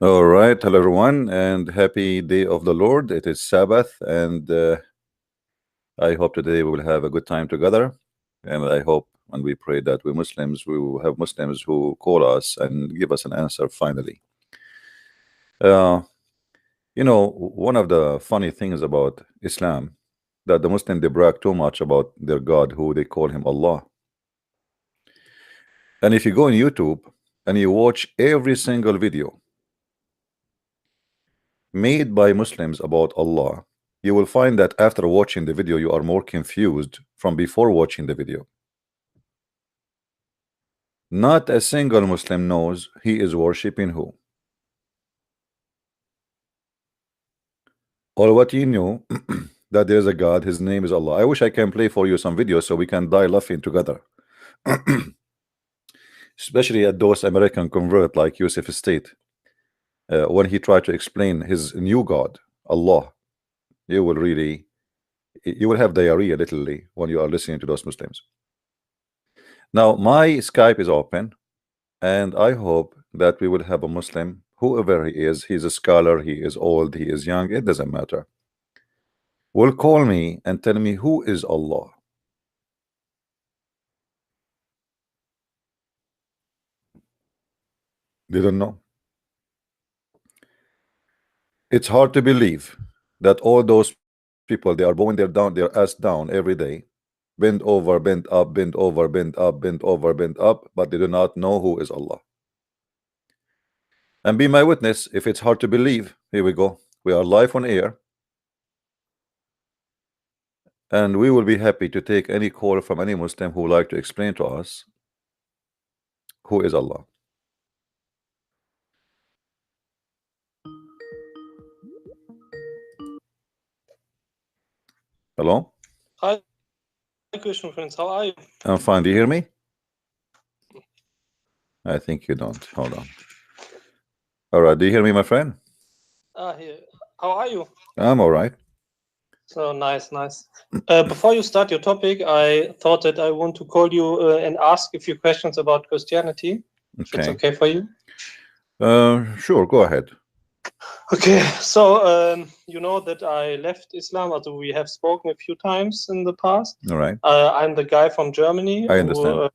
All right, hello everyone, and happy day of the Lord. It is Sabbath, and I hope today we will have a good time together. And I hope and we pray that we Muslims, we will have Muslims who call us and give us an answer finally. Uh, one of the funny things about Islam that the Muslim they brag too much about their God, who they call him Allah. And if you go on YouTube and you watch every single video made by Muslims about Allah, you will find that after watching the video, you are more confused from before watching the video. Not a single Muslim knows he is worshipping who. All what you know that there is a God, his name is Allah. I wish I can play for you some videos so we can die laughing together. Especially at those American convert like Yusuf State. When he tried to explain his new God, Allah, you will have diarrhea literally when you are listening to those Muslims. Now my Skype is open, and I hope that we will have a Muslim, whoever he is, he's a scholar, he is old, he is young, it doesn't matter, will call me and tell me who is Allah. They don't know. It's hard to believe that all those people, they are bowing their ass down every day, bend over, bend up, bend over, bend up, bend over, bend up, but they do not know who is Allah. And be my witness if it's hard to believe. Here we go. We are live on air, and we will be happy to take any call from any Muslim who would like to explain to us who is Allah. Hello? Hi, Christian friends. How are you? I'm fine. Do you hear me? I think you don't. Hold on. All right. Do you hear me, my friend? Here. How are you? I'm all right. So nice. Before you start your topic, I thought that I want to call you and ask a few questions about Christianity. If it's okay for you. Sure. Go ahead. Okay. So you know that I left Islam. Also, we have spoken a few times in the past. All right. I'm the guy from Germany. I understand.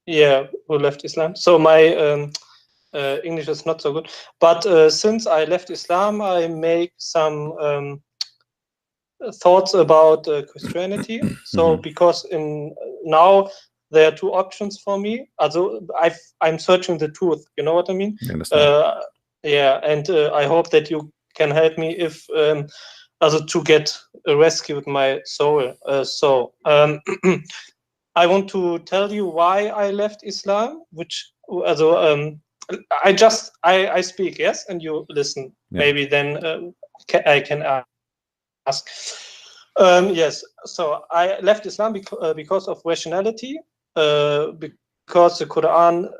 Who left Islam. So my English is not so good. But since I left Islam, I make some thoughts about Christianity. So because now there are two options for me. Also, I'm searching the truth. You know what I mean? I understand. And I hope that you can help me if also to get rescued my soul. I want to tell you why I left Islam, which also I speak, yes, and you listen. Yeah. Maybe then I can ask. Yes, so I left Islam because of rationality, because the Quran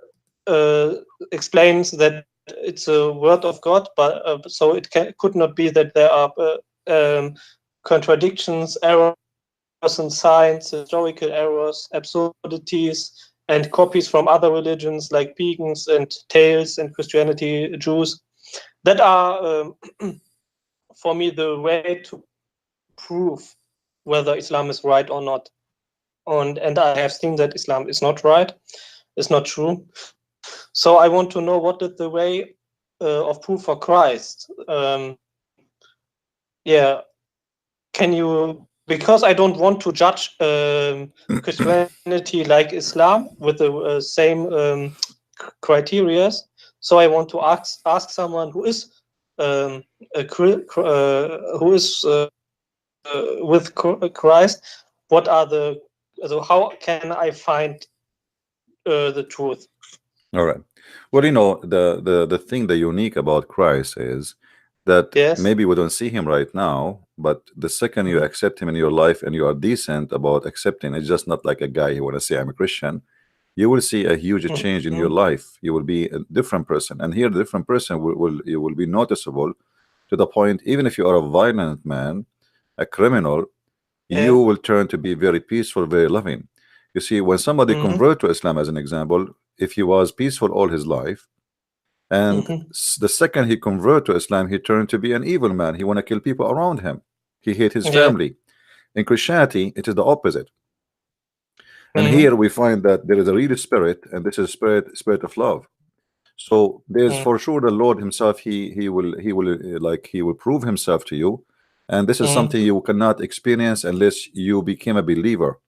explains that it's a word of God, but so could not be that there are contradictions, errors in science, historical errors, absurdities, and copies from other religions like pagans and tales and Christianity, Jews, that are for me the way to prove whether Islam is right or not. And I have seen that Islam is not right, it's not true. So I want to know what is the way of proof for Christ. Can you, because I don't want to judge Christianity like Islam with the same criteria. So I want to ask someone who is with Christ, what are so how can I find the truth? All right. Well, the thing, the unique about Christ is that maybe we don't see him right now, but the second you accept him in your life and you are decent about accepting, it's just not like a guy who want to say I'm a Christian, you will see a huge change in your life. You will be a different person, and here the different person will be noticeable to the point, even if you are a violent man, a criminal, you will turn to be very peaceful, very loving. You see, when somebody convert to Islam, as an example, if he was peaceful all his life, And Mhm. the second he convert to Islam, he turned to be an evil man. He want to kill people around him. He hate his Yeah. family. In Christianity, it is the opposite. And Mhm. here we find that there is a real spirit, and this is spirit of love. So there's Mhm. for sure the Lord Himself. He will prove Himself to you, and this is Mhm. something you cannot experience unless you became a believer.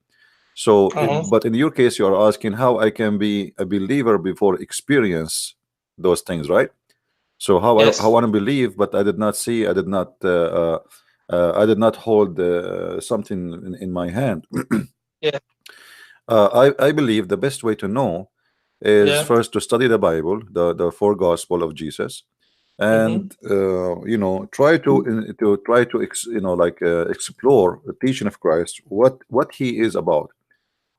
So, Mhm. but in your case, you are asking how I can be a believer before experience those things, right? So how Yes. I believe, but I did not see, I did not hold something in my hand. Yeah. I believe the best way to know is Yeah. first to study the Bible, the four gospel of Jesus, Mhm. and try to explore the teaching of Christ, what he is about,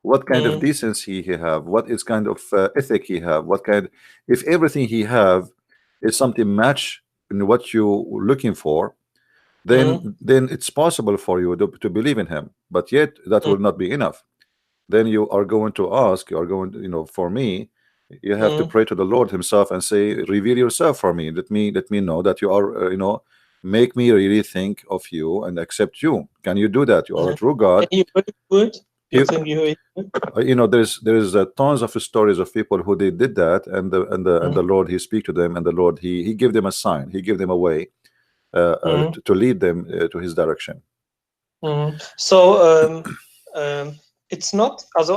what kind of Mhm. decency he have, what is kind of ethic he have, what kind, if everything he have is something match in what you looking for, Mhm. then it's possible for you to believe in him. But yet that Mhm. will not be enough. Then you are going to ask, you are going to, for me, you have to Mhm. pray to the Lord Himself and say, reveal yourself for me. Let me know that you are, make me really think of you and accept you. Can you do that? You are a Mhm. true And God. you will do it? You You, think you will do it? there's tons of stories of people who they did that, and the Mhm. Lord He speak to them, and the Lord He give them a sign. He give them a way Mhm. to lead them to His direction. Mhm. So it's not. Also,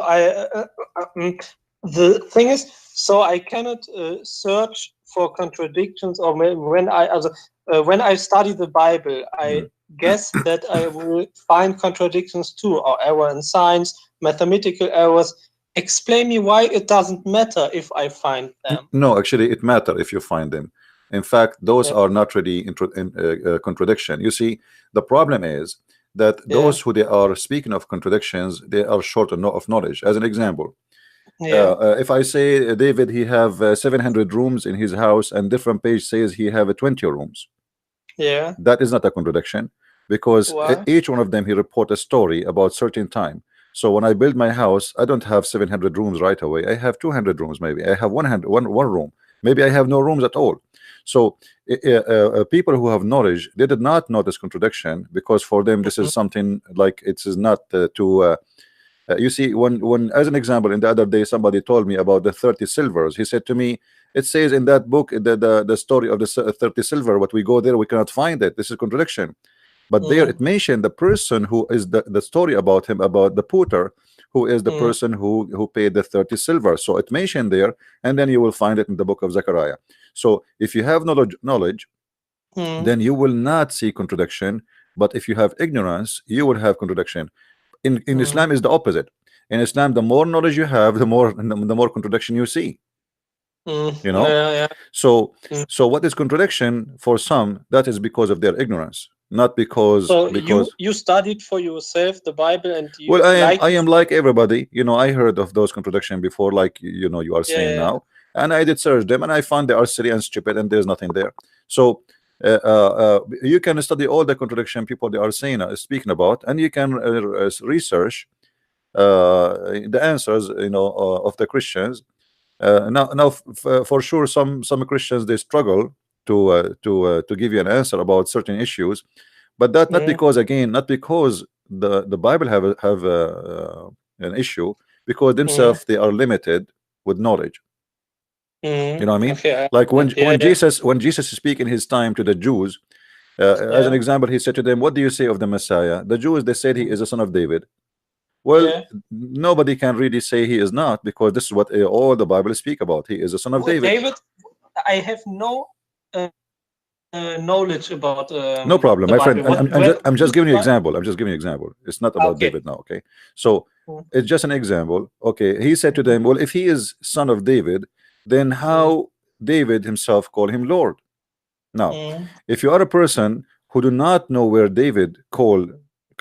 the thing is, so I cannot search for contradictions, or when I study the Bible, I Mm. guess that I will find contradictions too, or error in science, mathematical errors. Explain me why it doesn't matter if I find them. No, actually, it matter if you find them. In fact, those Yeah, are not really contradiction. You see, the problem is that yeah, those who they are speaking of contradictions, they are short of knowledge. As an example, yeah, if I say David, he have 700 rooms in his house, and different page says he have 20 rooms, yeah. that is not a contradiction, because Why? each one of them he report a story about certain time. So when I build my house, I don't have 700 rooms right away. I have 200 rooms, maybe I have one room, maybe I have no rooms at all. So people who have knowledge, they did not know this contradiction, because for them this Mhm. is something like it is not you see, when as an example, in the other day somebody told me about the 30 silvers. He said to me, it says in that book, the story of the 30 silver, but we go there, we cannot find it. This is contradiction. But there it Mhm. mentioned the person who is the story about him, about the putter, who is the Mhm. person who paid the 30 silver. So it mentioned there, and then you will find it in the book of Zechariah. So if you have knowledge, Mhm. then you will not see contradiction. But if you have ignorance, you will have contradiction. In Mhm. Islam is the opposite. In Islam, the more knowledge you have, the more contradiction you see. Mhm. You know. Yeah, yeah. So Mhm. so what is contradiction for some? That is because of their ignorance, not because So because. you studied for yourself the Bible and you Well, I am like I you am find like everybody. I heard of those contradiction before, like you are yeah, saying yeah. now, and I did search them, and I found they are silly and stupid, and there's nothing there. So you can study all the contradiction people they are saying, speaking about, and you can research the answers, of the Christians. Now, for sure, some Christians they struggle to give you an answer about certain issues, but that not Mhm. because, again, not because the Bible an issue, because Mhm. themselves they are limited with knowledge. You Mhm. know what I mean? Okay, I Like when understand. Yeah, yeah. Jesus speak in his time to the Jews, as an Yeah. example, he said to them, "What do you say of the Messiah?" The Jews, they said he Mhm. is a son of David. Well, Yeah. nobody can really say he is not, because this is what all the Bible speak about. He is a son of David. David, I have no knowledge about No the problem, my Bible. friend. What I'm just which giving you Bible? example. I'm just giving you example. It's not about Okay. David now, okay? So Mhm. it's just an example. Okay, he said to Mhm. them, well, if he is son of David, then Mhm. how David himself call him Lord? Now, Mhm. if you are a person who do not know where David called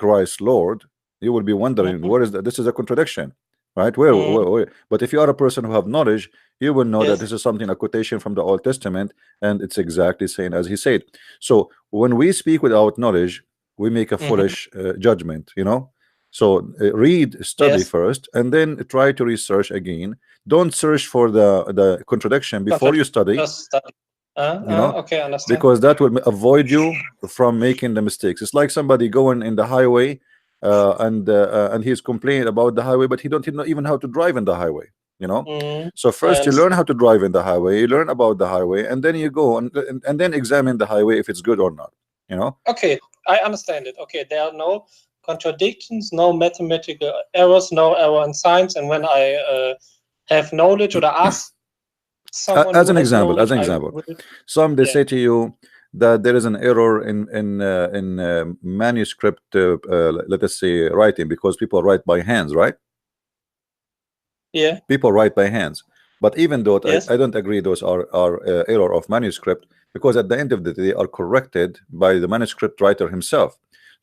Christ Lord, you will be wondering, Mhm. where is that? This is a contradiction, right? Where? But if you are a person who have knowledge, you will know that Yes. this is something, a quotation from the Old Testament, and it's exactly saying as he said. So when we speak without knowledge, we make a Mhm. foolish judgment, So read, study Yes. first, and then try to research again. Don't search for the contradiction before you Contradiction. study, Just study. Okay, understand. because that will avoid you from making the mistakes. It's like somebody going in the highway, and he's complaining about the highway, but he don't know even how to drive in the highway. So I first you learn understand. how to drive in the highway, you learn about the highway, and then you go and then examine the highway if it's good or not. Okay, I understand it. Okay, there are no contradictions, no mathematical errors, no error in science. And when I have knowledge or ask someone As who an has example, knowledge, I will. some they Yeah. say to you that there is an error in manuscript, let us say writing, because people write by hands, right? Yeah. People write by hands, but even though Yes. I don't agree those are error of manuscript, because at the end of the day they are corrected by the manuscript writer himself.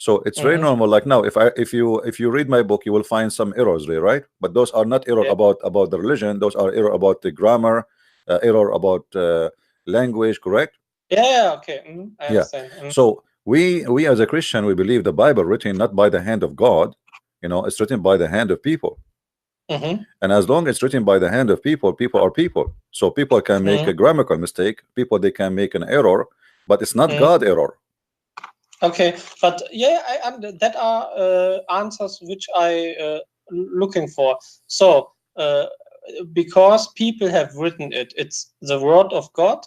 So it's very normal. Like now, if you read my book, you will find some errors there, right? But those are not error Yeah. about the religion. Those are error about the grammar, error about language, correct? Yeah. Okay. I Yeah. understand. So we as a Christian, we believe the Bible written not by the hand of God, it's written by the hand of people. And as long as it's written by the hand of people, people are people. So people can make a grammatical mistake, people they can make an error, but it's not God error. Okay, but yeah, that are answers which I looking for. So because people have written it, it's the word of God.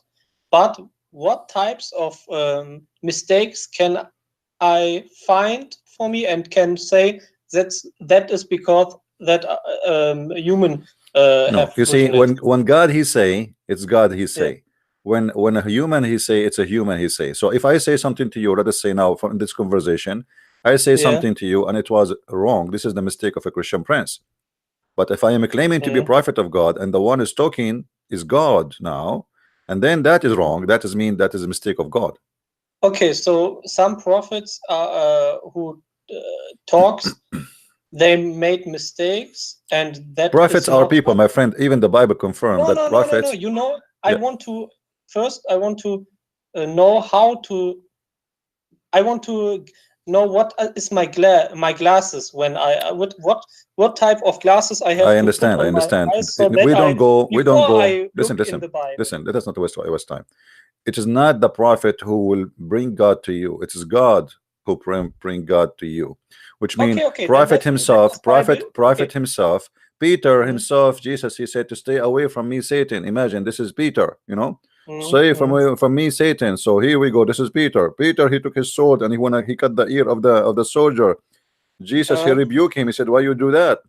But what types of mistakes can I find for me and can say that is because that human No, have you see, written it? when God he say, it's God he Yeah, say. When a human he say, it's a human he say. So if I say something to you, let us say now from this conversation, I say yeah. something to you and it was wrong. This is the mistake of a Christian prince. But if I am claiming to be a prophet of God and the one is talking is God now, and then that is wrong, that is mean that is a mistake of God. Okay, so some prophets are who talks, they made mistakes, and that Prophets is are not people, what. my friend. Even the Bible confirmed No, that no, no, no, no. prophets. You know, I Yeah, want to first. I want to know how to. I want to know what is my glasses when I what type of glasses I I have to put understand. I on my understand. eyes so that We don't I go. We don't before go. I Listen, look in listen, the Bible. listen. Let us not waste time. It is not the prophet who will bring God to you. It is God who bring God to you, which means Okay, okay, prophet that is himself, Bible. prophet Okay. himself, Peter himself, Jesus. He said to stay away from me, Satan. Imagine this is Peter. Stay from me, Satan. So here we go. This is Peter. Peter, he took his sword and he cut the ear of the soldier. Jesus, he rebuked him. He said, "Why you do that?"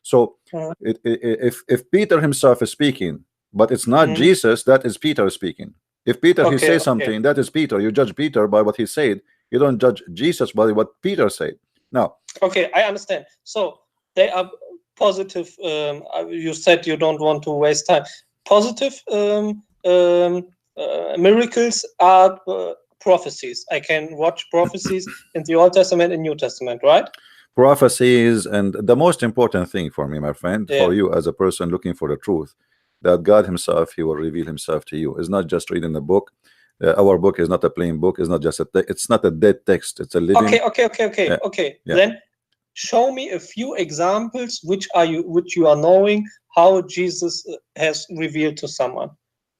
So if Peter himself is speaking, but it's not Jesus, that is Peter speaking. If Peter he Okay, says okay. something, that is Peter. You judge Peter by what he said. You don't judge Jesus by what Peter said. Now, Okay, I understand. So they are positive. You said you don't want to waste time. Positive miracles are prophecies. I can watch prophecies in the Old Testament and New Testament, right? prophecies, and the most important thing for me, my friend, Yeah. for you as a person looking for the truth, that God himself, he will reveal himself to you. It's not just reading the book. Our book is not a plain book. It's not just it's not a dead text. It's a living. Okay. Yeah. Then show me a few examples which you are knowing how Jesus has revealed to someone.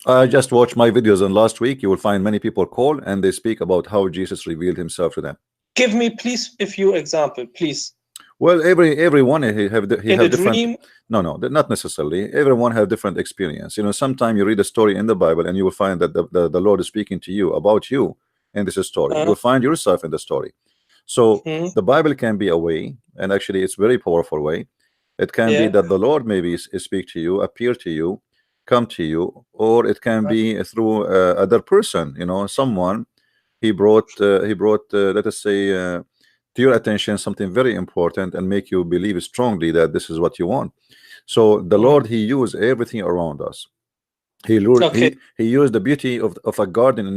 I just watched my videos, and last week you will find many people call and they speak about how Jesus revealed himself to them. Give me please a few examples, please. Well, everyone he In have a different. dream. No, not necessarily. Everyone have different experience. Sometimes you read a story in the Bible and you will find that the Lord is speaking to you about you in this story. You will find yourself in the story. So the Bible can be a way, and actually it's very powerful way. It can be that the Lord maybe speak to you, appear to you, come to you, or it can be through other person. Someone he brought let us say to your attention something very important and make you believe strongly that this is what you want. So the Lord, he used everything around us. Okay. He used the beauty of a garden in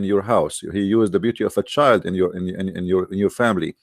your house. He used the beauty of a child in your family.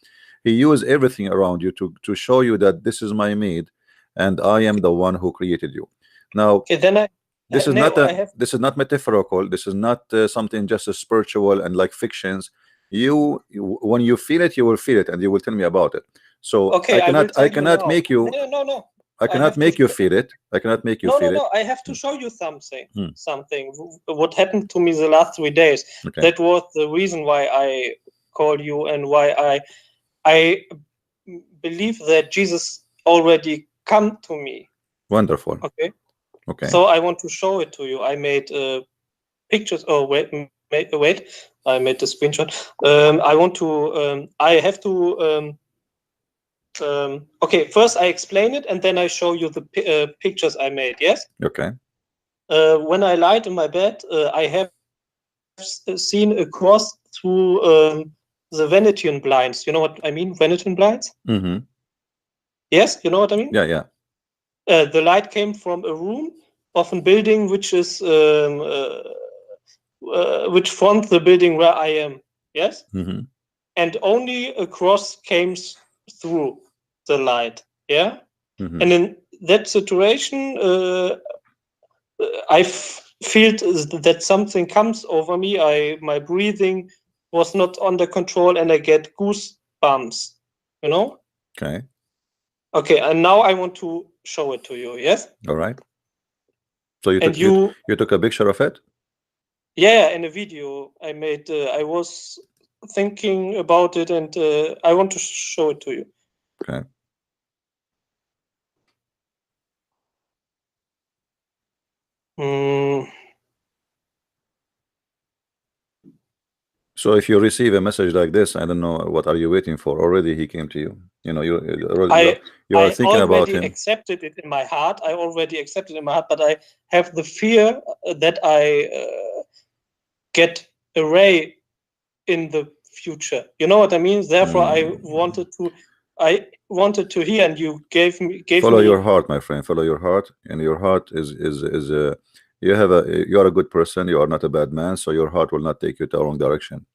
He used everything around you to show you that this is my made, and I am the one who created you. Now, Okay, then this is not no, a I have. this is not metaphorical. This is not something just a spiritual and like fictions. When you feel it, you will feel it, and you will tell me about it. So Okay, I will I tell you cannot now. make you, No. I I cannot have to. make you feel it. I cannot make you feel it. No. I have to show you something. Hmm. Something. What happened to me the last 3 days? Okay. That was the reason why I call you and why I believe that Jesus already come to me. Wonderful. Okay. Okay. So I want to show it to you. I made pictures. Oh wait. I made the screenshot. I want to. I have to. Okay, first I explain it and then I show you the pictures I made. Yes. Okay. When I lied in my bed, I have seen a cross through the Venetian blinds. You know what I mean? Venetian blinds. Mm-hmm. Yes, you know what I mean. Yeah. The light came from a room of a building which is which fronts the building where I am. Yes. Mm-hmm. And only a cross came through the light. Yeah. Mm-hmm. And in that situation, I felt that something comes over me. My breathing was not under control, and I get goosebumps. You know. Okay. Okay, and now I want to show it to you. Yes. All right. So you And took you took a picture of it? Yeah, in a video I made. I was thinking about it, and I want to show it to you. Okay. So if you receive a message like this, I don't know, what are you waiting for? Already he came to you. You know, you are thinking about him. I already accepted it in my heart. I already accepted it in my heart, but I have the fear that I get away in the future. You know what I mean? Therefore, I wanted to hear, and you gave Follow me. your heart, my friend. Follow your heart, and your heart is you have you are a good person. You are not a bad man, so your heart will not take you the wrong direction.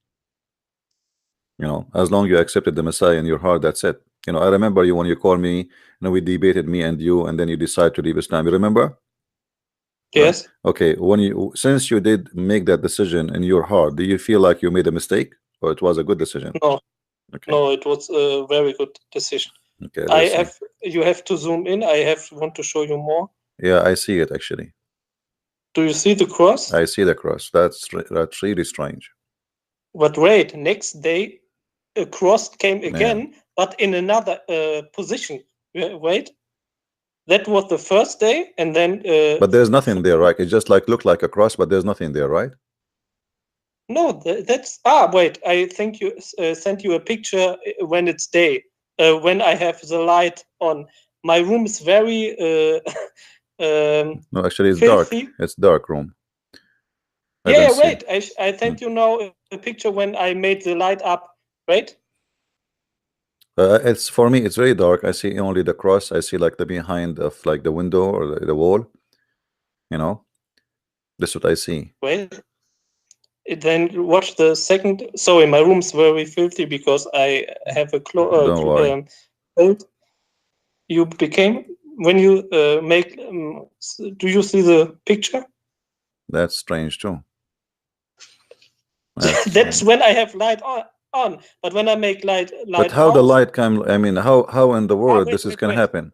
You know, as long you accepted the Messiah in your heart, that's it. You know, I remember you when you called me. You know, we debated, me and you, and then you decide to leave Islam. You remember? Right. Yes. Okay. When you, since you did make that decision in your heart, do you feel like you made a mistake, or it was a good decision? No. Okay. No, it was a very good decision. Okay. Let's see. You have to zoom in. I want to show you more. Yeah, I see it actually. Do you see the cross? I see the cross. That's really strange. But wait, next day a cross came again, but in another position. Wait, that was the first day, and then. But there's nothing there, right? It just like looked like a cross, but there's nothing there, right? No, that's wait. I think you sent you a picture when it's day. When I have the light on, my room is very. No, actually, it's filthy. dark. It's dark room. Yeah, wait. I sent you now a picture when I made the light up. Right. It's for me. It's very dark. I see only the cross. I see like the behind of like the window or the wall. You know, that's what I see. Wait. Then watch the second. Sorry, my room's very filthy because I have a Don't worry. cold. You became when you make. Do you see the picture? That's strange too. That's when I have light on. But when I make light but how off, the light come? I mean, how in the world this is gonna happen?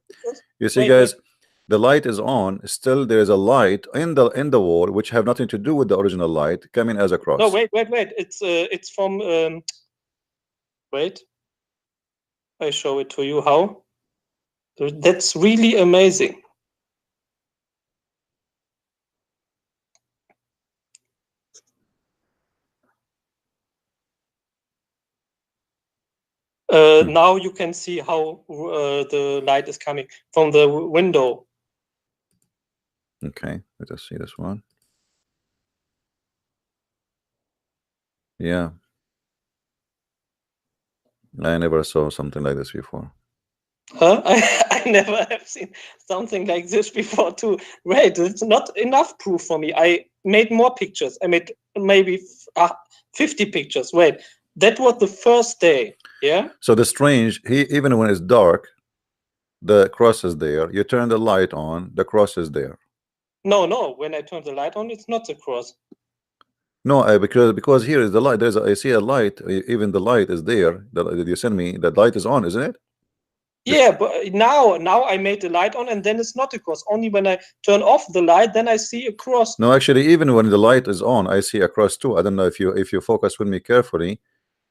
You see, guys, the light is on. Still, there is a light in the wall which have nothing to do with the original light coming as a cross. No, wait. It's from. Wait. I show it to you how. That's really amazing. Now you can see how the light is coming from the window. Okay, let us see this one. Yeah, I never saw something like this before. Huh? I never have seen something like this before too. Wait, it's not enough proof for me. I made more pictures. I made maybe 50 pictures. Wait, that was the first day. Yeah. So the strange, even when it's dark, the cross is there. You turn the light on, the cross is there. No. When I turn the light on, it's not the cross. No, because here is the light. I see a light. Even the light is there. That you send me. That light is on, isn't it? Yeah, but now I made the light on, and then it's not a cross. Only when I turn off the light, then I see a cross. No, actually, even when the light is on, I see a cross too. I don't know if you focus with me carefully,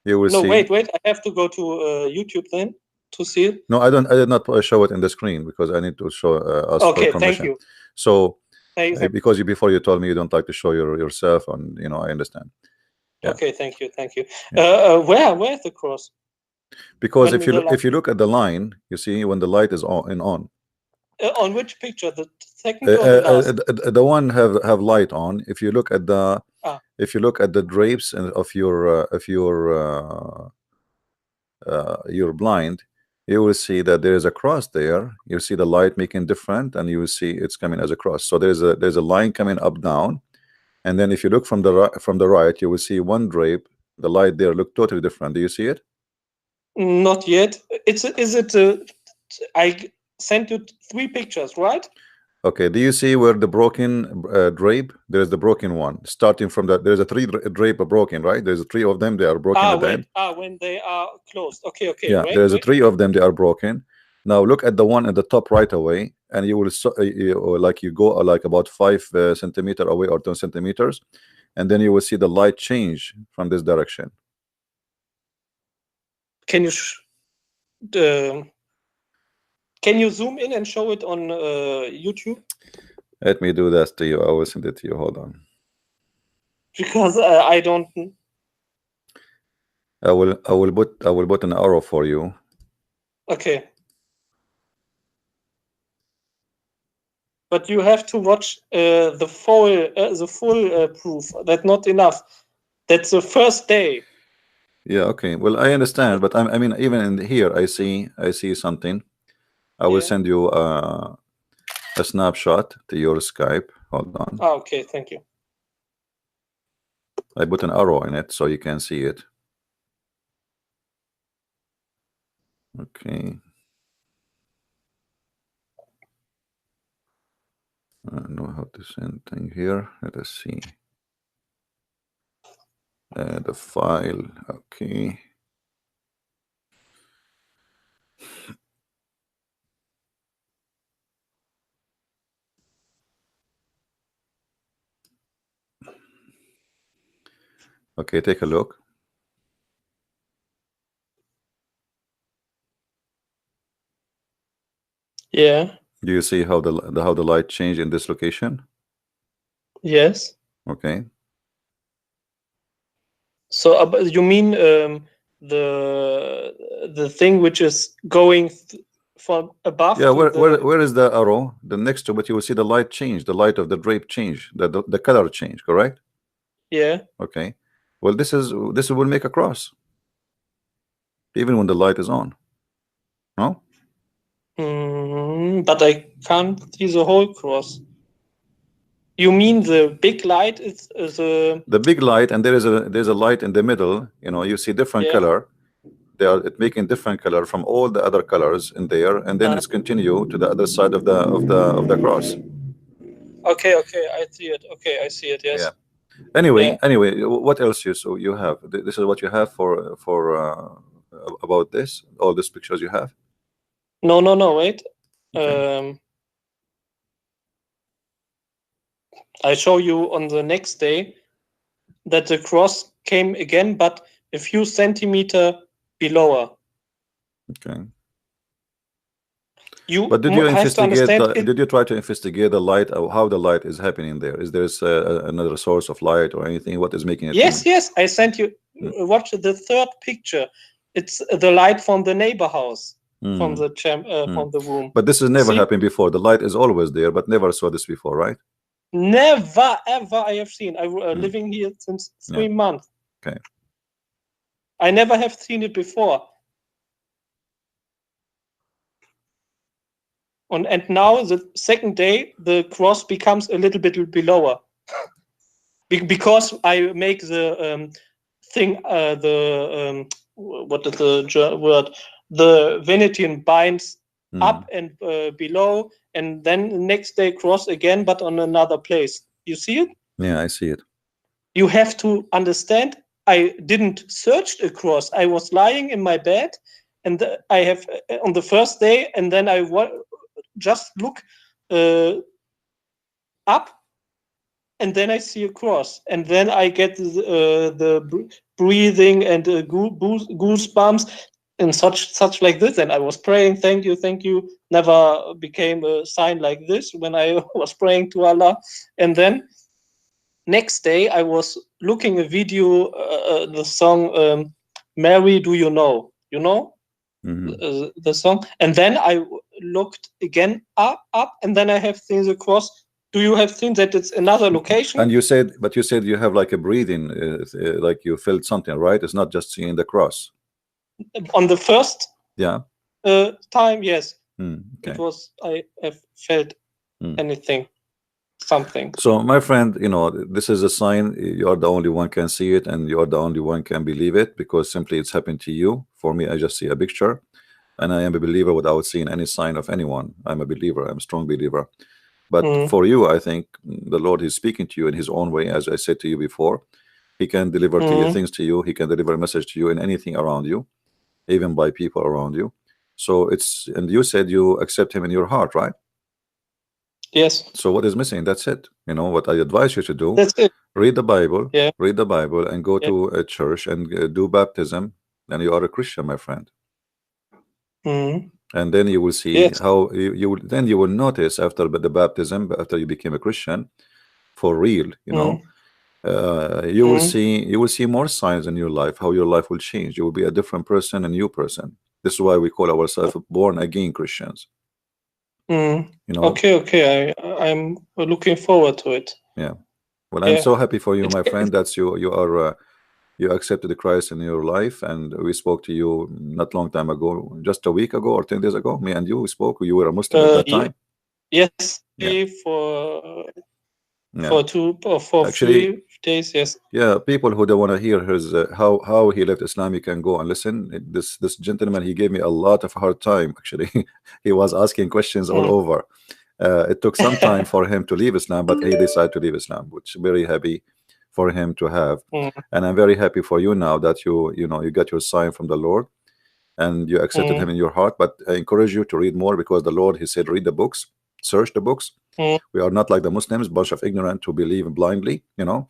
you will No, see. wait. I have to go to YouTube then to see it. No, I did not show it in the screen because I need to show ask for Okay, thank permission. you. So Thank because before you told me you don't like to show yourself, and I understand. Yeah. Okay, thank you. Yeah. Where's the cross? Because When if you look at the line, you see when the light is on on which picture? The second or the last? the one have light on. If you look at the Ah, if you look at the drapes of your blind, you will see that there is a cross there. You see the light making different, and you will see it's coming as a cross. So there's a line coming up down, and then if you look from the right, you will see one drape. The light there look totally different. Do you see it? not yet. Is it? I sent you 3 pictures, right? Okay. Do you see where the broken drape? There's the broken one. Starting from that, there's a drape broken, right? There's 3 of them. They are broken at the end. When they are closed. Okay. Yeah, Wait. there's 3 of them. They are broken. Now look at the one at the top right away, and you will like you go like about 5 centimeter away or 2 centimeters, and then you will see the light change from this direction. Can you zoom in and show it on YouTube? Let me do that to you. I will send it to you. Hold on. Because I don't. I will put an arrow for you. Okay. But you have to watch the full proof. That's not enough. That's the first day. Yeah. Okay. Well, I understand, but I mean, even in here, I see something. I will send you a snapshot to your Skype. Hold on. Okay. Thank you. I put an arrow in it so you can see it. Okay. I don't know how to send thing here. Let us see. The file. Okay. Okay, take a look. Yeah. Do you see how the light changed in this location? Yes. Okay. So you mean the thing which is going from above? Yeah. Where is the arrow? The next to it, you will see the light change. The light of the drape change. The color change. Correct. Yeah. Okay. Well, this will make a cross, even when the light is on. No. But I can't see the whole cross. You mean the big light is the big light, and there's a light in the middle. You see different color. They are making different color from all the other colors in there, and then it's continue to the other side of the cross. Okay, I see it. Okay, I see it. Yes. Yeah. Anyway, what else you have? This is what you have for about this. All these pictures you have. No. Wait. Okay. I show you on the next day that the cross came again, but a few centimeter below. Okay. But did you investigate? Did you try to investigate the light? How the light is happening there? Is there another source of light or anything? What is making it? Yes. I sent you. Watch the 3rd picture. It's the light from the neighbor house, from the from the room. But this has never happened before. The light is always there, but never saw this before, right? Never ever I have seen. I living here since 3 months. Okay. I never have seen it before. And now the second day the cross becomes a little bit below, because I make the thing what is the word, the Venetian binds up and below, and then the next day cross again, but on another place. You see it? Yeah, I see it. You have to understand, I didn't search a cross. I was lying in my bed and I have on the first day, and then I just look up, and then I see a cross, and then I get the breathing and goosebumps and such like this. And I was praying, thank you. Never became a sign like this when I was praying to Allah. And then next day I was looking a video, the song Mary, Do You Know? You know the song? And then I looked again up, and then I have seen the cross. Do you have seen that it's another location? And you said you have like a breathing, like you felt something, right? It's not just seeing the cross. On the first time, yes. Okay. It was, I have felt anything, something. So my friend, you know, this is a sign. You are the only one can see it, and you are the only one can believe it, because simply it's happened to you. For me, I just see a picture, and I am a believer without seeing any sign of anyone. I'm a believer. I'm a strong believer. But for you, I think the Lord is speaking to you in his own way. As I said to you before, he can deliver to you things to you. He can deliver a message to you in anything around you, even by people around you. So it's, and you said you accept him in your heart, right? Yes. So what is missing? That's it. You know what I advise you to do? That's it. Read the Bible. Yeah. Read the Bible and go to a church and do baptism. Then you are a Christian, my friend. And then you will see how you will. Then you will notice after the baptism, after you became a Christian, for real, you know, you will see more signs in your life. How your life will change. You will be a different person, a new person. This is why we call ourselves born again Christians. You know. Okay. I'm looking forward to it. Yeah. Well, I'm so happy for you, my friend. That's you accepted the Christ in your life, and we spoke to you not long time ago, just a week ago or 10 days ago. Me and you spoke. You were a Muslim at that time. Yes. Yeah. For 2 or for actually 3 days. Yes. Yeah. People who don't want to hear his how he left Islam, you can go and listen. This gentleman, he gave me a lot of hard time. Actually, he was asking questions all over. It took some time for him to leave Islam, but he decided to leave Islam, which I'm very happy for him to have. And I'm very happy for you now that you got your sign from the Lord and you accepted him in your heart. But I encourage you to read more, because the Lord, he said, read the books, search the books. We are not like the Muslims, bunch of ignorant who believe blindly, you know.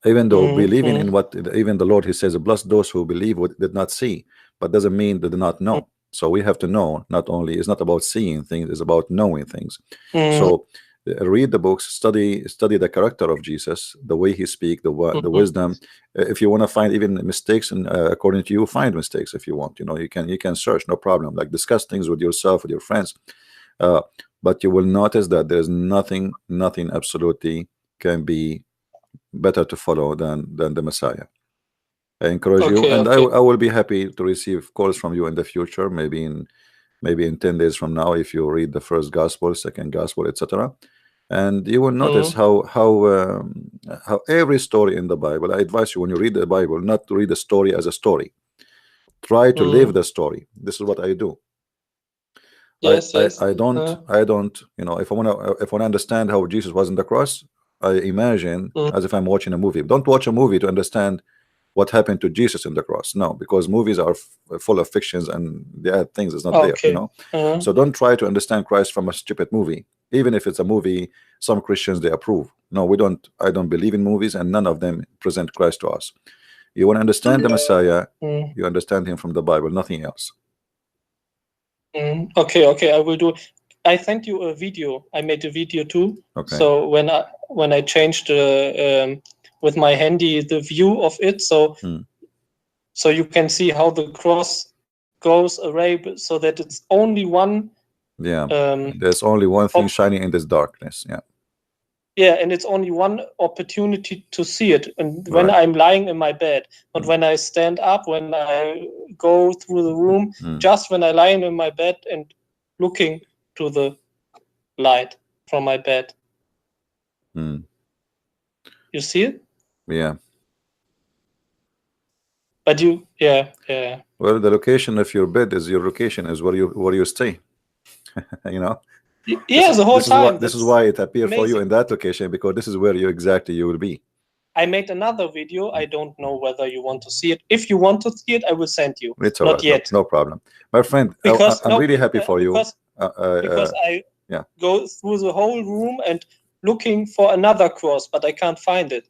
Even though believing in what even the Lord, he says, bless those who believe what did not see, but doesn't mean they did not know. So we have to know. Not only, it's not about seeing things, it's about knowing things. So read the books, study the character of Jesus, the way he speaks, the wisdom. If you want to find even mistakes, and according to you, find mistakes if you want. You know, you can search, no problem. Like discuss things with yourself, with your friends. But you will notice that there's nothing absolutely can be better to follow than the Messiah. I encourage you, and I will be happy to receive calls from you in the future, maybe in 10 days from now, if you read the first gospel, second gospel, etc. And you will notice how every story in the Bible, I advise you, when you read the Bible, not to read the story as a story. Try to live the story. This is what I do. Yes. I don't, you know, if I want to understand how Jesus was on the cross, I imagine as if I'm watching a movie. Don't watch a movie to understand what happened to Jesus in the cross. No, because movies are full of fictions, and the other things is not there, you know. So don't try to understand Christ from a stupid movie, even if it's a movie some Christians they approve. No, we don't. I don't believe in movies, and none of them present Christ to us. You want to understand the Messiah, you understand him from the Bible, nothing else. Okay, I will do. I sent you a video. I made a video too. So when I changed with my handy the view of it, so you can see how the cross goes away, so that it's only one. Yeah. There's only one thing shining in this darkness. Yeah. Yeah, and it's only one opportunity to see it, and when I'm lying in my bed, not when I stand up, when I go through the room, just when I lie in my bed and looking to the light from my bed. You see it? Yeah. But you, yeah. Well, the location of your bed is your location, is where you stay. You know. Yeah, the whole time. This is why it appeared for you in that location, because this is where you will be. I made another video. I don't know whether you want to see it. If you want to see it, I will send you. It's all Not right. No, yet. no problem. My friend, Because I'm no, really happy for you. because I Yeah. go through the whole room and looking for another cross, but I can't find it.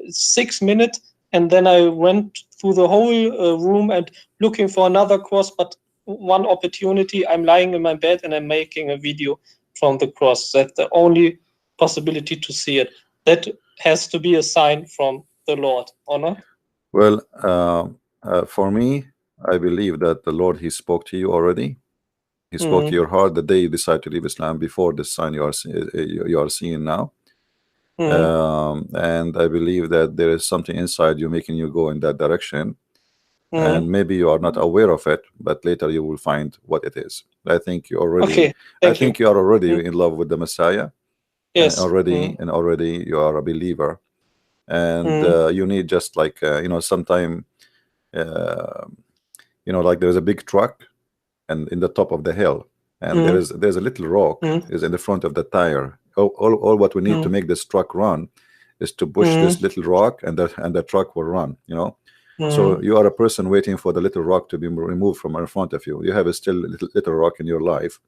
6 minutes, and then I went through the whole room and looking for another cross, but one opportunity, I'm lying in my bed and I'm making a video from the cross. That's the only possibility to see it. That has to be a sign from the Lord, or not? Well, for me, I believe that the Lord, He spoke to you already. He spoke to Mm, your heart the day you decide to leave Islam before the sign you are seeing now. mm, And I believe that there is something inside you making you go in that direction. And mm. maybe you are not aware of it, but later you will find what it is. I think you already, Okay, I thank you. think you are already Mm, in love with the Messiah, yes. Mm, and already you are a believer. And mm, you need just like sometime, uh, like there's a big truck and in the top of the hill, and mm, there's a little rock mm, is in the front of the tire. All what we need to mm, make this truck run is to push mm, this little rock, and the truck will run. So mm, you are a person waiting for the little rock to be removed from in front of you. You have a still little rock in your life,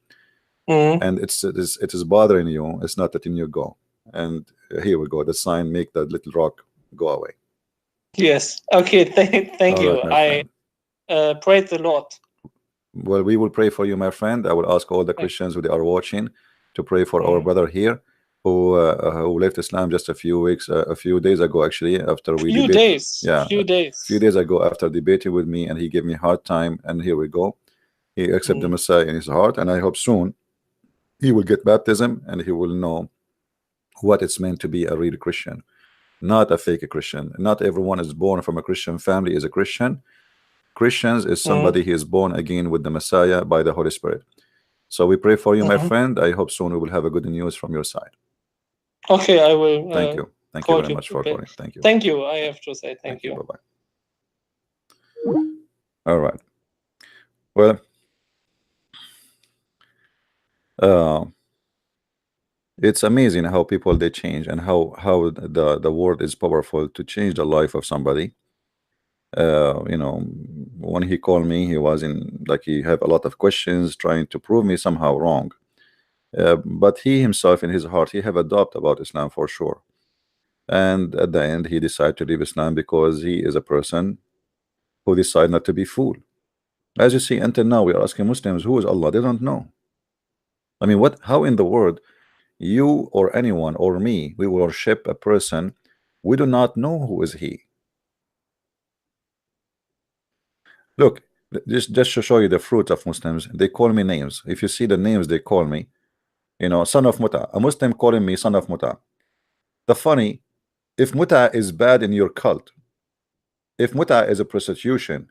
mm. and it is bothering you. It's not letting you go. And here we go. The sign make that little rock go away. Yes. Okay. Thank All you. right, my I friend. praise the Lord. Well, we will pray for you, my friend. I will ask all the Thank Christians who they are watching to pray for our mm. brother here who left Islam just a few days ago, actually, after we Few debate. days. Yeah, Few a few days. days ago after debating with me, and he gave me a hard time. And here we go. He accepted the Mm. Messiah in his heart, and I hope soon he will get baptism and he will know what it's meant to be a real Christian, not a fake Christian. Not everyone is born from a Christian family is a Christian. Christians is Mm. somebody who is born again with the Messiah by the Holy Spirit. So we pray for you, my Mhm. friend. I hope soon we will have a good news from your side. Okay, I will Thank you. Thank you call very you. much for Okay. calling. Thank you. Thank you. I have to say thank Thank you. you. Bye bye. All right. Well, uh, it's amazing how people they change and how the word is powerful to change the life of somebody. When he called me, he was in like he have a lot of questions trying to prove me somehow wrong. But he himself in his heart he have a doubt about Islam for sure. And at the end, he decided to leave Islam because he is a person who decide not to be fooled. As you see, until now, we are asking Muslims, who is Allah? They don't know. I mean, what? How in the world you or anyone or me, we worship a person we do not know who is he? Look, just to show you the fruit of Muslims, they call me names. If you see the names they call me, son of Muta, a Muslim calling me son of Muta. The funny, if Muta is bad in your cult, if Muta is a prostitution,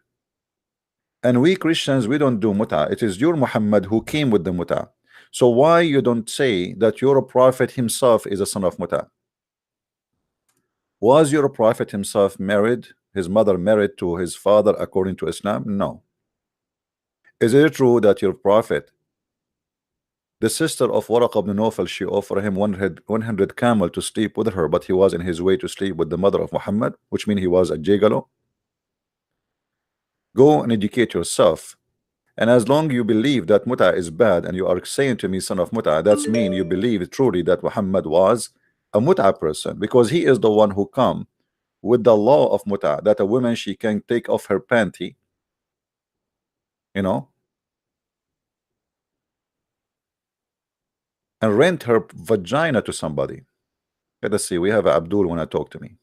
and we Christians, we don't do muta. It is your Muhammad who came with the muta. So why you don't say that your prophet himself is a son of muta? Was your prophet himself married? His mother married to his father according to Islam? No. Is it true that your prophet, the sister of Waraq ibn Nawfal, she offered him 100 camel to sleep with her, but he was in his way to sleep with the mother of Muhammad, which means he was a gigolo? Go and educate yourself. And as long you believe that muta is bad and you are saying to me son of muta, that's mean you believe truly that Muhammad was a muta person, because he is the one who come with the law of muta, that a woman she can take off her panty, you know, and rent her vagina to somebody. Let us see, we have Abdul want to talk to me.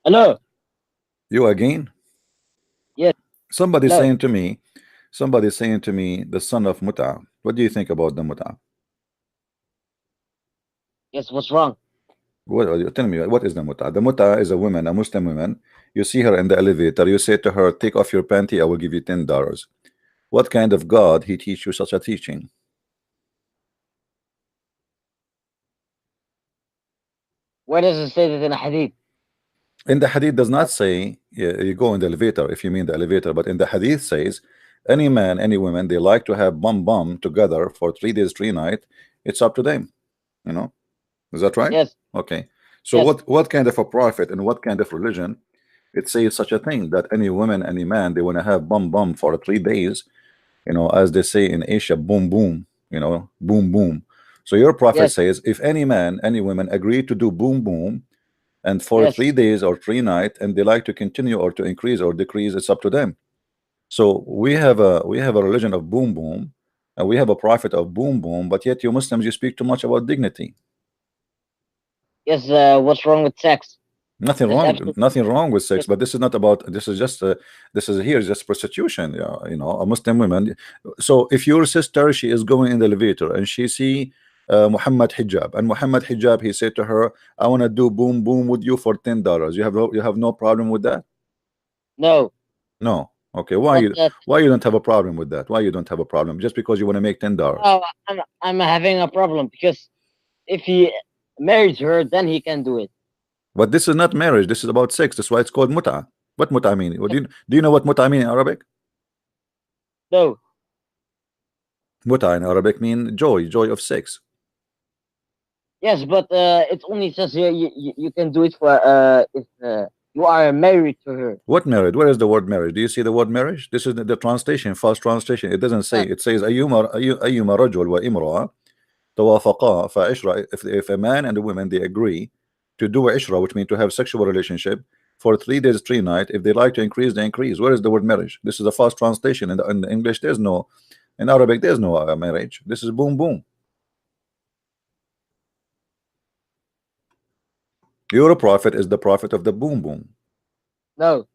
Hello. You again? Yes. Somebody Hello. saying to me, the son of muta. What do you think about the muta? Yes. What's wrong? What, tell me, what is the muta? The muta is a woman, a Muslim woman. You see her in the elevator. You say to her, "Take off your panty. I will give you $10." What kind of God he teach you such a teaching? Where does it say that in a hadith? In the hadith does not say you go in the elevator if you mean the elevator, but in the hadith says Any man, any woman, they like to have bum together for 3 days, 3 nights. It's up to them, you know. Is that right? Yes. Okay. So Yes. what kind of a prophet and what kind of religion it says such a thing that any woman, any man, they want to have bum for 3 days, as they say in Asia, boom boom, boom boom. So your prophet Yes. says if any man, any woman agree to do boom boom and for Yes. 3 days or 3 nights and they like to continue or to increase or decrease, it's up to them. So we have a religion of boom boom and we have a prophet of boom boom, but yet you Muslims, you speak too much about dignity. Yes. What's wrong with sex? Nothing There's wrong, absolutely. nothing wrong with sex, Yes. but this is not about. This is just. This is here is just prostitution. Yeah, a Muslim woman. So if your sister, she is going in the elevator and she see Muhammad hijab, and Muhammad hijab, he said to her, "I want to do boom boom with you for $10." You have no problem with that? No. No. Okay. Why But you why you don't have a problem with that? Why you don't have a problem? Just because you want to make $10? no, I'm having a problem because if he marries her, then he can do it. But this is not marriage. This is about sex. That's why it's called muta. What muta mean? What do you know what muta mean in Arabic? No. Muta in Arabic mean joy of sex. Yes, but it only says here you can do it for if you are married to her. What marriage? Where is the word marriage? Do you see the word marriage? This is the translation, fast translation. It doesn't say. Yes. It says أيما رجل وامرأة توافقا فعشرة. If a man and a woman they agree to do ishra, which means to have sexual relationship for 3 days, 3 nights. If they like to increase, they increase. Where is the word marriage? This is a fast translation. In English, there's no. In Arabic, there's no marriage. This is boom boom. Your prophet is the prophet of the boom boom. No.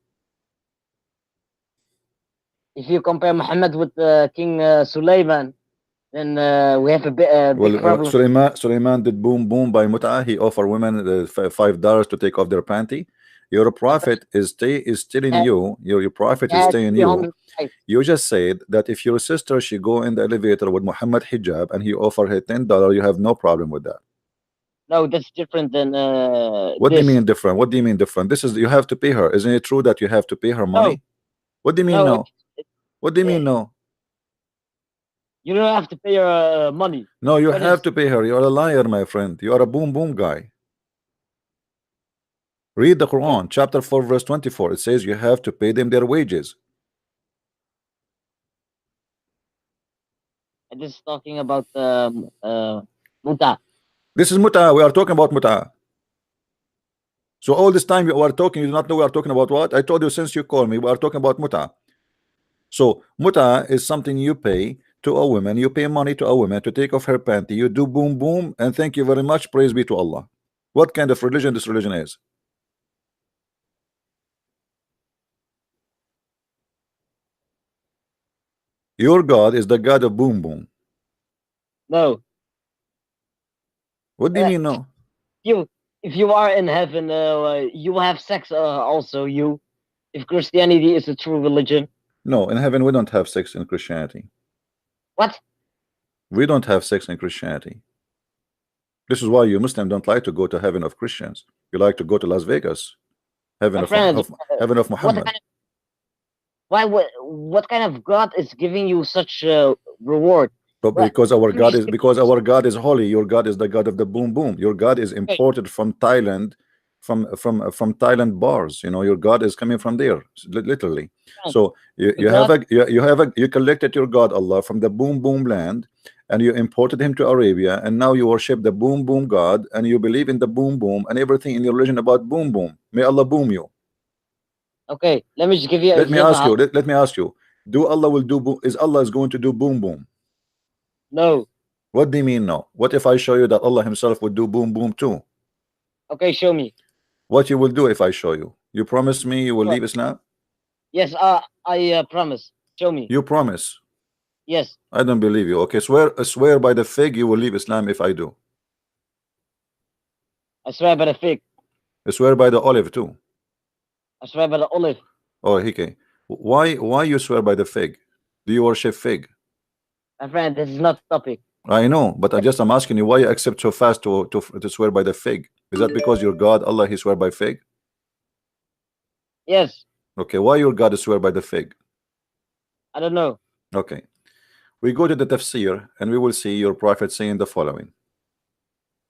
If you compare Muhammad with King Sulaiman, then we have a Well, big problem. Sulaiman did boom boom by mut'ah. He offered women $5 to take off their panty. Your My friend prophet is telling had, you, your prophet is had telling you, 300 wives. you just said that if your sister she go in the elevator with Muhammad hijab and he offer her $10, you have no problem with that. No, that's different than What do you this. mean different? What do you mean different? This is you have to pay her. Isn't it true that you have to pay her No, money? What do you mean no, no? What do you uh, mean no? you don't have to pay her money. No, you What have is to pay her. You are a liar, my friend. You are a boom boom guy. Read the yes? Quran, chapter 4, verse 24. It says you have to pay them their wages. This is talking about muta. This is muta. We are talking about muta. So all this time you are talking, you do not know we are talking about what? I told you since you called me, we are talking about muta. So muta is something you pay to a woman. You pay money to a woman to take off her panty. You do boom boom and thank you very much. Praise be to Allah. What kind of religion this religion is? Your God is the God of boom boom. No, What do you uh, mean no? you if you are in heaven, you will have sex. Also, you if Christianity is a true religion. No, in heaven we don't have sex in Christianity. What? We don't have sex in Christianity. This is why you Muslims don't like to go to heaven of Christians. You like to go to Las Vegas, heaven My of, friend, heaven of what Muhammad. kind of what kind of God is giving you such reward? But What? because our God is holy. Your God is the God of the boom boom. Your God is Okay, imported from Thailand, from Thailand bars. Your God is coming from there, literally. friend, So you the have God. you collected your God Allah from the boom boom land, and you imported him to Arabia, and now you worship the boom boom God, and you believe in the boom boom and everything in your religion about boom boom. May Allah boom you. Okay, let me just give you an Let me example. ask How? you. Let me ask you. Do Allah will do? Is Allah is going to do boom boom? No. What do you mean no? What if I show you that Allah himself would do boom boom too? Okay, show me. What you will do if I show you? You promise me you will Sure. leave Islam? Yes, I promise. Show me. You promise? Yes, I don't believe you. Okay, swear by the fig you will leave Islam if I do. I swear by the fig. Swear by the olive too. I swear by the olive. Oh, okay. Why you swear by the fig? Do you worship fig? My friend, this is not the topic. I know, but I'm asking you why you accept so fast to swear by the fig. Is that because your God Allah he swear by fig? Yes, Okay, why your God is swear by the fig? I don't know. Okay, we go to the tafsir and we will see your prophet saying the following.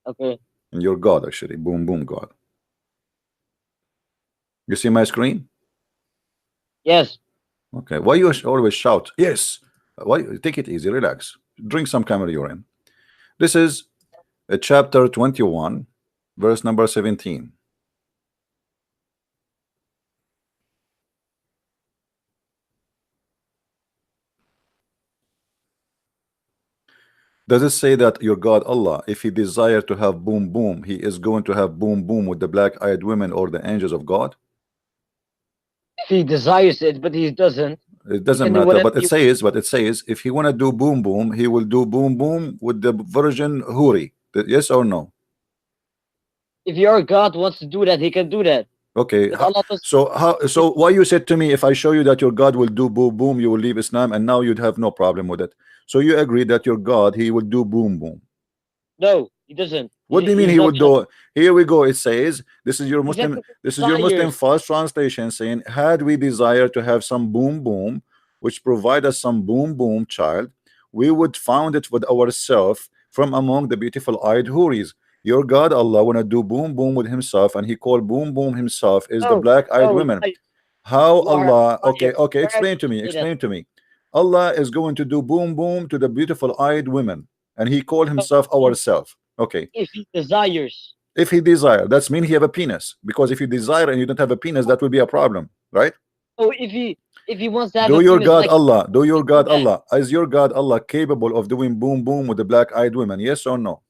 Okay. And your God, actually, boom boom God. You see my screen? Yes. Okay, why you always shout yes? Why? Take it easy, relax, drink some camel urine. This is chapter 21, verse number 17. Does it say that your God Allah, if he desire to have boom boom, he is going to have boom boom with the black-eyed women or the angels of God? If he desires it, but he doesn't, It he doesn't can do matter, whatever but it he. says, if he wanna do boom boom, he will do boom boom with the virgin Huri. Yes or no? If your God wants to do that, he can do that. Okay, But Allah does. so why you said to me, if I show you that your God will do boom boom, you will leave Islam, and now you'd have no problem with it. So you agree that your God, he will do boom boom. No, he doesn't. What do you mean He's he not would gonna. do? Here we go. It says, this is your He said Muslim, if he this is your Muslim desires. fast translation saying, had we desire to have some boom boom, which provide us some boom boom child, we would found it with ourselves from among the beautiful eyed Huris. Your God Allah wanna do boom boom with himself, and he called boom boom himself is the No, black eyed no, women. How you are a Allah, liar. okay, Where are explain you to me, say that? explain to me. Allah is going to do boom boom to the beautiful eyed women, and he called No, himself no, ourself. Okay, if he desires. if he desire, that's mean he have a penis, because if you desire and you don't have a penis, that will be a problem, right? So if he wants to have a penis, like Do he your can do God that. Allah, is your God Allah capable of doing boom boom with the black-eyed women? Yes or no?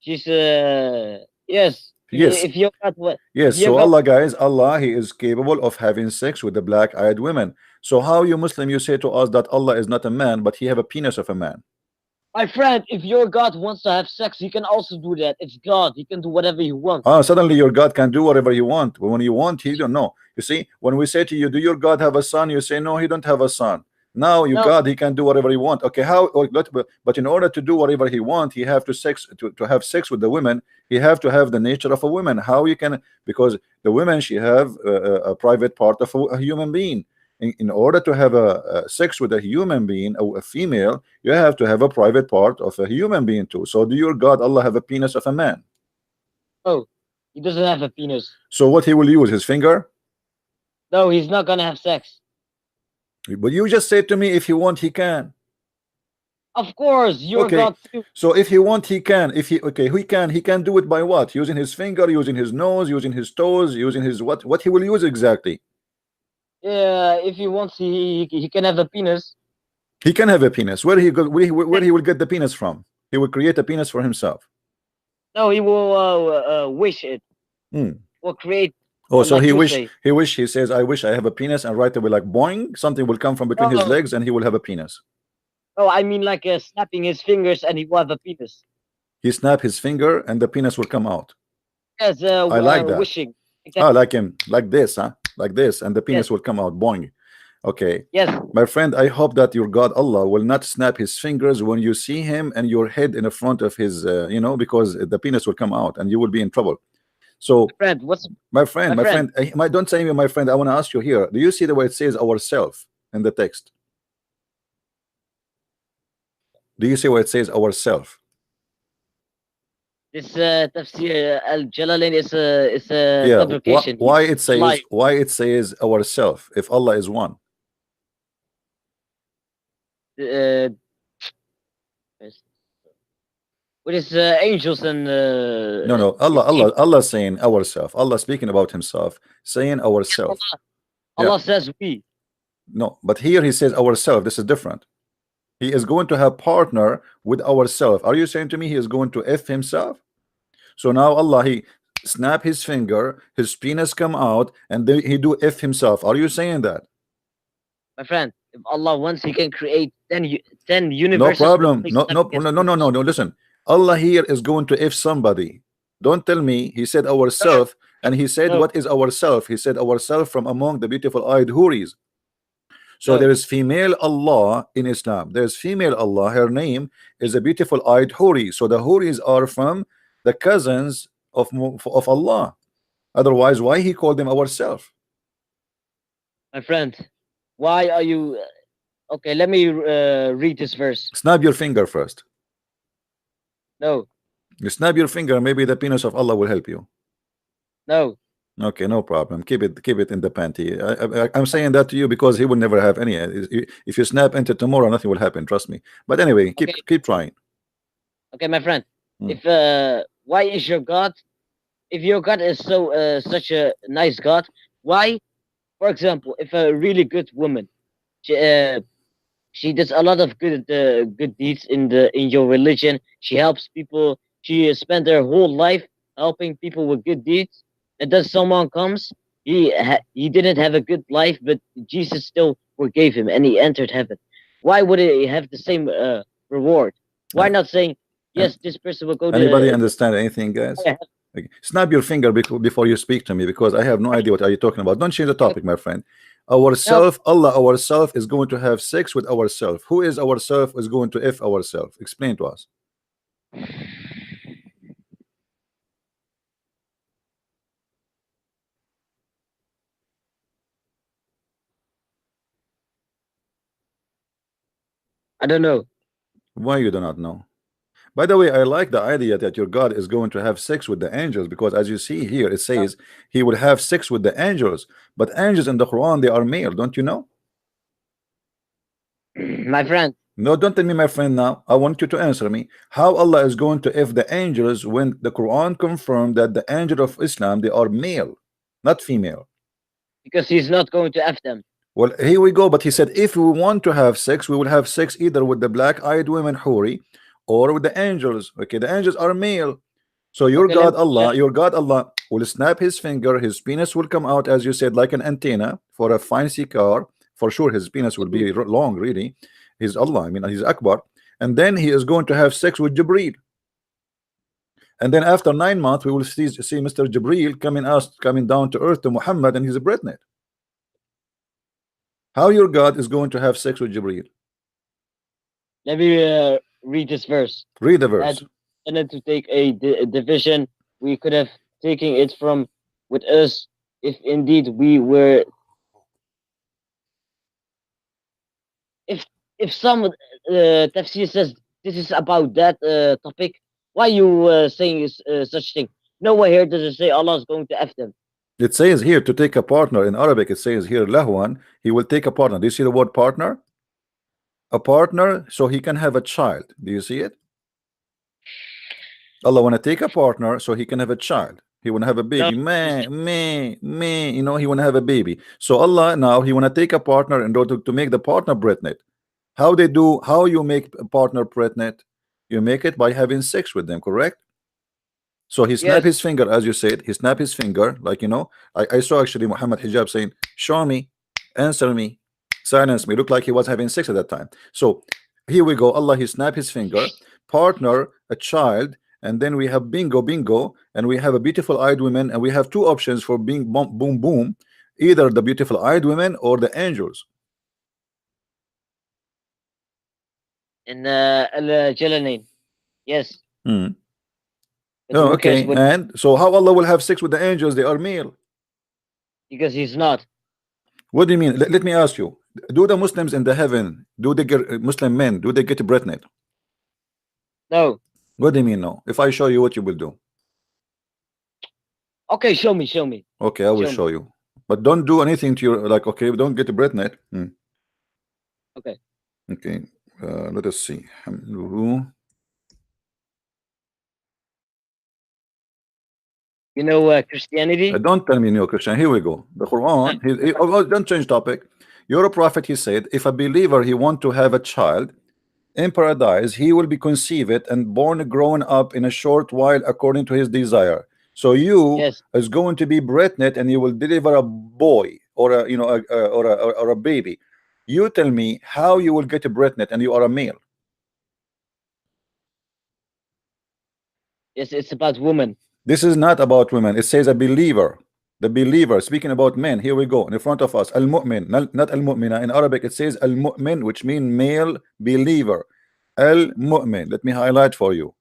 She's yes. Yes, If your God if yes. your So God Allah, guys, Allah, he is capable of having sex with the black-eyed women. So how you Muslim, you say to us that Allah is not a man, but he have a penis of a man? My friend, if your God wants to have sex, he can also do that. It's God. He can do whatever he wants. Ah, suddenly your God can do whatever you want. When you want, he don't know. You see, when we say to you, do your God have a son? You say, no, he don't have a son. Now your No, God, he can do whatever he want. Okay, how? But in order to do whatever he want, he have to have sex with the women. He have to have the nature of a woman. How you can? Because the women, she have a private part of a human being. In order to have a sex with a human being, a female, you have to have a private part of a human being too. So do your God Allah have a penis of a man? no, he doesn't have a penis. So what he will use, his finger? No, he's not gonna have sex. But you just said to me, if he want, he can. Of course, your Okay, God too. so if he want, he can. If he okay, he can do it by what? Using his finger, using his nose, using his toes, using his what? What he will use exactly? Yeah, if he wants, he can have a penis. He can have a penis. Where he will get the penis from? He will create a penis for himself. No, he will wish it. Hmm. Will create, Oh, so like you say. he says, I wish I have a penis, and right away, like boing, something will come from between his No, legs, and he will have a penis. no, I mean like snapping his fingers and he will have a penis. He snap his finger, and the penis will come out. Yes, I like that. wishing. Oh, like him, like this, huh? Like this, and the Yes, penis will come out, boing. Okay, yes, my friend, I hope that your God Allah will not snap his fingers when you see him and your head in the front of his, because the penis will come out and you will be in trouble. So, friend. My my friend? friend, don't say me, my friend. I want to ask you here. Do you see the way it says ourself in the text? Do you see what it says ourself? This Tafsir Al Jalalain is a Yeah. fabrication. He's lying. Why it says ourself if Allah is one? Uh, with his angels and No. Allah saying ourself. Allah speaking about himself, saying ourself. Allah, Yeah. Allah says we. No, but here he says ourself. This is different. He is going to have partner with ourself. Are you saying to me he is going to F himself? So now Allah, he snap his finger, his penis come out, and then he do F himself. Are you saying that? My friend, if Allah wants, He can create 10 No universes with problem. only No, no, snapping his no, no, no, no, fingers. no. Listen, Allah here is going to F somebody. Don't tell me he said No, ourself, and he said, no, what is ourself? He said ourself from among the beautiful eyed Huris. So there no. is female Allah in Islam. There's female Allah. Her name is a beautiful eyed Huri. So the Huris are from the cousins of Allah. Otherwise, why he called them ourself? My friend. Why are you? Okay, let me read this verse. Snap your finger first. No, You snap your finger, maybe the penis of Allah will help you. no. Okay, no problem. Keep it in the panty. I'm saying that to you because he will never have any. If you snap into tomorrow, nothing will happen. Trust me. But anyway, Okay, keep trying. okay, my friend. Hmm. If why is your God? If your God is so such a nice God, why? For example, if a really good woman, she, uh, she does a lot of good deeds in your religion. She helps people. She spent her whole life helping people with good deeds. And then someone comes. He didn't have a good life, but Jesus still forgave him, and he entered heaven. Why would he have the same reward? Why Uh, not saying and yes? This person will go anybody to understand anything, guys? the Okay. Snap your finger before you speak to me because I have no idea what are you talking about. Don't change the topic, my friend. no, Ourself, Allah, ourself is going to have sex with ourself. Who is ourself is going to F ourself? Explain to us. I don't know. Why you do not know? By the way, I like the idea that your God is going to have sex with the angels because as you see here, it says he will have sex with the angels. But angels in the Quran, they are male, don't you know? My friend, No, don't tell me, my friend, now. I want you to answer me. How Allah is going to F the angels when the Quran confirmed that the angel of Islam, they are male, not female. because he's not going to f them. Well, here we go. But he said, if we want to have sex, we will have sex either with the black-eyed women, Huri, or with the angels. Okay, the angels are male. So Okay, let me just Your God Allah will snap his finger, his penis will come out, as you said, like an antenna for a fancy car. For sure, his penis will be long, really. He's Allah, I mean, he's Akbar. And then he is going to have sex with Jibreel. And then after 9 months, we will see Mr. Jibreel coming down to earth to Muhammad, and he's a pregnant. How your God is going to have sex with Jibreel? let me read this verse. Read the Had verse. intended to take a division, we could have taken it from with us if indeed we were. If if some tafsir says this is about that topic, why you saying such thing? Nowhere here does it say Allah is going to f them. It says here to take a partner. In Arabic, it says here, Lahwan, he will take a partner. Do you see the word partner? A partner, so he can have a child. Do you see it? Allah want to take a partner so he can have a child. He want to have a No, baby. Me, you know, he want to have a baby. So Allah now he want to take a partner in order to make the partner pregnant. How you make a partner pregnant? You make it by having sex with them, correct? So he snapped yes, his finger, as you said, he snapped his finger, like you know. I saw actually Muhammad Hijab saying, show me, answer me, silence me. Looked like he was having sex at that time. So here we go. Allah, he snapped his finger, partner, a child, and then we have bingo, and we have a beautiful eyed woman, and we have two options for being boom boom, either the beautiful eyed women or the angels. in Jalalain. Yes, Hmm. but Oh, who cares okay. what? And so how Allah will have sex with the angels? They are male. Because he's not. What do you mean? Let me ask you. Do the Muslims in the heaven, do they get Muslim men, do they get pregnant? No. What do you mean no? If I show you what you will do. Okay, show me, show me, Okay, I will show me. show you. But don't do anything to your like okay, don't get pregnant. Okay. Okay. Let us see. You know Christianity? Don't tell me new Christian. Here we go. The Quran. Don't change topic. You're a prophet. He said, if a believer he want to have a child in paradise, he will be conceived and born, grown up in a short while according to his desire. So you Yes. is going to be pregnant and you will deliver a boy or a you know or a baby. You tell me how you will get pregnant and you are a male. Yes, it's about women. This is not about women. It says a believer. The believer, speaking about men, here we go in front of us. Al-mu'min, not al-mu'mina. In Arabic, it says al-mu'min, which means male believer. Al-mu'min. Let me highlight for you.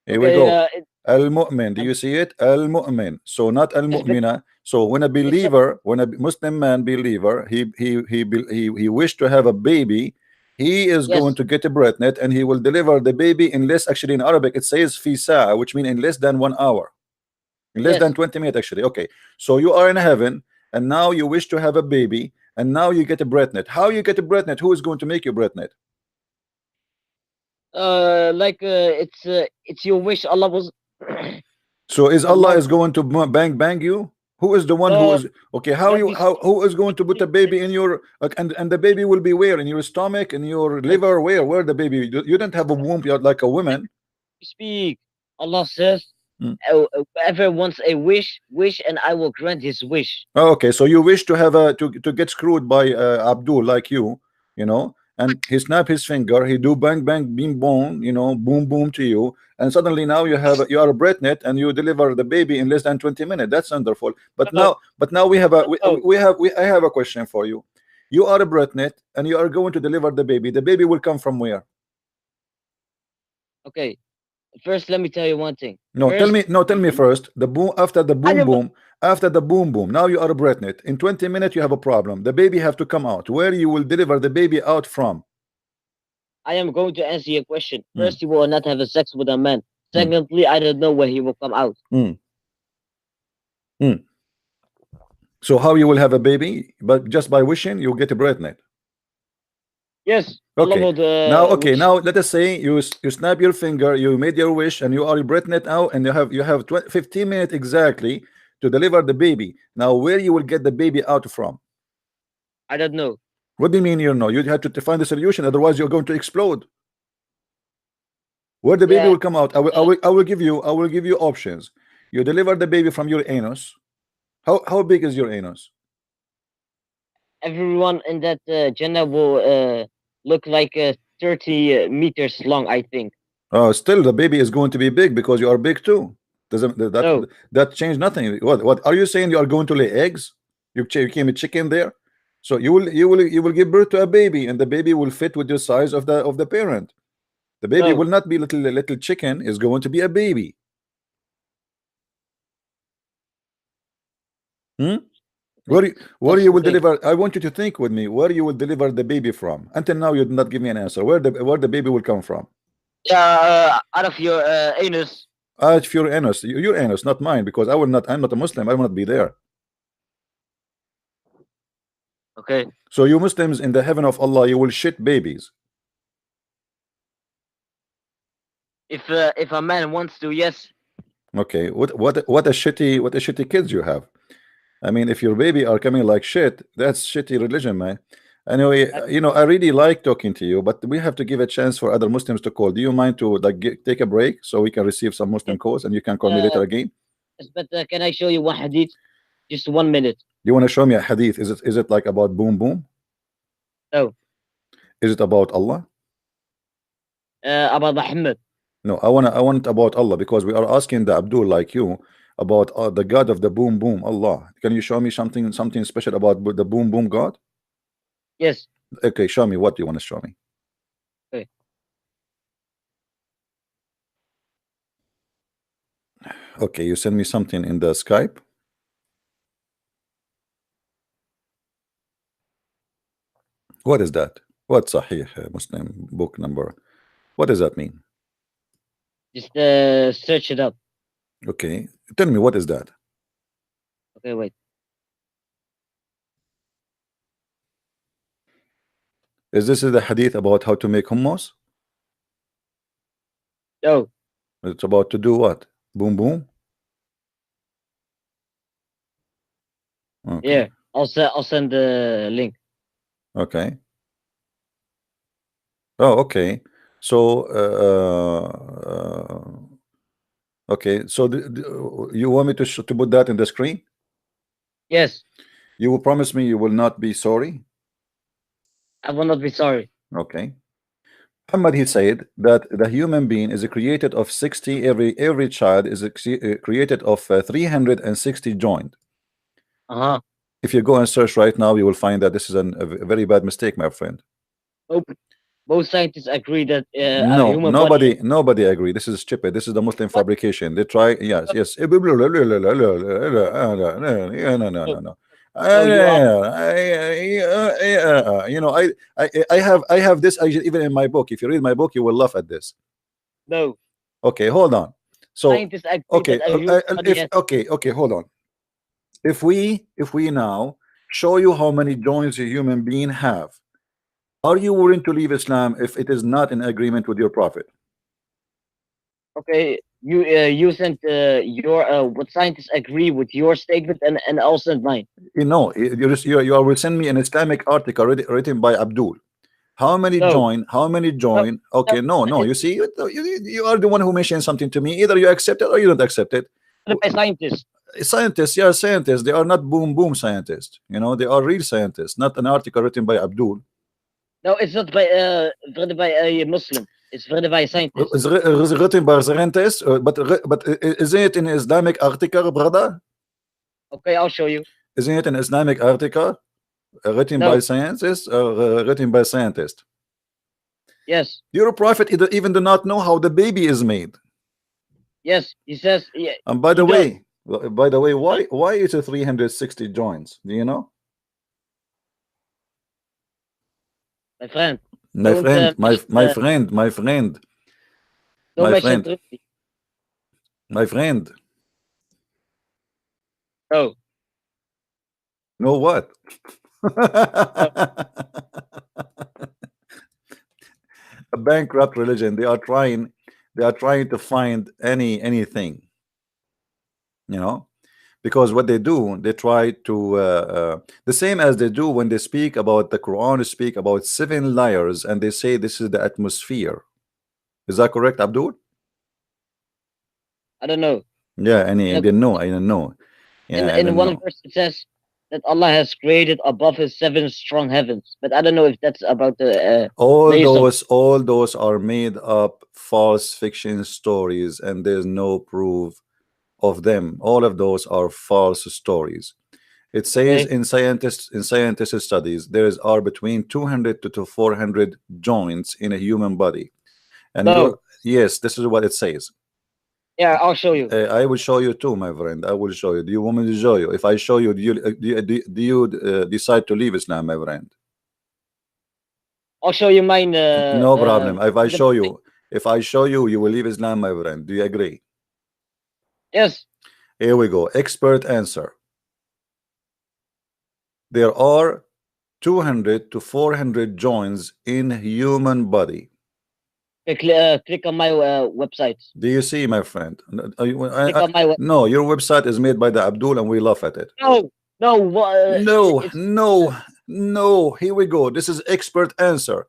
Here we Okay, go. Al-mu'min. Do um, you see it? Al-mu'min. So not yes, but al-mu'mina. So when a It's believer, when a Muslim man believer, he wished to have a baby, he is going yes, to get a pregnant and he will deliver the baby in less, actually in Arabic it says fi sa'a, which means in less than 1 hour, in less than yes. 20 minutes actually. Okay, so you are in heaven and now you wish to have a baby and now you get a pregnant. How you get a pregnant? Who is going to make you pregnant? Like it's your wish. Allah was. So is Allah Allah. is going to bang you? Who is the one who No, is okay? How let you me how speak. who is Let going me to put speak. a baby in your and the baby will be where? In your stomach, in your Let liver, where the baby? You don't have a womb. You're like a woman. me speak. Allah says, Mm. whoever wants a wish, wish, and I will grant his wish. Oh, okay, so you wish to have a to get screwed by Abdul like you know, and he snap his finger, he do bang bang beam boom, you know, boom boom to you, and suddenly now you are a breastnet and you deliver the baby in less than 20 minutes. That's wonderful. No, But now we have a no. I have a question for you. You are a breastnet and you are going to deliver the baby. The baby will come from where? Okay. First, let me tell you one thing. No, tell First, me, no, tell me first. The boom after the I boom don't. boom, after the boom boom. Now you are a pregnant. In 20 minutes you have a problem. The baby have to come out. Where you will deliver the baby out from? I am going to answer your question. Mm, First, you will not have a sex with a man. mm, Secondly, I don't know where he will come out. mm, mm. So how you will have a baby? But just by wishing, you get a pregnant. Yes, Allah Okay. would Now, okay. wish. Now let us say you snap your finger, you made your wish, and you are pregnant now, and you have 20, 15 minutes exactly to deliver the baby. Now, where you will get the baby out from? I don't know. What do you mean you know? You have to find the solution, otherwise you're going to explode. Where the baby Yeah. will come out? I will give you options. You deliver the baby from your anus. How big is your anus? Everyone in that Jannah will look like 30 meters long, I think. Still the baby is going to be big because you are big too. Doesn't No, that change nothing? What are you saying? You are going to lay eggs? You came a chicken there, so you will give birth to a baby, and the baby will fit with the size of the parent. The baby no, will not be little chicken. Is going to be a baby. Hmm? that's, Where that's you the will thing. deliver? I want you to think with me. Where you will deliver the baby from? Until now, you did not give me an answer. Where the baby will come from? Yeah, out of your anus. It's your anus. Your anus, not mine, because I will not. I'm not a Muslim. I will not be there. Okay. So you Muslims in the heaven of Allah, you will shit babies. If a man wants to, yes. Okay, what a shitty kids you have. I mean, if your baby are coming like shit, that's shitty religion, man. Anyway, I, I really like talking to you, but we have to give a chance for other Muslims to call. Do you mind to like take a break so we can receive some Muslim calls and you can call me uh, later again? yes, but can I show you one hadith? Just 1 minute. You want to show me a hadith? Is it like about boom boom? No, Is it about Allah? about Muhammad. No, I want it about Allah because we are asking the Abdul like you about the God of the boom boom, Allah. Can you show me something special about the boom boom God? Yes. Okay, show me what you want to show me. Okay. Okay, you send me something in the Skype. What is that? What Sahih Muslim book number? What does that mean? Just search it up. Okay, tell me what is that? Okay, wait. Is this the hadith about how to make hummus? No. It's about to do what? Boom boom. Okay, Yeah. I'll send the link. okay. Oh, okay. So, okay. So, you want me to to put that in the screen? Yes. You will promise me you will not be sorry? I will not be sorry. Okay. Muhammad, he said that the human being is created of 60, every child is created of 360 joint. Uh-huh. If you go and search right now, you will find that this is a very bad mistake, my friend. Nope. Most scientists agree that a No, human body is nobody agree. This is stupid. This is the Muslim what? fabrication. They try, yes, yes. No, no, no, No, no, no. no, you are I have this even in my book. If you read my book, you will laugh at this. no. Okay, hold on. So, Scientists agree that okay, a human body if has. okay, hold on. If we now show you how many joints a human being have, are you willing to leave Islam if it is not in agreement with your prophet? Okay, you sent your what scientists agree with your statement, and I'll send mine. You know, you will send me an Islamic article written by Abdul. How many No, join? How many no, join? no. Okay, no. You see, you are the one who mentioned something to me. Either you accept it or you don't accept it. By scientists. Scientists, yeah, scientists. They are not boom boom scientists. You know, they are real scientists, not an article written by Abdul. No, it's not by written by a Muslim. It's written by a scientist. It's written by scientists, but isn't it an Islamic article, brother? Okay, I'll show you. Isn't it an Islamic article written by No. scientists or written by scientists? Yes. Your prophet even do not know how the baby is made. Yes. He says. Yeah. And by the He does. way, why is it 360 joints? Do you know? My friend. My Don't friend, my mention, my friend, my friend, don't my mention friend, Turkey. my friend. No. Know what? No. A bankrupt religion. They are trying to find anything, you know, because what they do, they try to the same as they do when they speak about the Quran, speak about 7 layers, and they say this is the atmosphere. Is that correct, Abdul? I don't know. Yeah, I No, didn't know. I didn't know. Yeah, I in didn't one know. verse it says that Allah has created above His 7 strong heavens, but I don't know if that's about the All layers of. those are made up false fiction stories, and there's no proof of them. All of those are false stories. It says Okay. in scientist studies are between 200 to 400 joints in a human body, and No. yes, this is what it says. Yeah, I'll show you. I will show you too, my friend. I will show you. Do you want me to show you? If I show you, do you decide to leave Islam, my friend? I'll show you mine. No problem. The, If I show you, you will leave Islam, my friend. Do you agree? yes. Here we go. Expert answer. There are 200 to 400 joints in human body. Click on my website. Do you see, my friend? Click on my No, your website is made by the Abdul, and we laugh at it. No, no. No, It's no, no. Here we go. This is expert answer.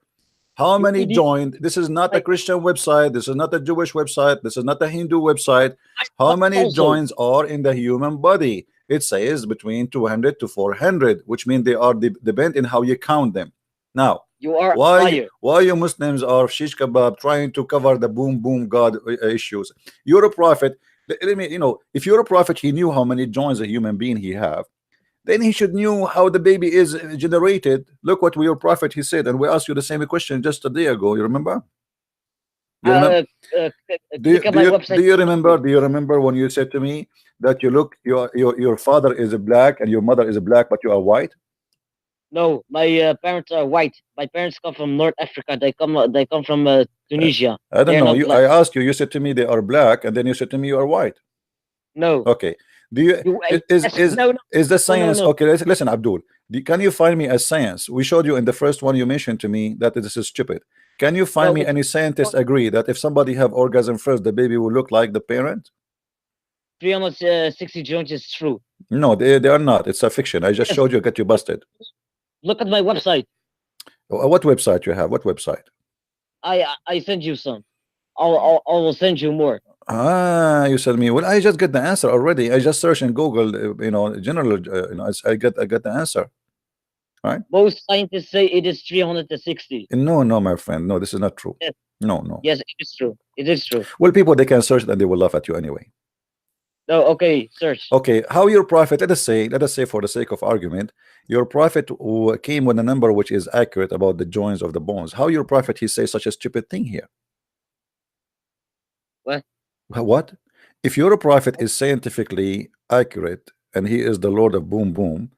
How you many idiot. joined? This is not a Like, Christian website. This is not a Jewish website. This is not a Hindu website. How many also, joints are in the human body? It says between 200 to 400, which means they are depend in how you count them. Now, you are a why liar. you Muslims are shish kebab trying to cover the boom boom God issues? You're a prophet. Let me, if you're a prophet, he knew how many joints a human being he have. Then he should knew how the baby is generated. Look what your prophet he said, and we asked you the same question just a day ago. You remember? You remember? Click on my website. Do you remember? Do you remember when you said to me that your father is a black and your mother is a black, but you are white? No, my parents are white. My parents come from North Africa. They come from Tunisia. I don't They're know. not You, black. I asked you. You said to me they are black, and then you said to me you are white. No. Okay. Do you You no, is the no, science no. okay? Listen, Abdul. Can you find me a science? We showed you in the first one you mentioned to me that this is stupid. Can you find No, me any scientists agree that if somebody have orgasm first, the baby will look like the parent? 360 joints is true. No, they are not. It's a fiction. I just Yes. showed you. Get you busted. Look at my website. What website you have? What website? I send you some. I will send you more. Ah, you said me. Well, I just get the answer already. I just search in Google. General. I get the answer. Right? Most scientists say it is 360. No, no, my friend. No, this is not true. Yes. No, no. Yes, it is true. It is true. Well, people they can search it and they will laugh at you anyway. No, okay, search. Okay, how your prophet, let us say for the sake of argument, your prophet who came with a number which is accurate about the joints of the bones. How your prophet he says such a stupid thing here? What? What? If your prophet is scientifically accurate and he is the Lord of boom boom,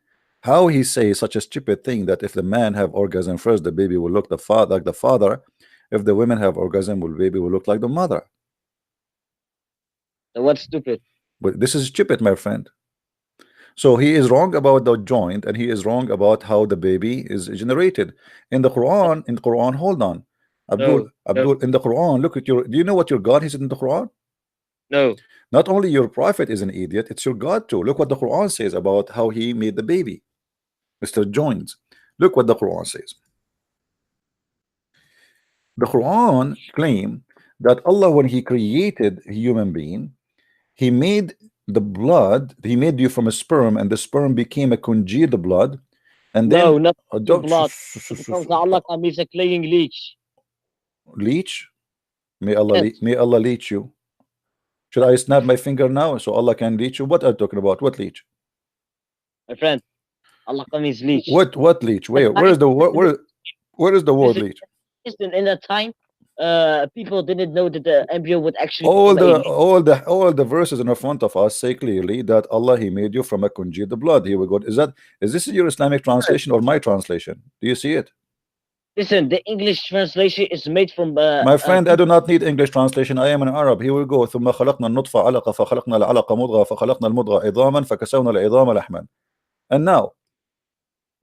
how he says such a stupid thing that if the man have orgasm first, the baby will look the father like the father. If the women have orgasm, will baby will look like the mother. So what's stupid? But this is stupid, my friend. So he is wrong about the joint, and he is wrong about how the baby is generated. In the Quran, hold on. No, no, In the Quran, look at your, do you know what your God he said in the Quran? no. Not only your prophet is an idiot, it's your God too. Look what the Quran says about how he made the baby, Mr. Joins. Look what the Quran says. The Quran claim that Allah, when he created a human being, he made the blood, he made you from a sperm, and the sperm became a congealed blood, and then No, not in don't blood. It comes to Allah come is a claying leech. leech. Yes, May Allah leech you. Should I snap my finger now so Allah can leech you? What are you talking about? What leech? my friend. Allah come is leech. What leech? That Where time, is the where is the word listen, leech? listen, in that time, people didn't know that the embryo would actually become a leech. All the verses in front of us say clearly that Allah he made you from a congealed blood. Here we go. Is this your Islamic translation or my translation? Do you see it? Listen, the English translation is made from My friend, I do people. not need English translation. I am an Arab. Here we go. ثم خلقنا النطفة علقة فخلقنا العلقة مضغة فخلقنا المضغة عظاما فكسونا العظام لحما. And now,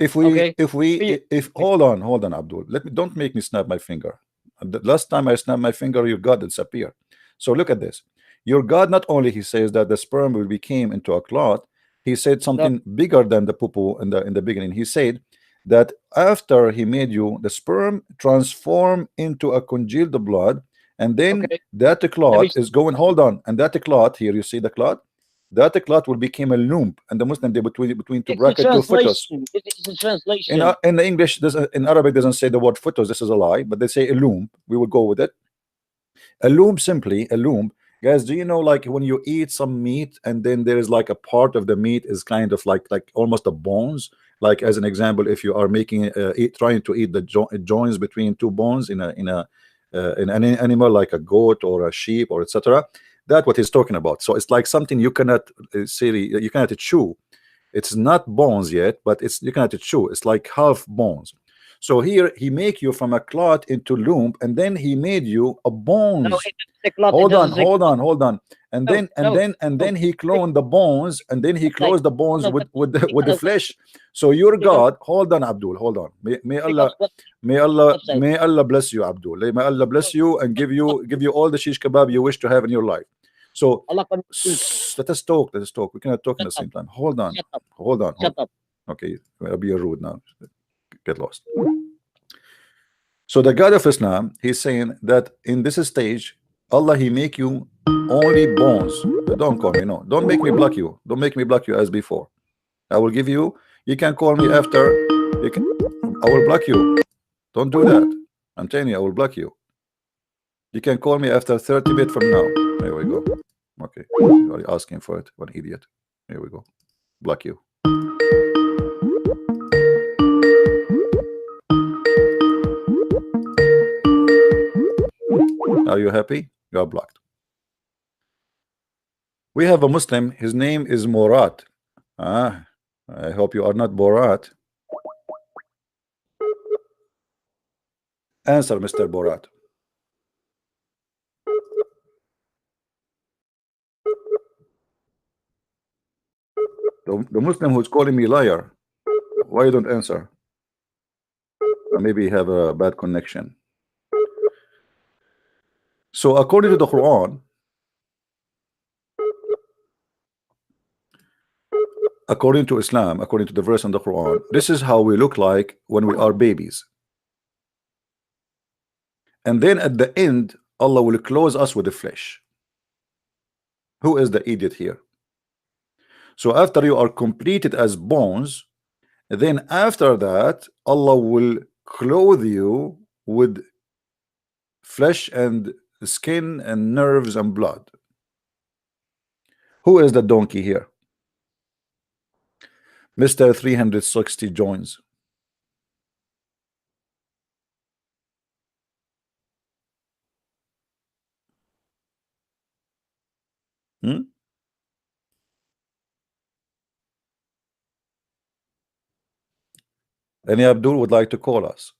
Okay, if hold on, Abdul. Let me don't make me snap my finger. The last time I snapped my finger, your God disappeared. So look at this. Your God not only he says that the sperm will became into a clot, he said no, something bigger than the poo in the beginning. He said that after he made you, the sperm transform into a congealed blood, and then okay. that Let me clot is going. Hold on, and that clot here, you see the clot. That clot will become a lump, and the Muslim they between two It's a bracket two fetus. translation. It's a translation. In the English, in Arabic doesn't say the word fetus. This is a lie, but they say a lump. We will go with it. A lump, simply a lump. Guys, do you know like when you eat some meat and then there is like a part of the meat is kind of like almost a bones? Like as an example, if you are making trying to eat the joints between two bones in an animal like a goat or a sheep or etc. That's what he's talking about. So it's like something you cannot say you cannot chew. It's not bones yet, but it's you cannot chew. It's like half bones. So here he make you from a clot into lump, and then he made you a No, bones. it doesn't say clot. It doesn't say clot. Hold on. No, no, And no. then he Wait, cloned the bones, and then he like, closed the bones no, but with the no, flesh. So your because God, hold on, Abdul, hold on. because what website? May Allah bless you, Abdul. May Allah bless you and give you all the shish kebab you wish to have in your life. So Allah can leech. let us talk. Let us talk. We cannot talk in Shut the up. same time. Hold on. Shut up. Hold on. Shut up. Okay, I'll be rude now. Get lost. So the God of Islam, he's saying that in this stage, Allah he make you only bones. Don't call me, no. Don't make me block you. Don't make me block you as before. I will give you. You can call me after. You can. I will block you. Don't do that. I'm telling you, I will block you. You can call me after 30 minutes from now. Here we go. Okay, you are asking for it. One idiot. Here we go. Block you. Are you happy? You are blocked. We have a Muslim. His name is Murat. Ah, I hope you are not Borat. Answer, Mr. Borat. The Muslim who's calling me liar. Why you don't answer? Maybe you have a bad connection. So according to the Quran, according to Islam, according to the verse in the Quran, this is how we look like when we are babies. And then at the end, Allah will close us with the flesh. Who is the idiot here? So after you are completed as bones, then after that, Allah will clothe you with flesh and skin and nerves and blood. Who is the donkey here? Mr. 360 joins. Hmm? Any Abdul would like to call us?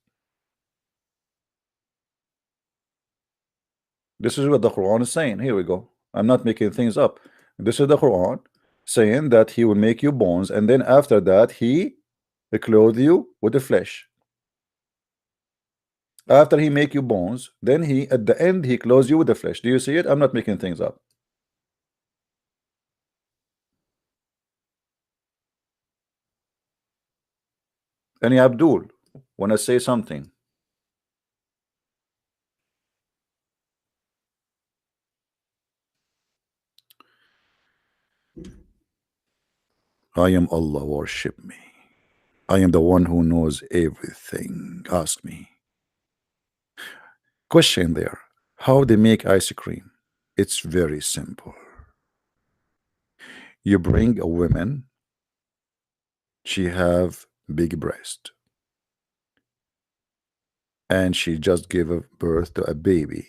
This is what the Quran is saying. Here we go. I'm not making things up. This is the Quran saying that he will make you bones, and then after that he will clothe you with the flesh. After he make you bones, then he at the end he clothes you with the flesh. Do you see it? I'm not making things up. Any Abdul want to say something? I am Allah, worship me. I am the one who knows everything. Ask me. Question there. How they make ice cream? It's very simple. You bring a woman, she have big breast, and she just gave birth to a baby,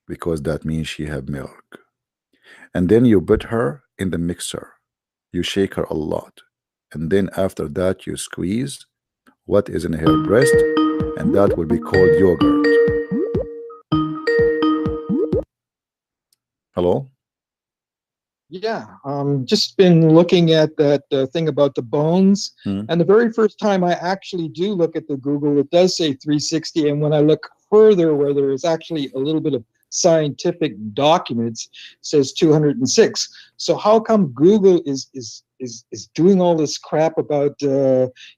because that means she have milk. And then you put her in the mixer, you shake her a lot, and then after that you squeeze what is in her breast, and that will be called yogurt. Hello? Yeah, just been looking at that thing about the bones. And the very first time I actually do look at the Google, it does say 360. And when I look further, where there is actually a little bit of scientific documents, it says 206. So how come Google is doing all this crap about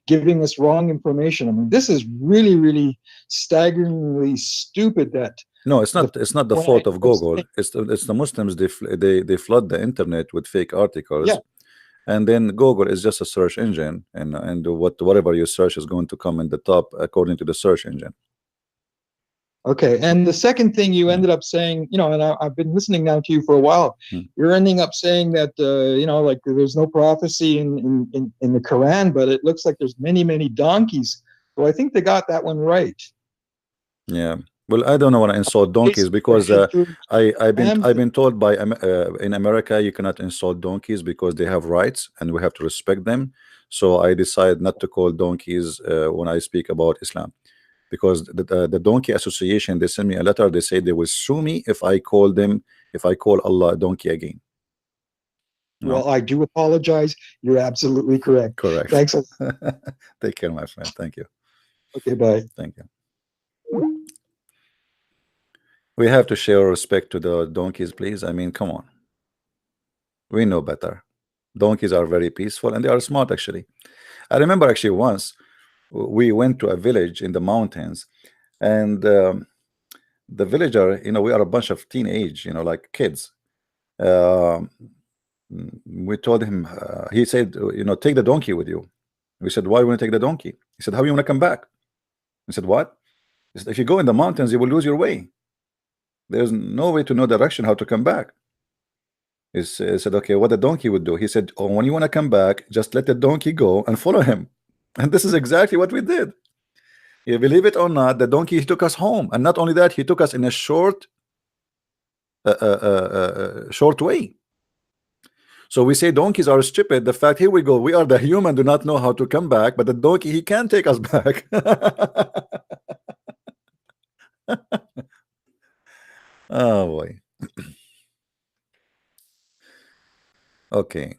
giving us wrong information? I mean, this is really, really staggeringly stupid that. No, it's not. It's not the fault of Google. It's the Muslims. They flood the internet with fake articles, yeah. And then Google is just a search engine, and whatever you search is going to come in the top according to the search engine. Okay, and the second thing you ended up saying, and I've been listening now to you for a while. You're ending up saying that like there's no prophecy in the Quran, but it looks like there's many donkeys. So I think they got that one right. Yeah. Well, I don't know when I insult donkeys, because I've been told by in America you cannot insult donkeys because they have rights and we have to respect them. So I decide not to call donkeys when I speak about Islam, because the Donkey Association, they send me a letter. They say they will sue me if I call Allah a donkey again. No? Well, I do apologize. You're absolutely correct. Correct. Thanks. Take care, my friend. Thank you. Okay, bye. Thank you. We have to show respect to the donkeys, please. I mean, come on. We know better. Donkeys are very peaceful and they are smart, actually. I remember actually once we went to a village in the mountains, and the villager, we are a bunch of teenage, like kids. We told him, he said, take the donkey with you. We said, why you want to take the donkey? He said, how you want to come back? We said, what? He said, if you go in the mountains, you will lose your way. There's no way to know direction, how to come back. He said, okay, what the donkey would do. He said, oh, when you want to come back, just let the donkey go and follow him. And this is exactly what we did. You believe it or not, the donkey, he took us home. And not only that, he took us in a short way. So we say donkeys are stupid. The fact, here we go, we are the human, do not know how to come back, but the donkey, he can take us back. Oh boy. Okay.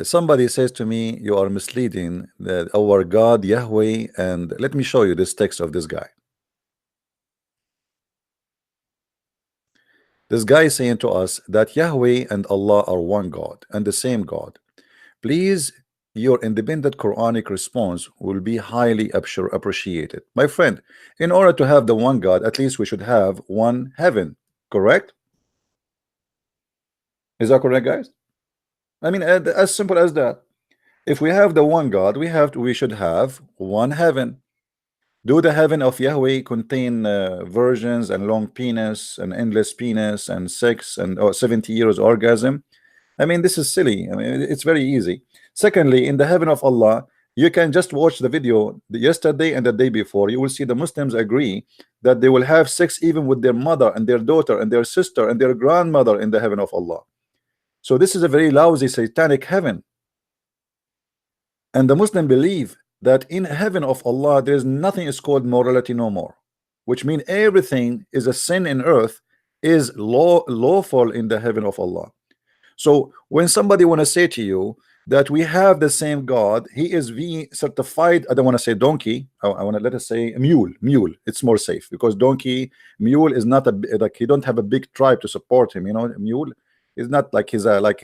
Somebody says to me, you are misleading that our God Yahweh, and let me show you this text of this guy. This guy is saying to us that Yahweh and Allah are one God and the same God. Please, your independent Quranic response will be highly appreciated. My friend, in order to have the one God, at least we should have one heaven, correct? Is that correct, guys? I mean, as simple as that. If we have the one God, we should have one heaven. Do the heaven of Yahweh contain virgins and long penis and endless penis and sex and 70 years orgasm? I mean, this is silly. I mean, it's very easy. Secondly, in the heaven of Allah, you can just watch the video yesterday and the day before. You will see the Muslims agree that they will have sex even with their mother and their daughter and their sister and their grandmother in the heaven of Allah. So this is a very lousy satanic heaven. And the Muslim believe that in heaven of Allah there is nothing is called morality no more, which means everything is a sin in earth is lawful in the heaven of Allah. So when somebody want to say to you that we have the same God, he is the certified, I don't want to say donkey, I want to let us say mule. It's more safe because donkey, mule is not like he don't have a big tribe to support him. You know, mule is not like he's a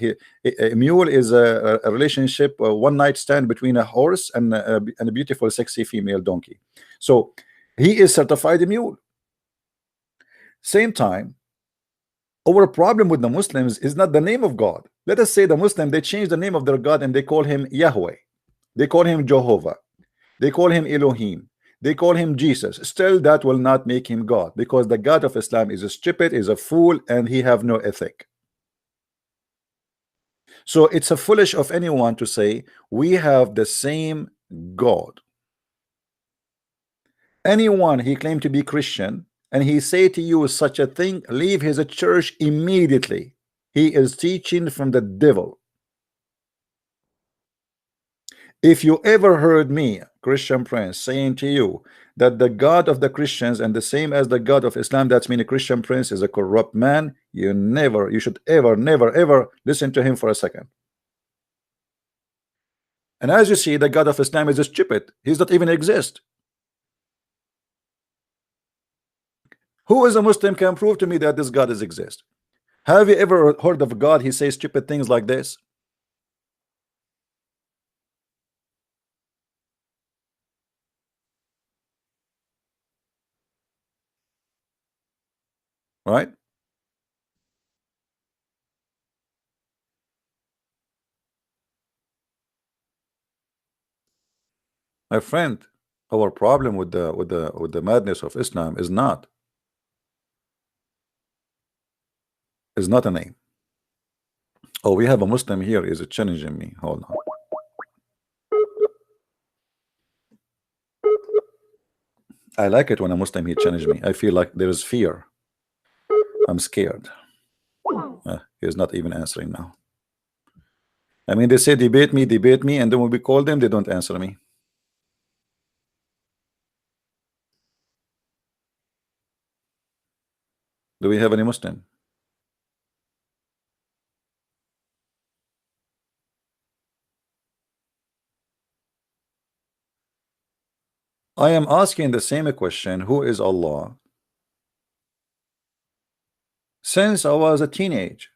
mule is a relationship, a one night stand between a horse and a beautiful sexy female donkey. So he is certified a mule. Same time, our problem with the Muslims is not the name of God. Let us say the Muslim, they change the name of their God and they call him Yahweh, they call him Jehovah, they call him Elohim, they call him Jesus. Still that will not make him God, because the God of Islam is a stupid, is a fool, and he have no ethic. So it's a foolish of anyone to say we have the same God. Anyone he claimed to be Christian and he say to you such a thing, leave his church immediately. He is teaching from the devil. If you ever heard me, Christian Prince, saying to you that the God of the Christians and the same as the God of Islam, that's mean a Christian Prince is a corrupt man, you should ever listen to him for a second. And as you see, the God of Islam is a stupid. He's not even exist. Who is a Muslim can prove to me that this God is exist? Have you ever heard of God? He says stupid things like this. Right? My friend, our problem with the madness of Islam is not a name. Oh, we have a Muslim here is challenging me. Hold on. I like it when a Muslim here challenge me. I feel like there is fear. I'm scared. He's not even answering now. I mean, they say debate me, and then when we call them, they don't answer me. Do we have any Muslim? I am asking the same question, who is Allah? Since I was a teenage.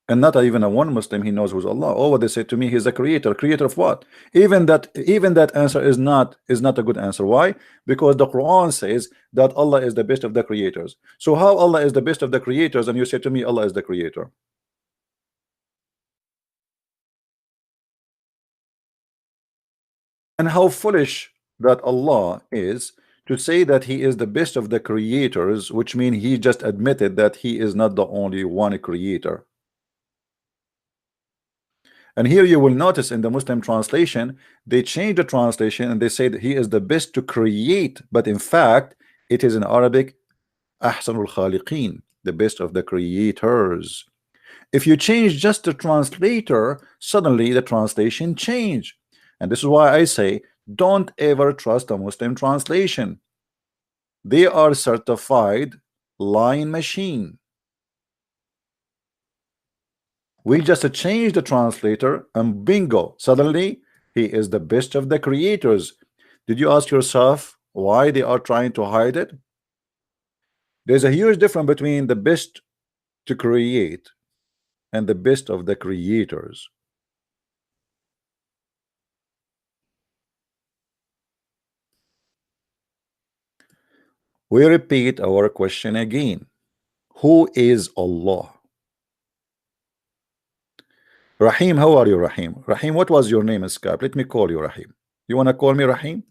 And not even a one Muslim he knows who's Allah. Oh, what they say to me, he's a creator. Creator of what? Even that answer is not a good answer. Why? Because the Quran says that Allah is the best of the creators. So how Allah is the best of the creators and you say to me Allah is the creator? And how foolish that Allah is to say that he is the best of the creators, which means he just admitted that he is not the only one creator. And here you will notice in the Muslim translation, they change the translation and they say that he is the best to create, but in fact, it is in Arabic, Ahsanul Khaliqeen, the best of the creators. If you change just the translator, suddenly the translation change. And this is why I say, don't ever trust a Muslim translation. They are certified lying machine. We just change the translator and bingo, suddenly he is the best of the creators. Did you ask yourself why they are trying to hide it? There's a huge difference between the best to create and the best of the creators. We repeat our question again. Who is Allah? Rahim, how are you, Rahim? Rahim, what was your name in Skype? Let me call you Rahim. You want to call me Rahim?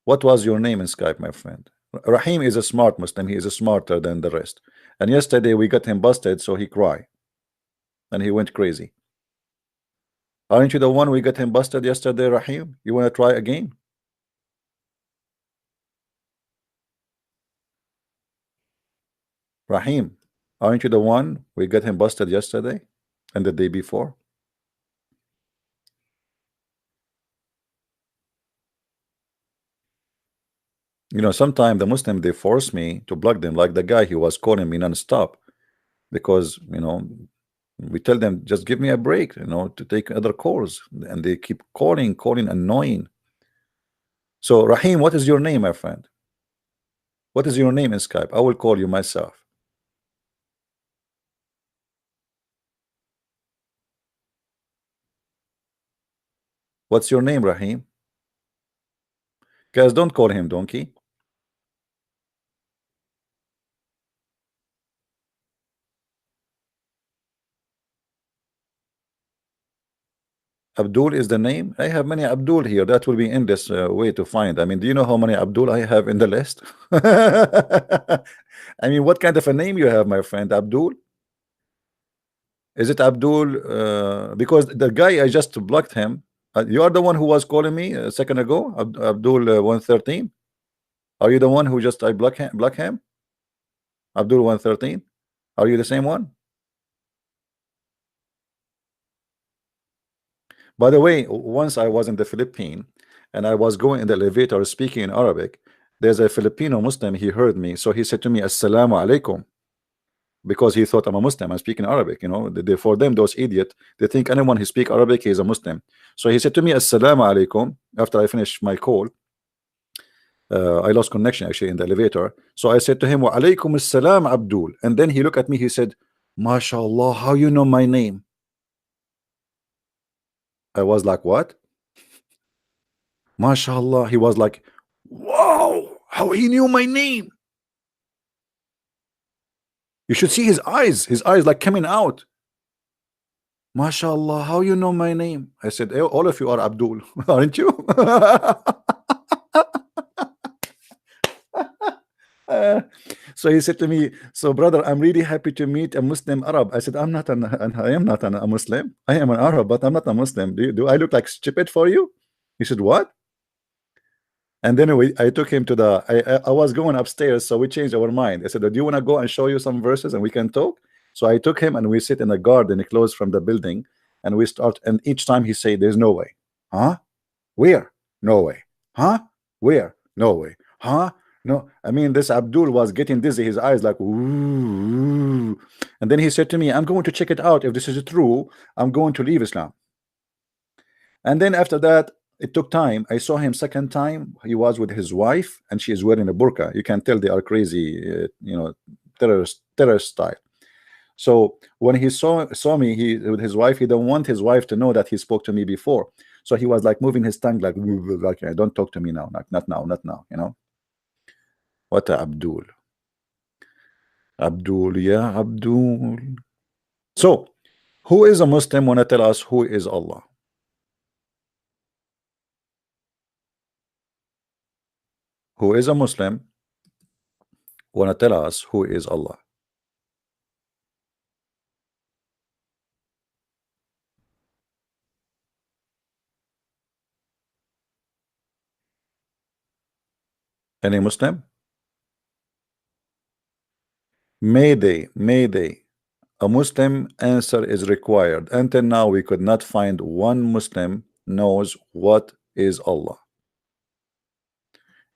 What was your name in Skype, my friend? Rahim is a smart Muslim. He is smarter than the rest. And yesterday we got him busted, so he cried and he went crazy. Aren't you the one we got him busted yesterday, Rahim? You want to try again? Rahim, aren't you the one we got him busted yesterday and the day before? You know, sometimes the Muslim, they force me to block them, like the guy, he was calling me non-stop because, you know, we tell them just give me a break, you know, to take other calls, and they keep calling, annoying. So Rahim, what is your name, my friend? What is your name in Skype? I will call you myself. What's your name, Rahim? Guys, don't call him donkey. Abdul is the name. I have many Abdul here. That will be endless way to find. I mean, do you know how many Abdul I have in the list? I mean, what kind of a name you have, my friend? Abdul? Is it Abdul? Because the guy, I just blocked him. You are the one who was calling me a second ago, Abdul 113. Are you the one who just I block him? Abdul 113. Are you the same one? By the way, once I was in the Philippines and I was going in the elevator speaking in Arabic. There's a Filipino Muslim, he heard me, so he said to me, Assalamu alaikum, because he thought I'm a Muslim. I'm speaking Arabic, you know. For them, those idiots, they think anyone who speak Arabic is a Muslim. So he said to me, Assalamu alaikum, after I finished my call. I lost connection actually in the elevator. So I said to him, Wa alaikum assalam, Abdul. And then he looked at me, he said, MashaAllah, how you know my name? I was like, what? MashaAllah. He was like, wow, how he knew my name. You should see his eyes like coming out. MashaAllah, how you know my name? I said, hey, all of you are Abdul, aren't you? So he said to me, so brother, I'm really happy to meet a Muslim Arab. I said, I am not a Muslim. I am an Arab, but I'm not a Muslim. Do I look like stupid for you? He said, what? And then I took him to I was going upstairs, so we changed our mind. I said, do you want to go and show you some verses and we can talk? So I took him and we sit in a garden close from the building, and we start, and each time he say, there's no way. Huh? Where? No way. Huh? Where? No way. Huh? No. I mean, this Abdul was getting dizzy, his eyes like, ooh. And then he said to me, I'm going to check it out. If this is true, I'm going to leave Islam. And then after that, it took time. I saw him second time. He was with his wife, and she is wearing a burqa. You can tell they are crazy, you know, terrorist style. So when he saw me, he with his wife, he don't want his wife to know that he spoke to me before. So he was like moving his tongue like don't talk to me now, like not now, you know. What a Abdul. Abdul, yeah, Abdul. So who is a Muslim? Wanna tell us who is Allah? Who is a Muslim? Wanna tell us who is Allah? Any Muslim? Mayday. A Muslim answer is required. Until now, we could not find one Muslim knows what is Allah.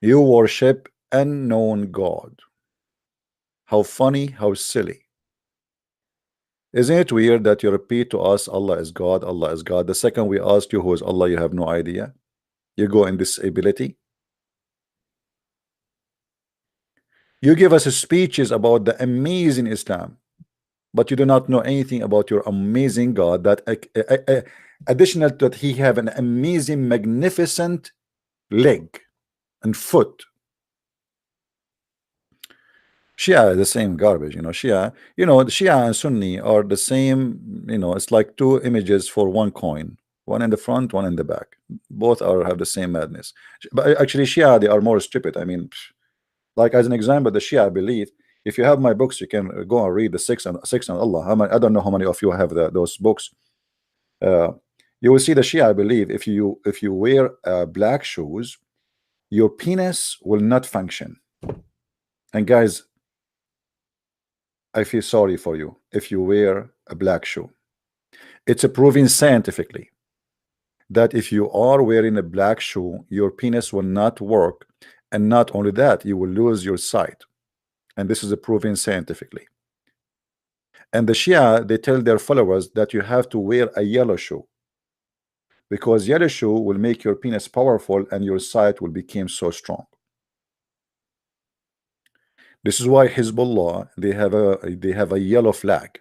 You worship unknown God. How funny, how silly. Isn't it weird that you repeat to us Allah is God, Allah is God? The second we ask you who is Allah, you have no idea. You go in disability. You give us speeches about the amazing Islam, but you do not know anything about your amazing God, that additional to that, he have an amazing, magnificent leg and foot. Shia is the same garbage, you know. Shia, you know, Shia and Sunni are the same, you know. It's like two images for one coin. one in the front, one in the back. Both are have the same madness. But actually, Shia, they are more stupid. I mean, like as an example, the Shia believe if you have my books, you can go and read the six and Allah. I don't know how many of you have those books. You will see the Shia believe if you wear black shoes, your penis will not function. And guys, I feel sorry for you if you wear a black shoe. It's proven scientifically that if you are wearing a black shoe, your penis will not work, and not only that, you will lose your sight. And this is proven scientifically. And the Shia, they tell their followers that you have to wear a yellow shoe, because yellow shoe will make your penis powerful and your sight will become so strong. This is why Hezbollah, they have a yellow flag.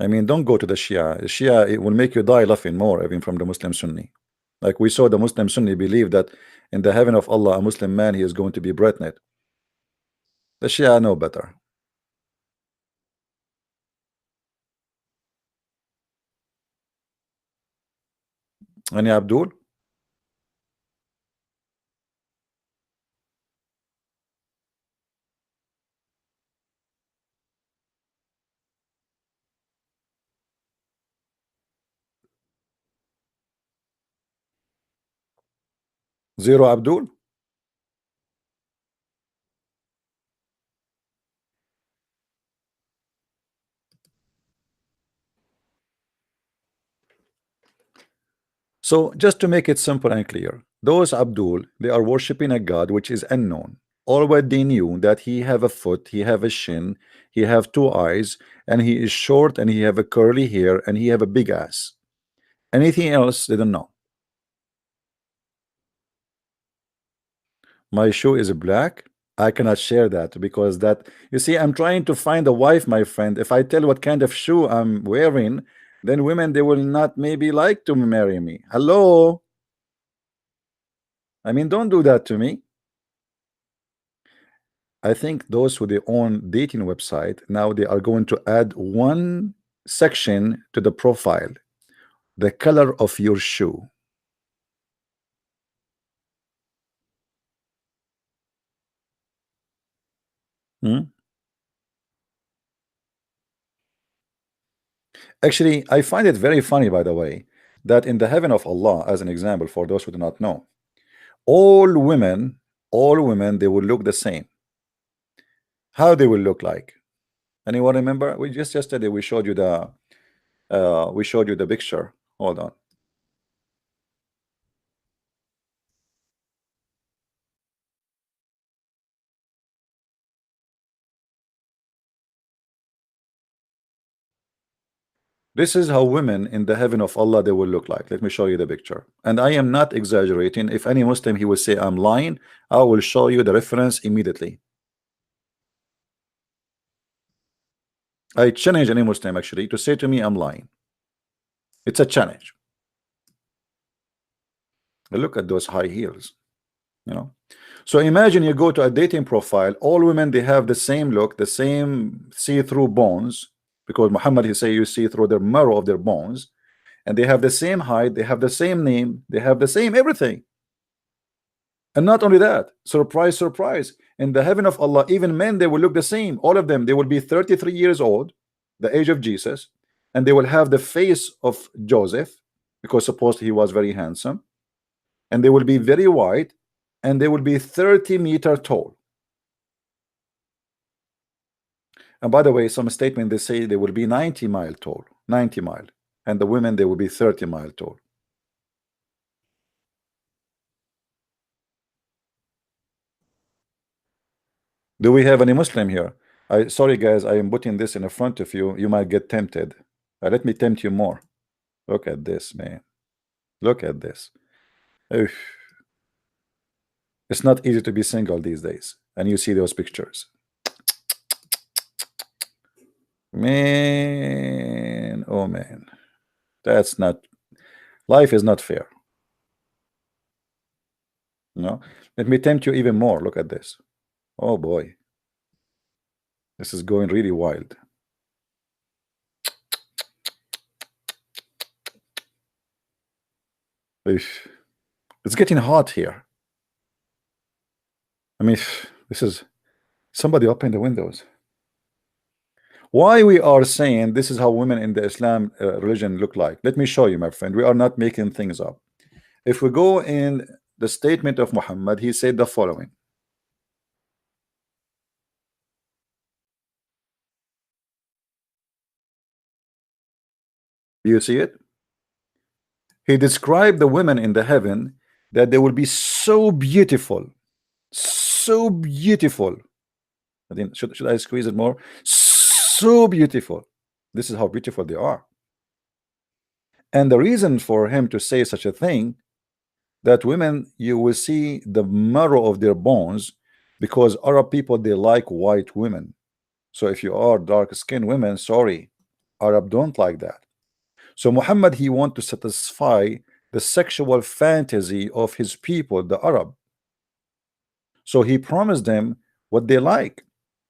I mean, don't go to the Shia. Shia, it will make you die laughing more, even from the Muslim Sunni. Like we saw the Muslim Sunni believe that in the heaven of Allah, a Muslim man, he is going to be pregnant. The Shia know better. Any Abdul? Zero Abdul? So just to make it simple and clear, those Abdul, they are worshiping a God which is unknown. All what they knew that he have a foot, he have a shin, he have two eyes, and he is short, and he have a curly hair, and he have a big ass. Anything else they don't know. My shoe is black. I cannot share that because that, you see, I'm trying to find a wife, my friend. If I tell what kind of shoe I'm wearing, then women, they will not maybe like to marry me. Hello? I mean, don't do that to me. I think those who they own dating website, now they are going to add one section to the profile, the color of your shoe. Actually, I find it very funny, by the way, that in the heaven of Allah, as an example, for those who do not know, all women, they will look the same. How they will look like? Anyone remember? We just yesterday we showed you the picture. Hold on. This is how women in the heaven of Allah they will look like. Let me show you the picture. And I am not exaggerating. If any Muslim he will say I'm lying, I will show you the reference immediately. I challenge any Muslim actually to say to me I'm lying. It's a challenge. Look at those high heels, you know. So imagine you go to a dating profile, all women they have the same look, the same see-through bones, because Muhammad he say you see through the marrow of their bones, and they have the same height, they have the same name, they have the same everything. And not only that, surprise, surprise, in the heaven of Allah, even men they will look the same. All of them, they will be 33 years old, the age of Jesus, and they will have the face of Joseph, because supposedly he was very handsome, and they will be very white, and they will be 30-meter tall. And by the way, some statement they say they will be 90-mile tall, 90-mile, and the women they will be 30-mile tall. Do we have any Muslim here? Sorry guys, I am putting this in front of you. You might get tempted. Let me tempt you more. Look at this, man. Look at this. Oof. It's not easy to be single these days. And you see those pictures. Man, oh man. That's not, life is not fair. No, let me tempt you even more. Look at this. Oh boy, this is going really wild. It's getting hot here. I mean, this is somebody open the windows. Why we are saying this is how women in the Islam religion look like? Let me show you, my friend. We are not making things up. If we go in the statement of Muhammad, he said the following. Do you see it? He described the women in the heaven that they will be so beautiful, so beautiful. I think should I squeeze it more? So beautiful. This is how beautiful they are. And the reason for him to say such a thing, that women, you will see the marrow of their bones, because Arab people, they like white women. So if you are dark-skinned women, sorry, Arab don't like that. So Muhammad, he want to satisfy the sexual fantasy of his people, the Arab. So he promised them what they like.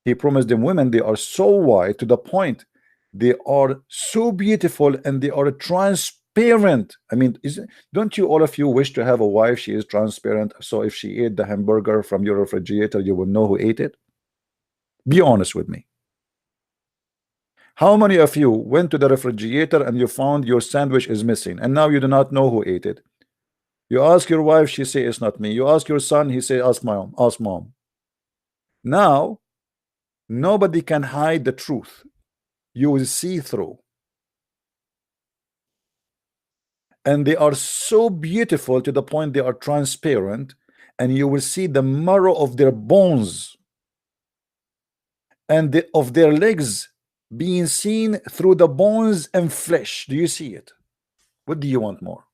He promised them women, they are so white to the point they are so beautiful and they are transparent. I mean, don't you, all of you, wish to have a wife she is transparent, so if she ate the hamburger from your refrigerator you will know who ate it? Be honest with me. How many of you went to the refrigerator and you found your sandwich is missing and now you do not know who ate it? You ask your wife, she say it's not me. You ask your son, he say ask mom, ask mom. Now nobody can hide the truth. You will see through. And they are so beautiful to the point they are transparent, and you will see the marrow of their bones and of their legs being seen through the bones and flesh. Do you see it? What do you want more?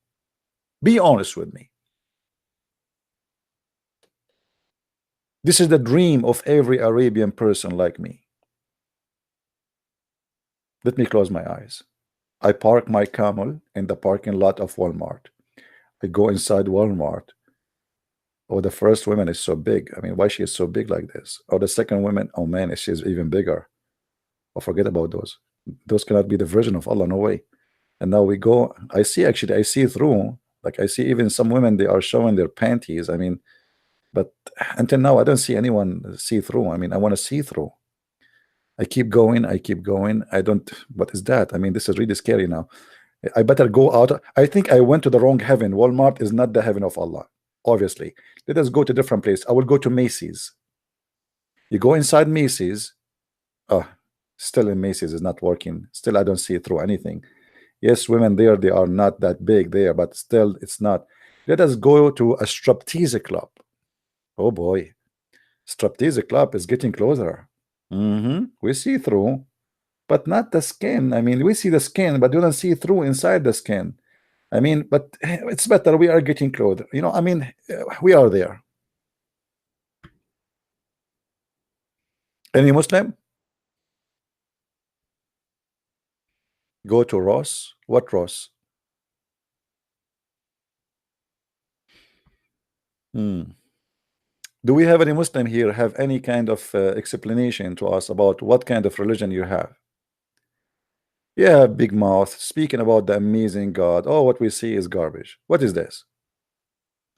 Be honest with me. This is the dream of every Arabian person like me. Let me close my eyes. I park my camel in the parking lot of Walmart. I go inside Walmart. Oh, the first woman is so big. I mean, why she is so big like this? Or the second woman, oh man, she's even bigger. Oh, forget about those. Those cannot be the version of Allah, no way. And now we go, I see through, like I see even some women, they are showing their panties. I mean, but until now, I don't see anyone see through. I mean, I want to see through. I keep going, I don't, what is that? I mean, this is really scary now. I better go out. I think I went to the wrong heaven. Walmart is not the heaven of Allah, obviously. Let us go to a different place. I will go to Macy's. You go inside Macy's. Oh, still in Macy's is not working. Still, I don't see through anything. Yes, women there, they are not that big there, but still, it's not. Let us go to a striptease club. Oh boy, striptease club is getting closer. We see through, but not the skin. I mean, we see the skin, but we don't see through inside the skin. I mean, but it's better. We are getting closer. You know, I mean, we are there. Any Muslim? Go to Ross. What Ross? Do we have any Muslim here have any kind of explanation to us about what kind of religion you have? Yeah, big mouth, speaking about the amazing God. Oh, what we see is garbage. What is this?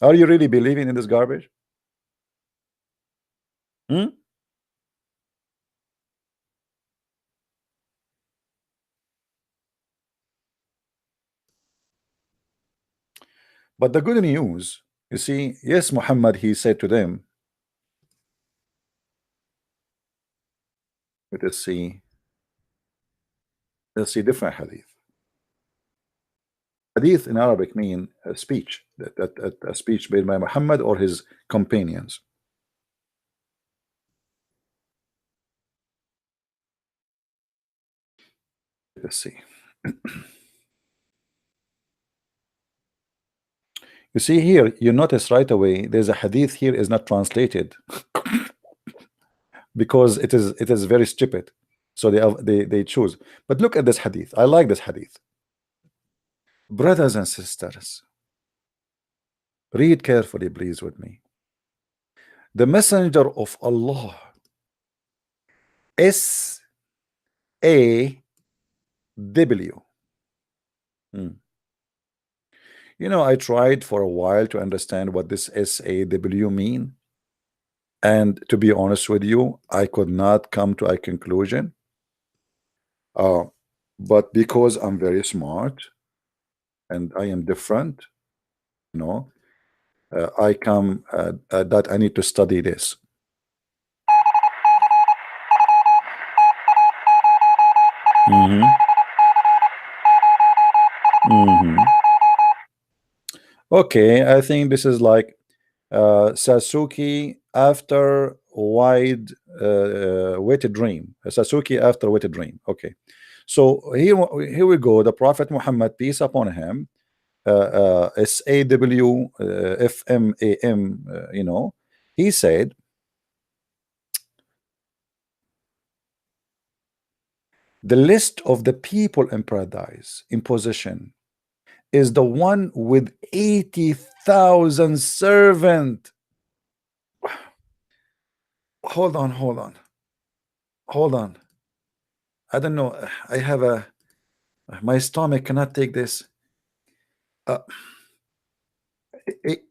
Are you really believing in this garbage? But the good news, you see, yes, Muhammad, he said to them, let's see different hadith. Hadith in Arabic mean a speech, a speech made by Muhammad or his companions. Let's see. You see here, you notice right away there's a hadith here is not translated because it is very stupid. So they choose. But look at this hadith. I like this hadith. Brothers and sisters, read carefully, please, with me. The messenger of Allah, SAW, You know, I tried for a while to understand what this SAW mean, and to be honest with you, I could not come to a conclusion. Uh, but because I'm very smart and I am different, you know, I come that I need to study this. Mm-hmm. Mm-hmm. Okay, I think this is like Sasuke after wide wet dream. Sasuke after wet dream. Okay, so here we go. The Prophet Muhammad, peace upon him, SAW FMAM, you know, he said, the list of the people in paradise in position is the one with 80,000 servant. Hold on, hold on, hold on. I don't know. I have a my stomach cannot take this. Uh,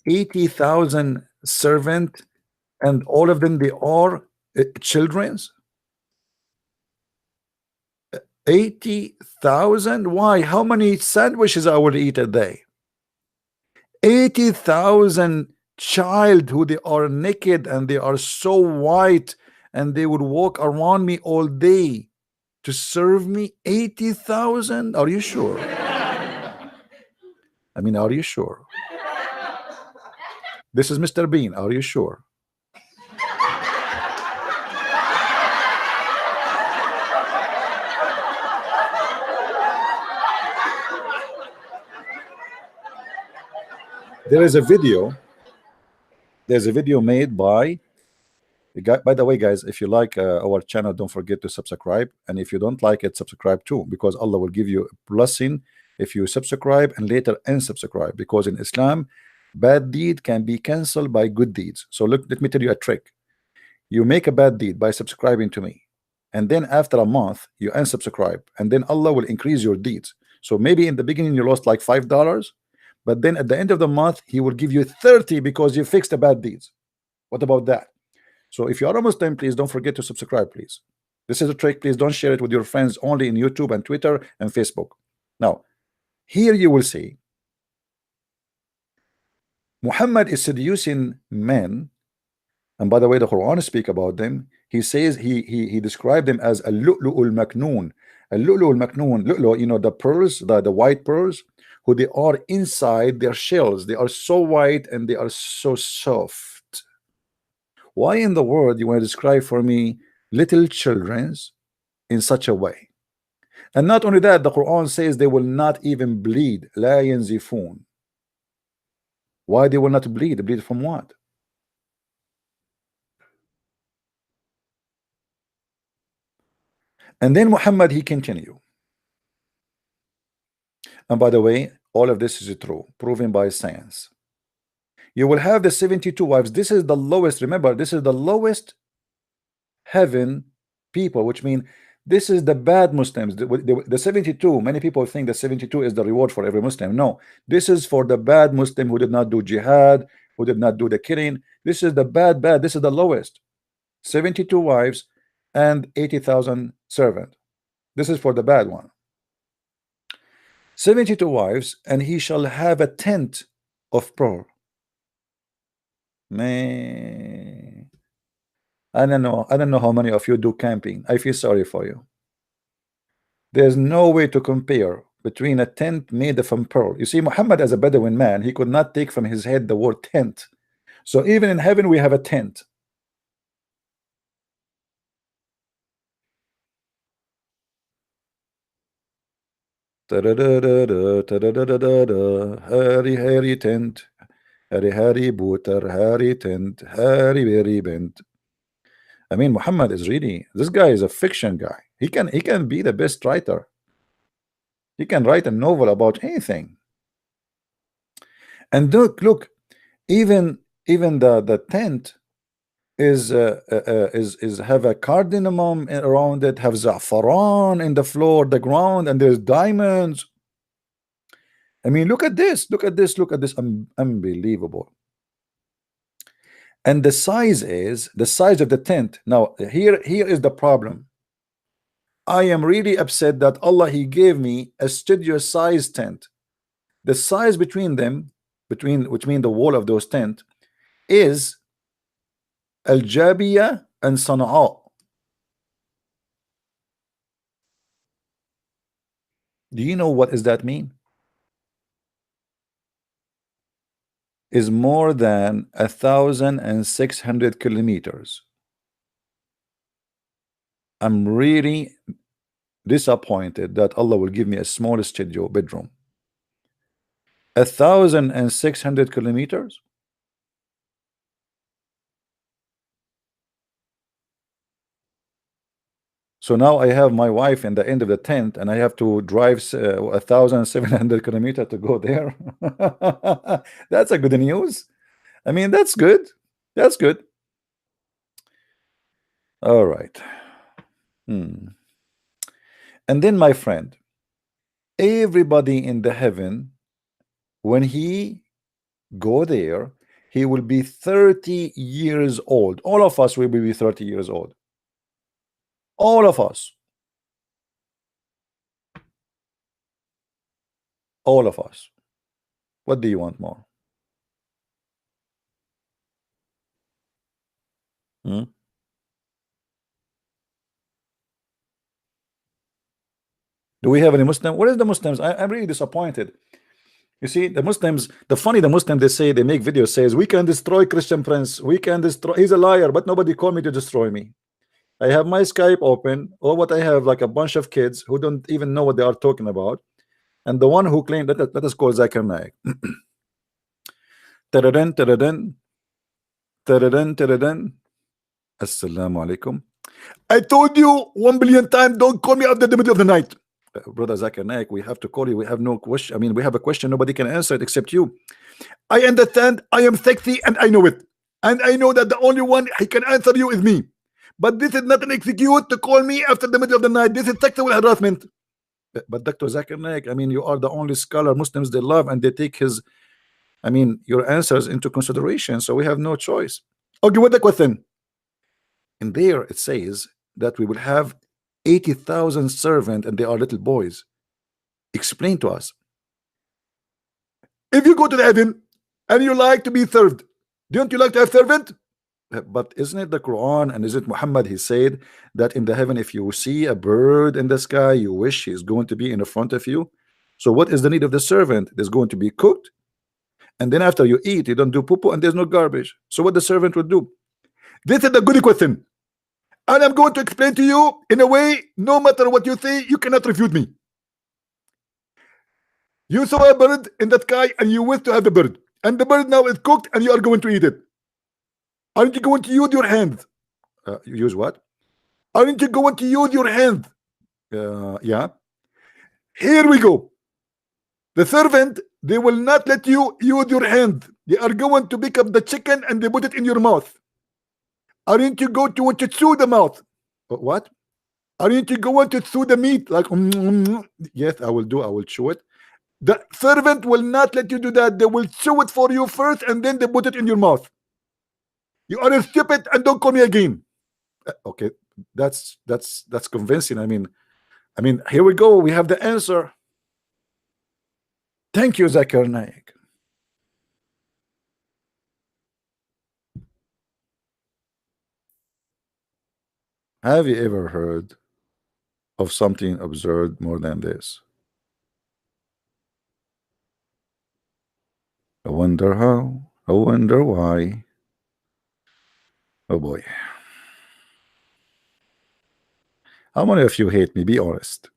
80,000 servant, and all of them they are children's. 80,000. Why? How many sandwiches I would eat a day? 80,000 child who they are naked and they are so white and they would walk around me all day to serve me. 80,000. Are you sure? I mean, are you sure? This is Mr. Bean. Are you sure? There is a video. There's a video made by the guy. By the way, guys, if you like our channel, don't forget to subscribe. And if you don't like it, subscribe too, because Allah will give you a blessing if you subscribe and later unsubscribe. Because in Islam, bad deed can be cancelled by good deeds. So look, let me tell you a trick. You make a bad deed by subscribing to me, and then after a month you unsubscribe, and then Allah will increase your deeds. So maybe in the beginning you lost like $5, but then at the end of the month he will give you 30 because you fixed the bad deeds. What about that? So if you are a Muslim, please don't forget to subscribe, please. This is a trick. Please don't share it with your friends, only in YouTube and Twitter and Facebook. Now here you will see Muhammad is seducing men. And by the way, the Quran speak about them. He says he described them as a lu'lu'ul maknoon. A lu'lu'ul maknoon, lu'lu', you know, the pearls, the white pearls, who they are inside their shells. They are so white and they are so soft. Why in the world you want to describe for me little children's in such a way? And not only that, the Quran says they will not even bleed. La yanzifun. Why they will not bleed? Bleed from what? And then Muhammad, he continue. And by the way, all of this is true, proven by science. You will have the 72 wives. This is the lowest. Remember, this is the lowest heaven people, which means this is the bad Muslims. The 72, many people think the 72 is the reward for every Muslim. No, this is for the bad Muslim who did not do jihad, who did not do the killing. This is the bad. This is the lowest. 72 wives and 80,000 servants. This is for the bad one. 72 wives, and he shall have a tent of pearl. Man, I don't know how many of you do camping. I feel sorry for you. There's no way to compare between a tent made from pearl. You see, Muhammad, as a Bedouin man, he could not take from his head the word tent. So even in heaven we have a tent. Harry tent, Harry booter, Harry tent, Harry very bent. I mean, Muhammad is really, this guy is a fiction guy. He can be the best writer. He can write a novel about anything. And look, even the tent is have a cardamom around it, have za'faran in the floor, the ground, and there's diamonds. I mean, look at this, look at this, look at this. Unbelievable. And the size is the size of the tent. Now, here is the problem. I am really upset that Allah, He gave me a studio size tent. The size between them, between the wall of those tent, is Al Jabiya and Sana'a. Do you know what does that mean? Is more than 1,600 kilometers. I'm really disappointed that Allah will give me a small studio bedroom. 1,600 kilometers. So now I have my wife in the end of the tent, and I have to drive 1,700 kilometers to go there. That's a good news. I mean, that's good. That's good. All right. And then, my friend, everybody in the heaven, when he go there, he will be 30 years old. All of us will be 30 years old. All of us. All of us. What do you want more? Do we have any Muslim? What is the Muslims? I'm really disappointed. You see, the Muslims, the Muslims, they say, they make videos, says, we can destroy Christian Prince. We can destroy, he's a liar, but nobody called me to destroy me. I have my Skype open, or what I have, like a bunch of kids who don't even know what they are talking about. And the one who claimed that, let us call Zakir Naik. Taradan, taradan, taradan, taradan. Assalamu alaikum. I told you 1 billion times, don't call me after the middle of the night. Brother Zakir Naik, we have to call you. We have no question. I mean, we have a question. Nobody can answer it except you. I understand. I am sexy and I know it. And I know that the only one he can answer you is me. But this is not an excuse to call me after the middle of the night. This is sexual harassment. But Dr. Zakir Naik, I mean, you are the only scholar Muslims they love, and they take his, I mean, your answers into consideration. So we have no choice. Okay, what the question? In there it says that we will have 80,000 servants, and they are little boys. Explain to us. If you go to the heaven and you like to be served, don't you like to have servant? But isn't it the Quran, and is it Muhammad? He said that in the heaven, if you see a bird in the sky, you wish he's going to be in the front of you. So what is the need of the servant? There's going to be cooked, and then after you eat, you don't do poo-poo, and there's no garbage. So what the servant would do? This is the good question, and I'm going to explain to you in a way, no matter what you say, you cannot refute me. You saw a bird in the sky, and you wish to have the bird, and the bird now is cooked, and you are going to eat it. Aren't you going to use your hands? Use what? Aren't you going to use your hands? Yeah. Here we go. The servant, they will not let you use your hands. They are going to pick up the chicken and they put it in your mouth. Aren't you going to want to chew the mouth? What? Aren't you going to chew the meat? Like, yes, I will do. I will chew it. The servant will not let you do that. They will chew it for you first, and then they put it in your mouth. You are stupid, and don't call me again. Okay, that's convincing. I mean, here we go. We have the answer. Thank you, Zakir Naik. Have you ever heard of something absurd more than this? I wonder how. I wonder why. Oh boy. How many of you hate me? Be honest.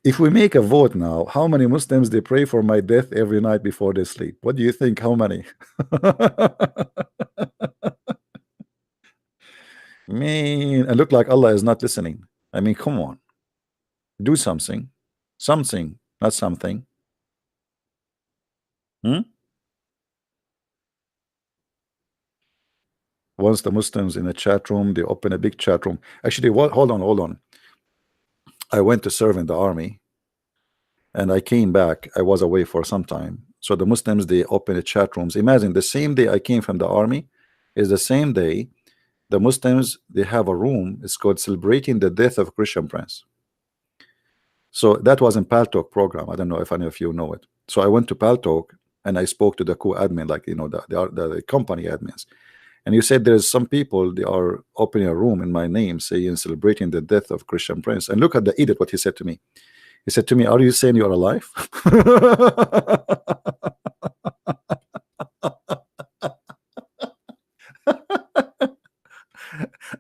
If we make a vote now, how many Muslims they pray for my death every night before they sleep? What do you think? How many? Man, it look like Allah is not listening. I mean, come on. Do something. Something, not something. Once the Muslims in a chat room, they open a big chat room. Actually, what? Hold on. I went to serve in the army, and I came back. I was away for some time. So the Muslims, they open the chat rooms. Imagine the same day I came from the army is the same day the Muslims, they have a room. It's called Celebrating the Death of Christian Prince. So that was in Paltalk program. I don't know if any of you know it. So I went to Paltalk and I spoke to the co-admin, like, you know, the company admins. And you said there's some people, they are opening a room in my name saying celebrating the death of Christian Prince. And look at the edit, what he said to me. He said to me, are you saying you're alive?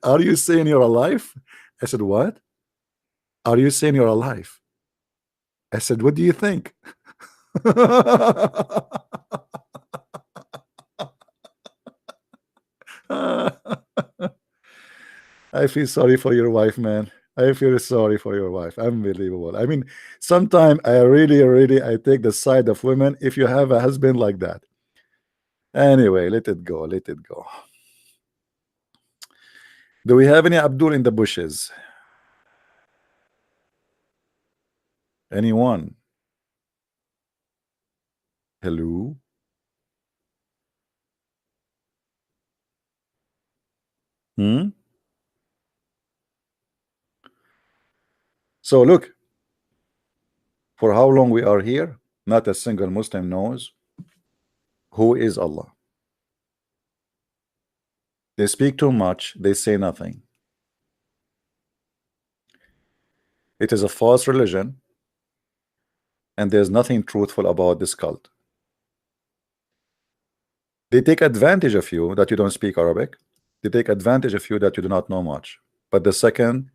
Are you saying you're alive? I said, what? Are you saying you're alive? I said, what do you think? I feel sorry for your wife, man. I feel sorry for your wife. Unbelievable. I mean, sometimes I really I take the side of women if you have a husband like that. Anyway, let it go. Let it go. Do we have any Abdul in the bushes? Anyone? Hello? So look, for how long we are here, not a single Muslim knows who is Allah. They speak too much, they say nothing. It is a false religion, and there's nothing truthful about this cult. They take advantage of you that you don't speak Arabic. They take advantage of you that you do not know much. But the second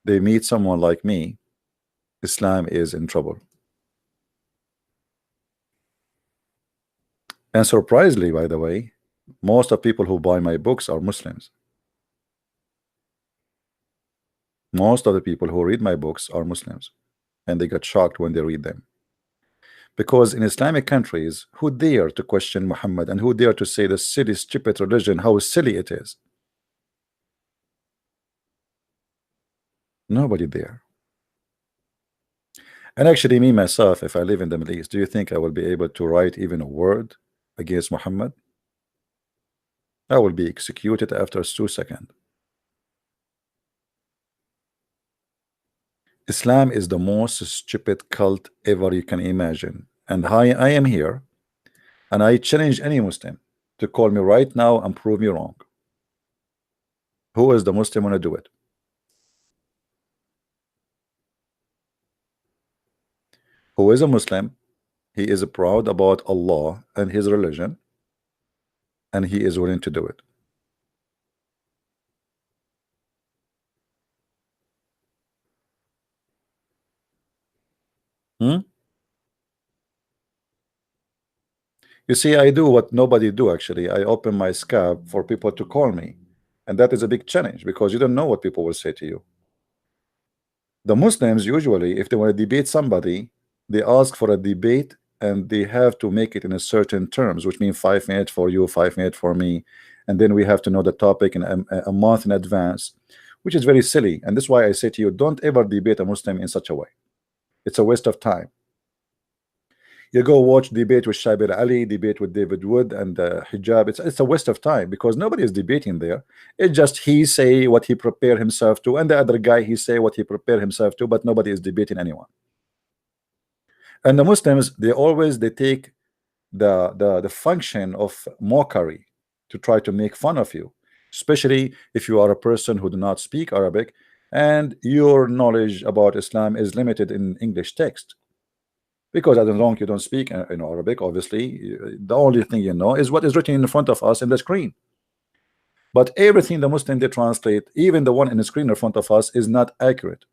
they meet someone like me, Islam is in trouble. And surprisingly, by the way, most of people who buy my books are Muslims. Most of the people who read my books are Muslims, and they get shocked when they read them. Because in Islamic countries, who dare to question Muhammad, and who dare to say the silly, stupid religion, how silly it is? Nobody there. And actually, me myself, if I live in the Middle East, do you think I will be able to write even a word against Muhammad? I will be executed after 2 seconds. Islam is the most stupid cult ever you can imagine. And I am here, and I challenge any Muslim to call me right now and prove me wrong. Who is the Muslim want to do it? Who is a Muslim? He is proud about Allah and his religion, and he is willing to do it. You see, I do what nobody do actually. I open my scab for people to call me, and that is a big challenge because you don't know what people will say to you. The Muslims usually, if they want to debate somebody, they ask for a debate and they have to make it in a certain terms, which means 5 minutes for you, 5 minutes for me, and then we have to know the topic in a month in advance, which is very silly. And that's why I say to you, don't ever debate a Muslim in such a way. It's a waste of time. You go watch debate with Shabir Ali, debate with David Wood and hijab. It's a waste of time because nobody is debating there. It's just he say what he prepared himself to, and the other guy he say what he prepared himself to, but nobody is debating anyone. And the Muslims, they take the function of mockery to try to make fun of you, especially if you are a person who do not speak Arabic and your knowledge about Islam is limited in English text. Because as long as you don't speak in Arabic, obviously, the only thing you know is what is written in front of us in the screen. But everything the Muslim they translate, even the one in the screen in front of us, is not accurate.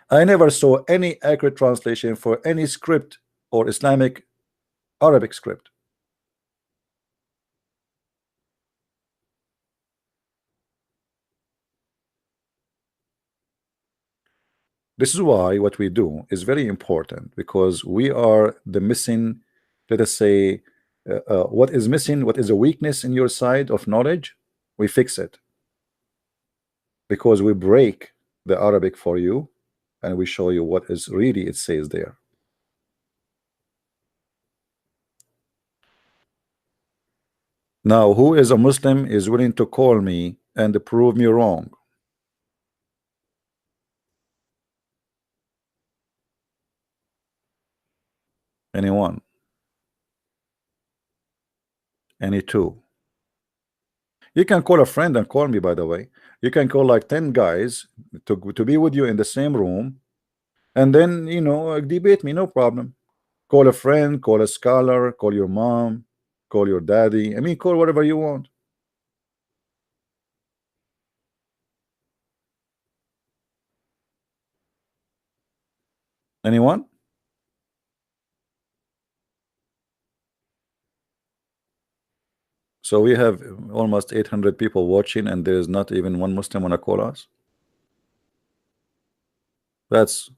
I never saw any accurate translation for any script or Islamic Arabic script. This is why what we do is very important, because we are the missing, let us say, what is missing, what is a weakness in your side of knowledge, we fix it. Because we break the Arabic for you, and we show you what is really it says there. Now, who is a Muslim is willing to call me and prove me wrong? Anyone? Any two? You can call a friend and call me, by the way. You can call like 10 guys to be with you in the same room, and then, you know, debate me, no problem. Call a friend, call a scholar, call your mom, call your daddy. I mean, call whatever you want. Anyone? So we have almost 800 people watching, and there is not even one Muslim wanna call us. That's,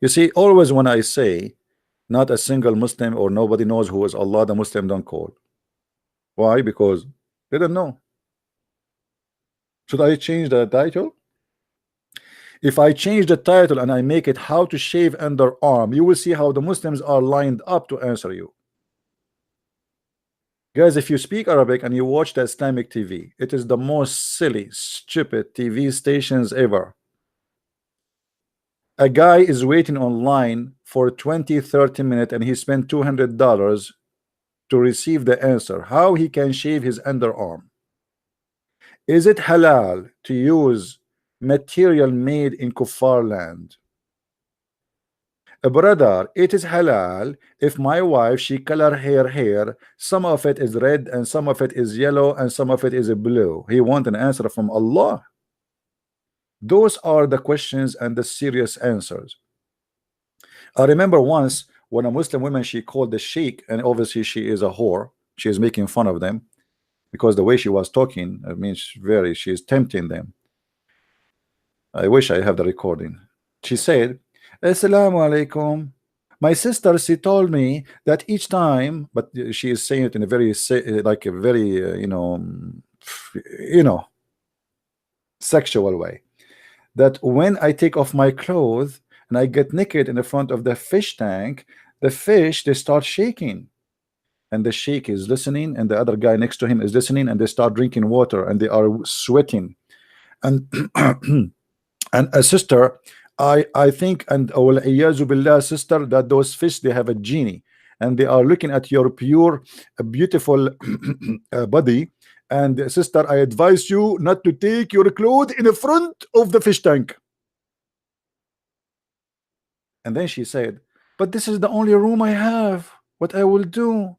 you see, always when I say not a single Muslim or nobody knows who is Allah, the Muslim don't call. Why? Because they don't know. Should I change the title? If I change the title and I make it how to shave underarm, you will see how the Muslims are lined up to answer you. Guys, if you speak Arabic and you watch the Islamic TV, it is the most silly, stupid TV stations ever. A guy is waiting online for 20-30 minutes and he spent $200 to receive the answer how he can shave his underarm. Is it halal to use material made in kuffar land? Brother, it is halal if my wife she color her hair, some of it is red and some of it is yellow and some of it is blue. He want an answer from Allah. Those are the questions and the serious answers. I remember once when a Muslim woman she called the sheikh, and obviously she is a whore. She is making fun of them because the way she was talking, I mean, she is tempting them. I wish I have the recording. She said, Assalamu alaikum. My sister, she told me that each time, but she is saying it in a very, like a very, sexual way, that when I take off my clothes and I get naked in the front of the fish tank, the fish, they start shaking. And the sheikh is listening, and the other guy next to him is listening, and they start drinking water, and they are sweating. And and a sister, I think, and billah, sister, that those fish they have a genie, and they are looking at your pure, beautiful body. And sister, I advise you not to take your clothes in the front of the fish tank. And then she said, but this is the only room I have. What I will do?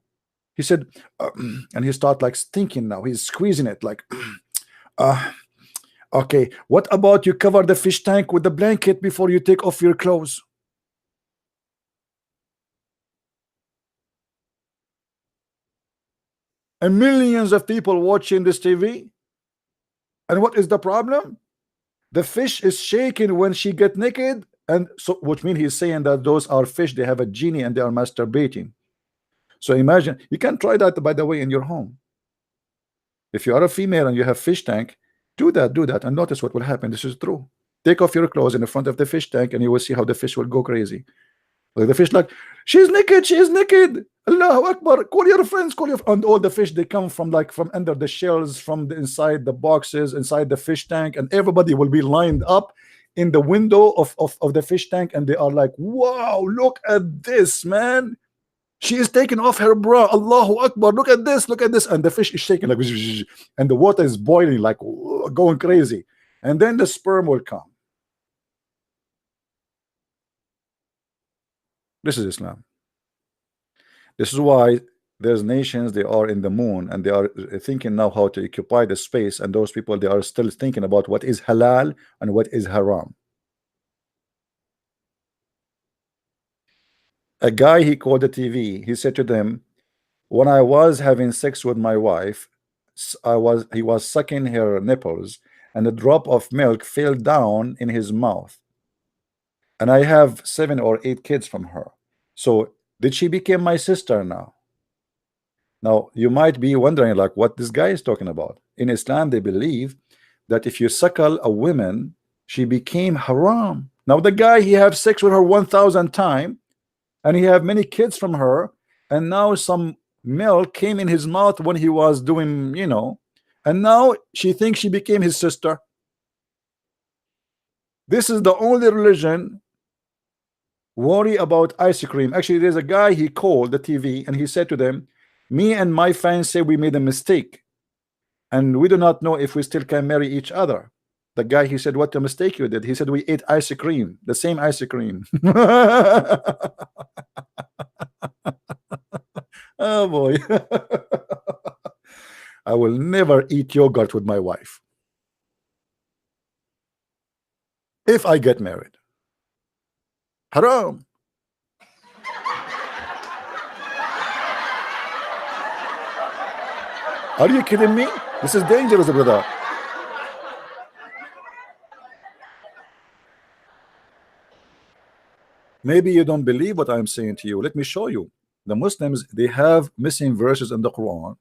He said, and he start like thinking now. He's squeezing it like, okay, what about you cover the fish tank with the blanket before you take off your clothes? And millions of people watching this TV. And what is the problem? The fish is shaking when she get naked. And so, which means he's saying that those are fish, they have a genie and they are masturbating. So imagine, you can try that, by the way, in your home. If you are a female and you have fish tank, do that, and notice what will happen. This is true. Take off your clothes in the front of the fish tank, and you will see how the fish will go crazy. Like the fish, like, she's naked, she is naked. Allahu Akbar, call your friends, call your, and all the fish, they come from like from under the shells, from the inside the boxes, inside the fish tank, and everybody will be lined up in the window of the fish tank, and they are like, wow, look at this, man. She is taking off her bra. Allahu Akbar, look at this, and the fish is shaking like, and the water is boiling like going crazy, and then the sperm will come. This is Islam. This is why there's nations, they are in the moon, and they are thinking now how to occupy the space, and those people, they are still thinking about what is halal and what is haram. A guy, he called the TV, he said to them, when I was having sex with my wife, he was sucking her nipples, and a drop of milk fell down in his mouth, and I have 7 or 8 kids from her. So did she become my sister now? Now you might be wondering like what this guy is talking about. In Islam, they believe that if you suckle a woman, she became haram. Now the guy, he have sex with her 1,000 times, and he have many kids from her, and now some milk came in his mouth when he was doing, you know, and now she thinks she became his sister. This is the only religion worry about ice cream. Actually, there's a guy, he called the TV and he said to them, me and my fans say we made a mistake and we do not know if we still can marry each other. The guy, he said, what a mistake you did. He said, we ate ice cream, the same ice cream. Oh boy. I will never eat yogurt with my wife if I get married. Haram. Are you kidding me? This is dangerous, brother. Maybe you don't believe what I'm saying to you. Let me show you. The Muslims, they have missing verses in the Quran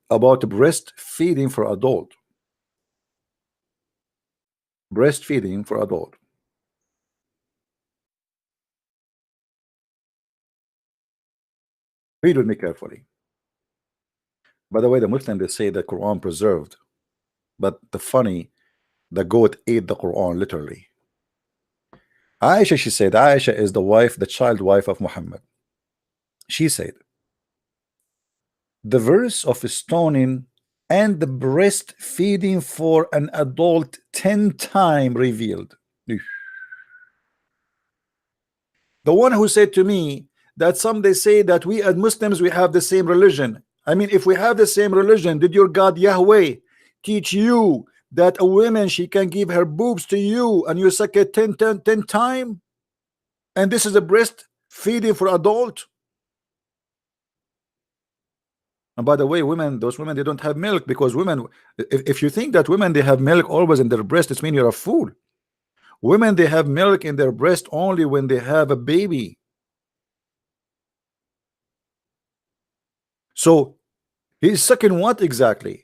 about breastfeeding for adult. Breastfeeding for adult. Read with me carefully. By the way, the Muslims, they say the Quran preserved, but the goat ate the Quran literally. Aisha, she said, Aisha is the wife, the child wife of Muhammad. She said, the verse of stoning and the breastfeeding for an adult 10 times revealed. The one who said to me that some they say that we as Muslims, we have the same religion. I mean, if we have the same religion, did your God Yahweh teach you that a woman, she can give her boobs to you and you suck it 10 times? And this is a breastfeeding for adult? And by the way, women, those women, they don't have milk, because women, if you think that women, they have milk always in their breast, it means you're a fool. Women, they have milk in their breast only when they have a baby. So he's sucking what exactly?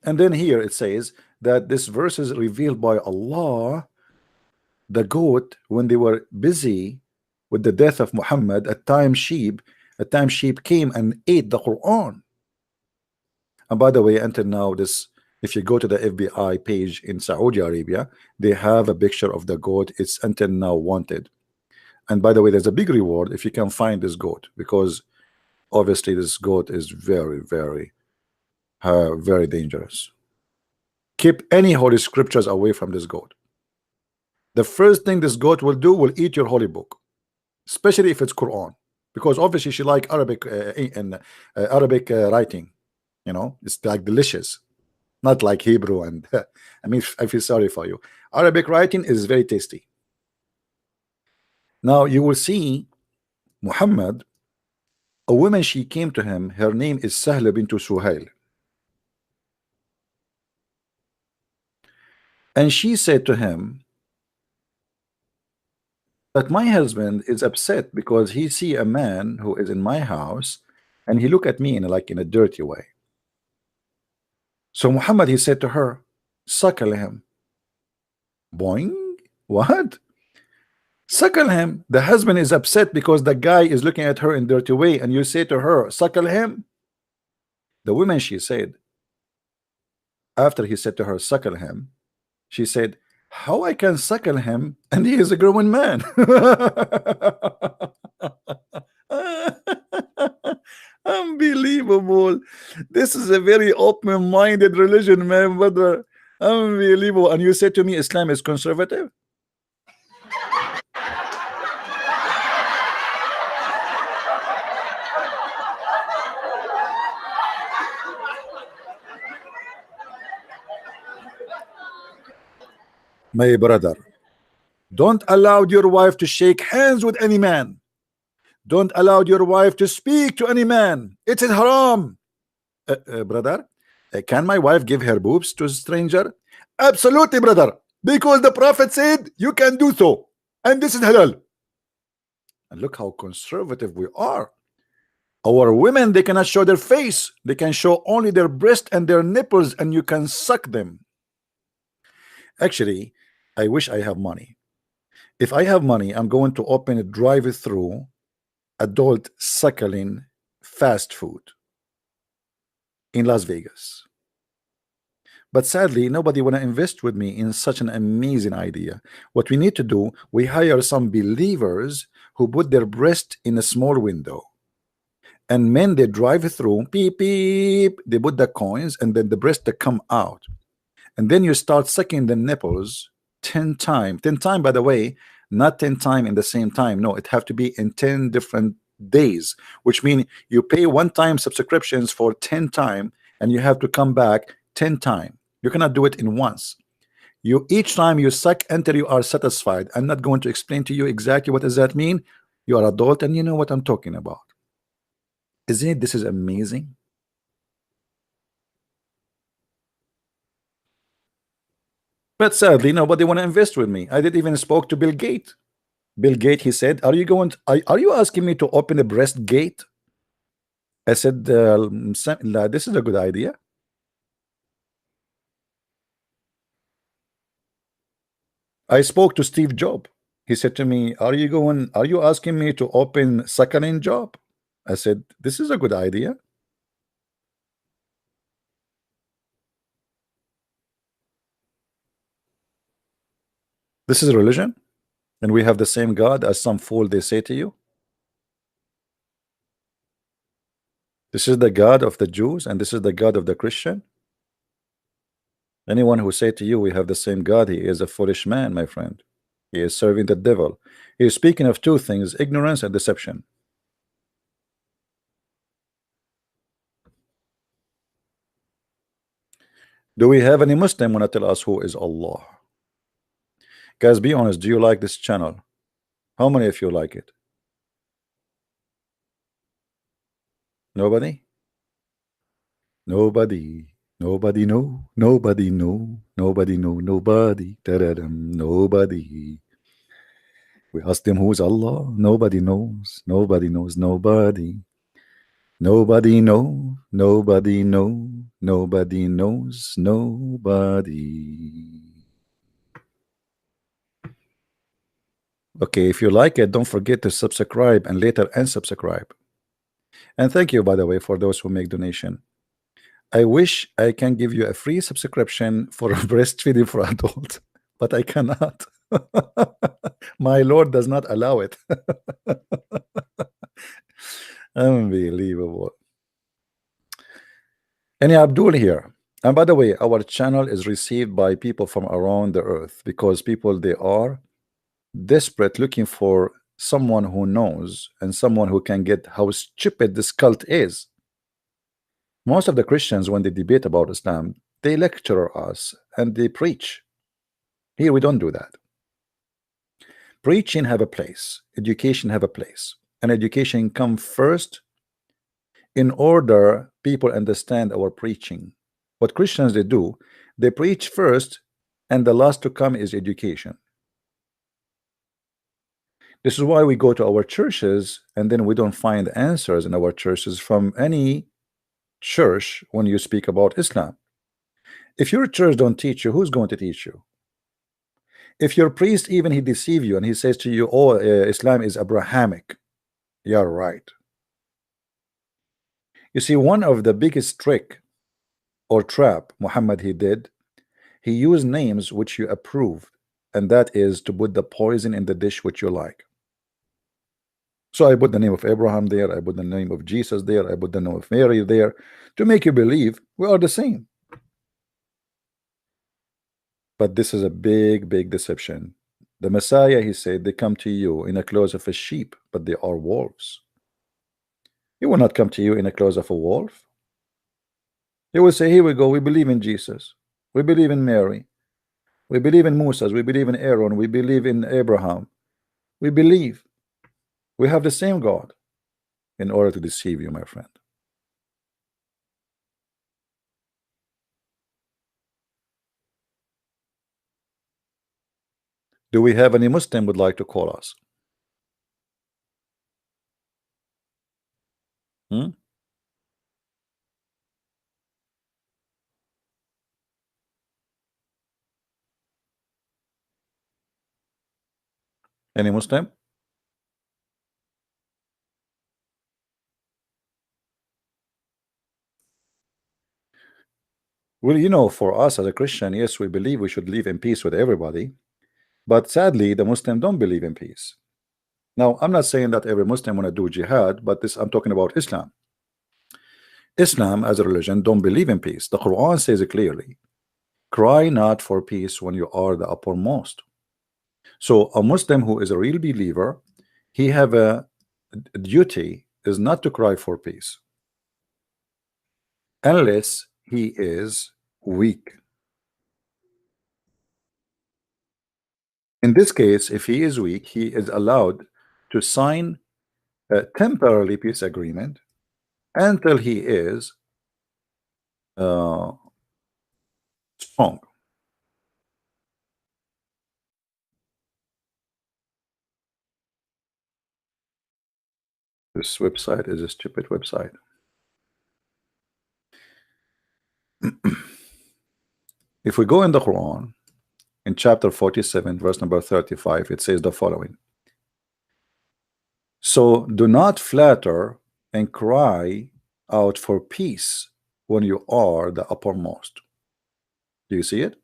And then here it says that this verse is revealed by Allah. The goat, when they were busy with the death of Muhammad, a time sheep came and ate the Quran. And by the way, until now, this, if you go to the FBI page in Saudi Arabia, they have a picture of the goat. It's until now wanted. And by the way, there's a big reward if you can find this goat, because obviously this goat is very, very, very dangerous. Keep any holy scriptures away from this goat. The first thing this goat will do will eat your holy book, especially if it's Quran, because obviously she like Arabic and Arabic writing. You know, it's like delicious, not like Hebrew. And I mean, I feel sorry for you. Arabic writing is very tasty. Now you will see Muhammad, a woman, she came to him. Her name is Sahla bint Suhail. And she said to him that my husband is upset because he see a man who is in my house and he look at me in a dirty way. So Muhammad, he said to her, suckle him. Boing. What? Suckle him. The husband is upset because the guy is looking at her in dirty way, and you say to her, suckle him. The woman, she said, after he said to her, suckle him, she said, how I can suckle him and he is a grown man? Unbelievable. This is a very open-minded religion, man, brother. Unbelievable. And you said to me Islam is conservative? My brother, don't allow your wife to shake hands with any man. Don't allow your wife to speak to any man. It is haram. Brother, can my wife give her boobs to a stranger? Absolutely, brother, because the Prophet said you can do so, and this is halal. And look how conservative we are. Our women, they cannot show their face. They can show only their breast and their nipples, and you can suck them. Actually, I wish I have money. If I have money, I'm going to open a drive-through adult suckling fast food in Las Vegas. But sadly, nobody want to invest with me in such an amazing idea. What we need to do, we hire some believers who put their breast in a small window. And men, they drive through, beep, beep, they put the coins, and then the breast they come out. And then you start sucking the nipples 10 times. 10 times, by the way, not 10 times in the same time. No, it have to be in 10 different days, which means you pay one-time subscriptions for 10 times, and you have to come back 10 times. You cannot do it in once. You each time you suck until you are satisfied. I'm not going to explain to you exactly what does that mean. You are adult and you know what I'm talking about. Isn't it? This is amazing. But sadly, nobody want to invest with me. I did even spoke to Bill Gates. Bill Gates, he said, "Are you going? Are you asking me to open a breast gate?" I said, "This is a good idea." I spoke to Steve Jobs. He said to me, "Are you going? Are you asking me to open second job?" I said, "This is a good idea." This is religion, and we have the same God as some fool they say to you. This is the God of the Jews, and this is the God of the Christian. Anyone who say to you we have the same God, he is a foolish man, my friend. He is serving the devil. He is speaking of two things: ignorance and deception. Do we have any Muslim want to tell us who is Allah? Guys, be honest. Do you like this channel? How many of you like it? Nobody? Nobody. Nobody know. Nobody know. Nobody know. Nobody. Da-da-dum. Nobody. We ask them who's Allah. Nobody knows. Nobody knows. Nobody. Nobody know. Nobody know. Nobody knows. Nobody. Okay, if you like it, don't forget to subscribe and later unsubscribe. And thank you, by the way, for those who make donation. I wish I can give you a free subscription for breastfeeding for adult, but I cannot. My Lord does not allow it. Unbelievable. Any Abdul here. And by the way, our channel is received by people from around the earth because people, they are desperate looking for someone who knows and someone who can get how stupid this cult is. Most of the Christians, when they debate about Islam, they lecture us and they preach. Here we don't do that. Preaching have a place, education have a place, and education come first in order people understand our preaching. What Christians they do, they preach first, and the last to come is education. This is why we go to our churches and then we don't find answers in our churches from any church when you speak about Islam. If your church don't teach you, who's going to teach you? If your priest even he deceive you and he says to you, oh, Islam is Abrahamic, you're right. You see, one of the biggest trick or trap Muhammad he did, he used names which you approved, and that is to put the poison in the dish which you like. So I put the name of Abraham there, I put the name of Jesus there, I put the name of Mary there to make you believe we are the same. But this is a big deception. The Messiah, he said, they come to you in a clothes of a sheep, but they are wolves. He will not come to you in a clothes of a wolf. He will say, here we go, we believe in Jesus, we believe in Mary, we believe in Moses, we believe in Aaron, we believe in Abraham, we believe we have the same God, in order to deceive you, my friend. Do we have any Muslim would like to call us? Hmm? Any Muslim? Well, you know, for us as a Christian, yes, we believe we should live in peace with everybody. But sadly, the Muslim don't believe in peace. Now, I'm not saying that every Muslim want to do jihad, but this I'm talking about Islam. Islam as a religion don't believe in peace. The Quran says it clearly. Cry not for peace when you are the uppermost. So a Muslim who is a real believer, he have a duty is not to cry for peace unless he is weak. In this case, if he is weak, he is allowed to sign a temporary peace agreement until he is strong. This website is a stupid website. If we go in the Quran, in chapter 47, verse number 35, it says the following. So do not flatter and cry out for peace when you are the uppermost. Do you see it?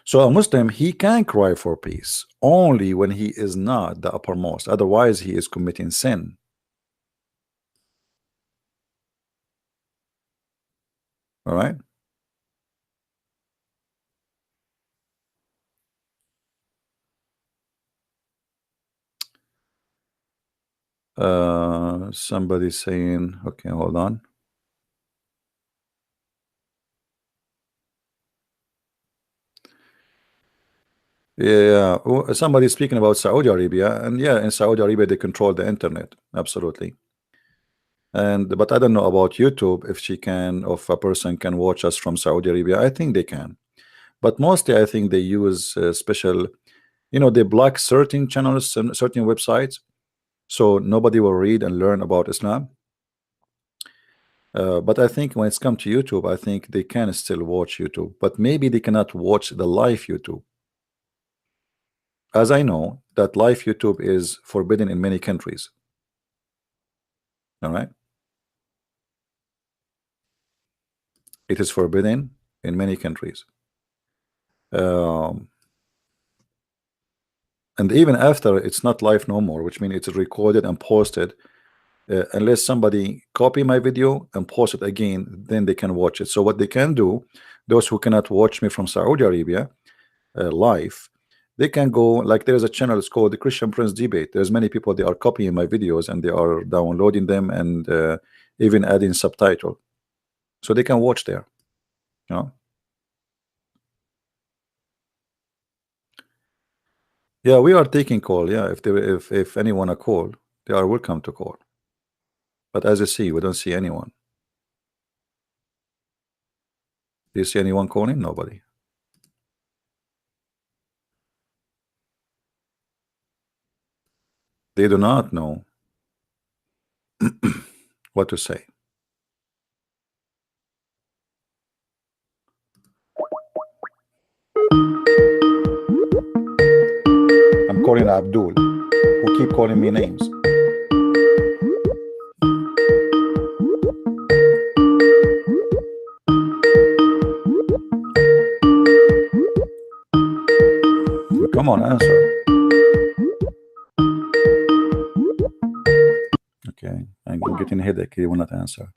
So a Muslim, he can cry for peace only when he is not the uppermost. Otherwise, he is committing sin. All right. Somebody saying, okay, hold on. Yeah, somebody speaking about Saudi Arabia, and yeah, in Saudi Arabia they control the internet, absolutely. And but I don't know about YouTube, if she can, if a person can watch us from Saudi Arabia. I think they can, but mostly I think they use special, you know, they block certain channels and certain websites, so nobody will read and learn about Islam. But I think when it's come to YouTube, I think they can still watch YouTube, but maybe they cannot watch the live YouTube. As I know that live YouTube is forbidden in many countries. All right. It is forbidden in many countries. And even after it's not live no more, which means it's recorded and posted. Unless somebody copy my video and post it again, then they can watch it. So what they can do, those who cannot watch me from Saudi Arabia live, they can go, like there's a channel, it's called the Christian Prince Debate. There's many people, they are copying my videos and they are downloading them and even adding subtitle, so they can watch there, you know. Yeah, we are taking call. Yeah, if anyone a call, they are welcome to call. But as you see, we don't see anyone. Do you see anyone calling? Nobody. They do not know what to say. I'm calling Abdul, who keep calling me names. Come on, answer. Okay, I'm getting a headache. He will not answer.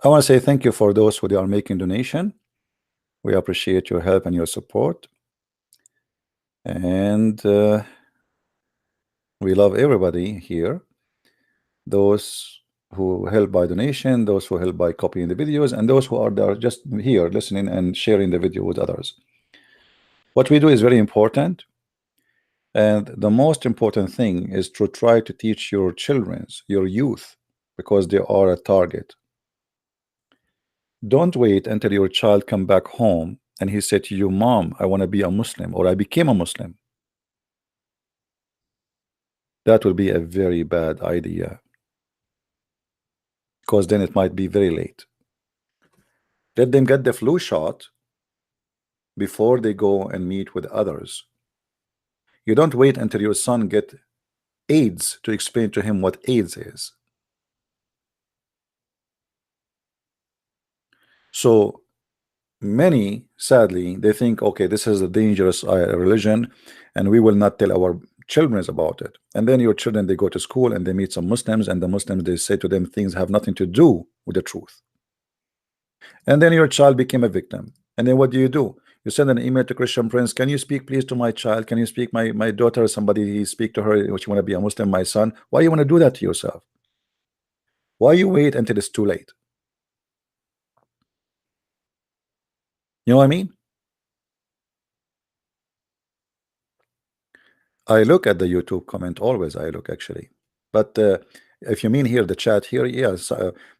I want to say thank you for those who they are making donation. We appreciate your help and your support, and we love everybody here. Those who help by donation, those who help by copying the videos, and those who are there just here listening and sharing the video with others. What we do is very important, and the most important thing is to try to teach your children, your youth, because they are a target. Don't wait until your child come back home and he said to you, Mom, I want to be a Muslim, or I became a Muslim. That will be a very bad idea, because then it might be very late. Let them get the flu shot before they go and meet with others. You don't wait until your son get AIDS to explain to him what AIDS is. So many, sadly, they think, okay, this is a dangerous religion, and we will not tell our children about it. And then your children, they go to school and they meet some Muslims, and the Muslims, they say to them things have nothing to do with the truth. And then your child became a victim. And then what do? You send an email to Christian Prince, can you speak please to my child? Can you speak my daughter? Somebody speak to her, she want to be a Muslim, my son. Why you want to do that to yourself? Why you wait until it's too late? You know what I mean? I look at the YouTube comment always. I look, actually, but if you mean here the chat here, yes,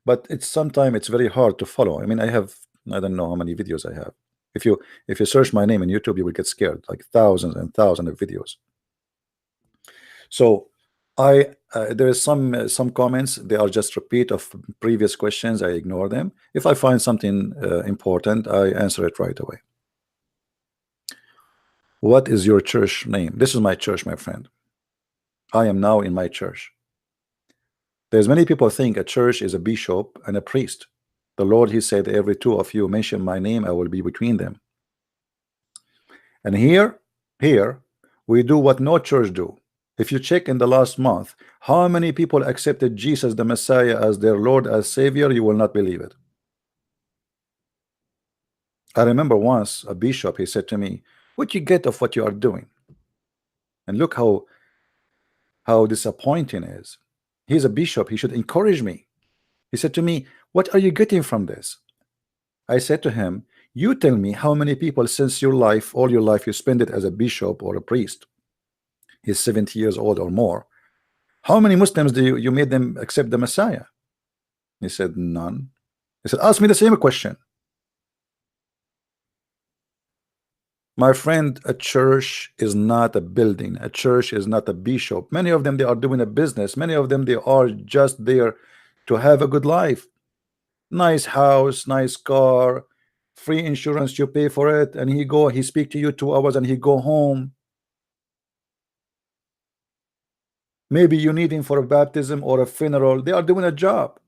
but it's sometimes it's very hard to follow. I mean, I don't know how many videos I have. If you search my name in YouTube, you will get scared, like thousands and thousands of videos. So there is some comments, they are just repeat of previous questions. I ignore them. If I find something important, I answer it right away. What is your church name? This is my church, my friend. I am now in my church. There's many people think a church is a bishop and a priest. The Lord, he said, every two of you mention my name, I will be between them. And here we do what no church do. If you check in the last month, how many people accepted Jesus the Messiah as their Lord, as Savior, you will not believe it. I remember once a bishop, he said to me, what you get of what you are doing? And look how disappointing it is. He's a bishop, he should encourage me. He said to me, what are you getting from this? I said to him, you tell me how many people since your life, all your life, you spend it as a bishop or a priest. He's 70 years old or more. How many Muslims do you made them accept the Messiah? He said, none. He said, ask me the same question. My friend, a church is not a building. A church is not a bishop. Many of them, they are doing a business. Many of them, they are just there to have a good life. Nice house, nice car, free insurance, you pay for it, and he speak to you 2 hours and he go home. Maybe you need him for a baptism or a funeral. They are doing a job.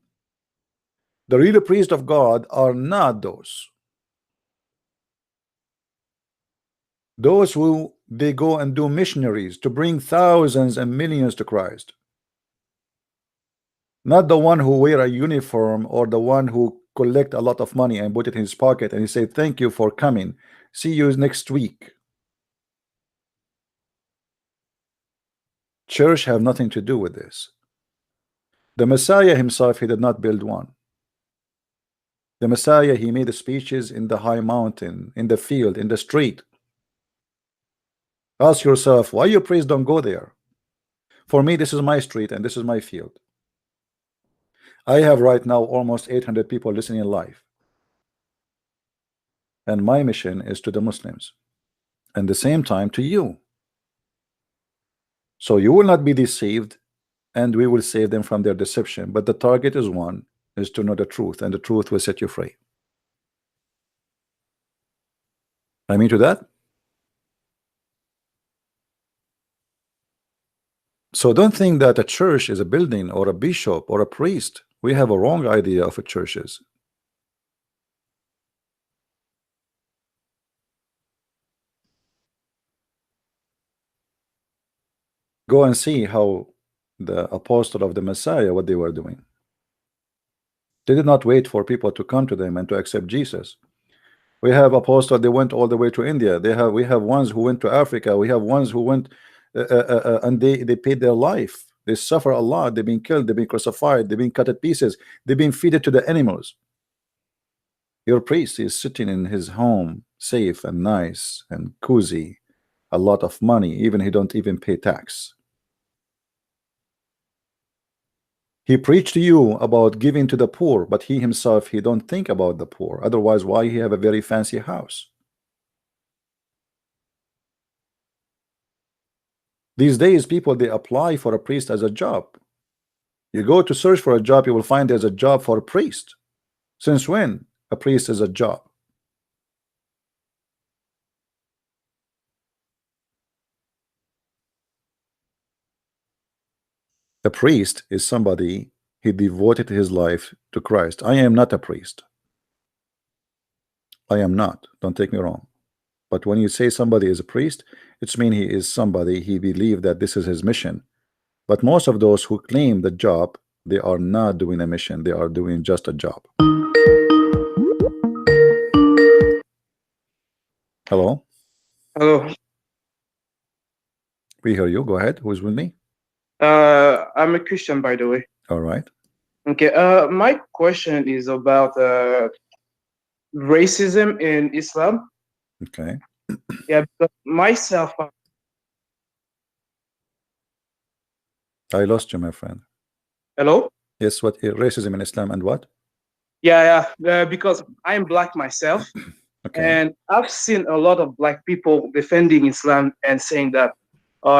The real priest of God are not those. Those who they go and do missionaries to bring thousands and millions to Christ. Not the one who wear a uniform or the one who collect a lot of money and put it in his pocket and he say, thank you for coming. See you next week. Church have nothing to do with this. The Messiah himself, he did not build one. The Messiah, he made the speeches in the high mountain, in the field, in the street. Ask yourself, why your priests don't go there? For me, this is my street and this is my field. I have right now almost 800 people listening live. And my mission is to the Muslims. And the same time to you. So you will not be deceived, and we will save them from their deception. But the target is one, is to know the truth, and the truth will set you free. I mean to that. So don't think that a church is a building or a bishop or a priest. We have a wrong idea of what church is. Go and see how the apostle of the Messiah, what they were doing. They did not wait for people to come to them and to accept Jesus. We have apostles, they went all the way to India. We have ones who went to Africa. We have ones who went and they paid their life. They suffer a lot. They've been killed. They've been crucified. They've been cut to pieces. They've been fed to the animals. Your priest is sitting in his home, safe and nice and cozy, a lot of money. Even he don't even pay tax. He preached to you about giving to the poor, but he himself, he don't think about the poor. Otherwise, why he have a very fancy house? These days, people, they apply for a priest as a job. You go to search for a job, you will find there's a job for a priest. Since when a priest is a job? A priest is somebody he devoted his life to Christ. I am not a priest. I am not. Don't take me wrong. But when you say somebody is a priest, it's mean he is somebody he believed that this is his mission. But most of those who claim the job, they are not doing a mission. They are doing just a job. Hello? Hello. We hear you. Go ahead. Who's with me? I'm a Christian, by the way. All right. Okay. My question is about racism in Islam. Okay. Yeah, because myself. I lost you, my friend. Hello? Yes, what racism in Islam and what? Yeah. Because I'm black myself. Okay. And I've seen a lot of black people defending Islam and saying that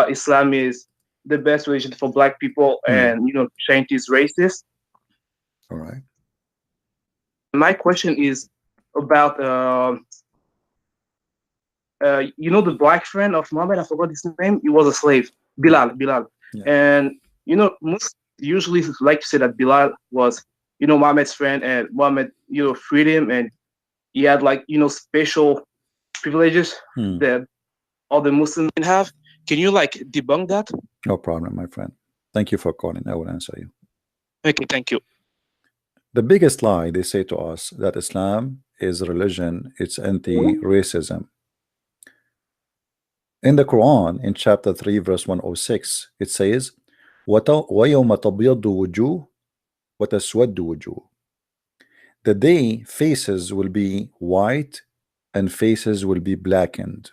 Islam is the best religion for black people and, Saint is racist. All right. My question is about, the black friend of Muhammad, I forgot his name. He was a slave, Bilal. Yeah. And, Muslims usually like to say that Bilal was, Muhammad's friend and Muhammad, freed him and he had special privileges that all the Muslims didn't have. Can you debunk that? No problem, my friend. Thank you for calling. I will answer you. Okay, thank you. The biggest lie they say to us that Islam is religion, it's anti-racism. In the Quran, in chapter 3, verse 106, it says, وَيَوْمَ تَبْيَضُّ وُجُوهٌ وَتَسْوَدُّ وُجُوهٌ. The day faces will be white and faces will be blackened.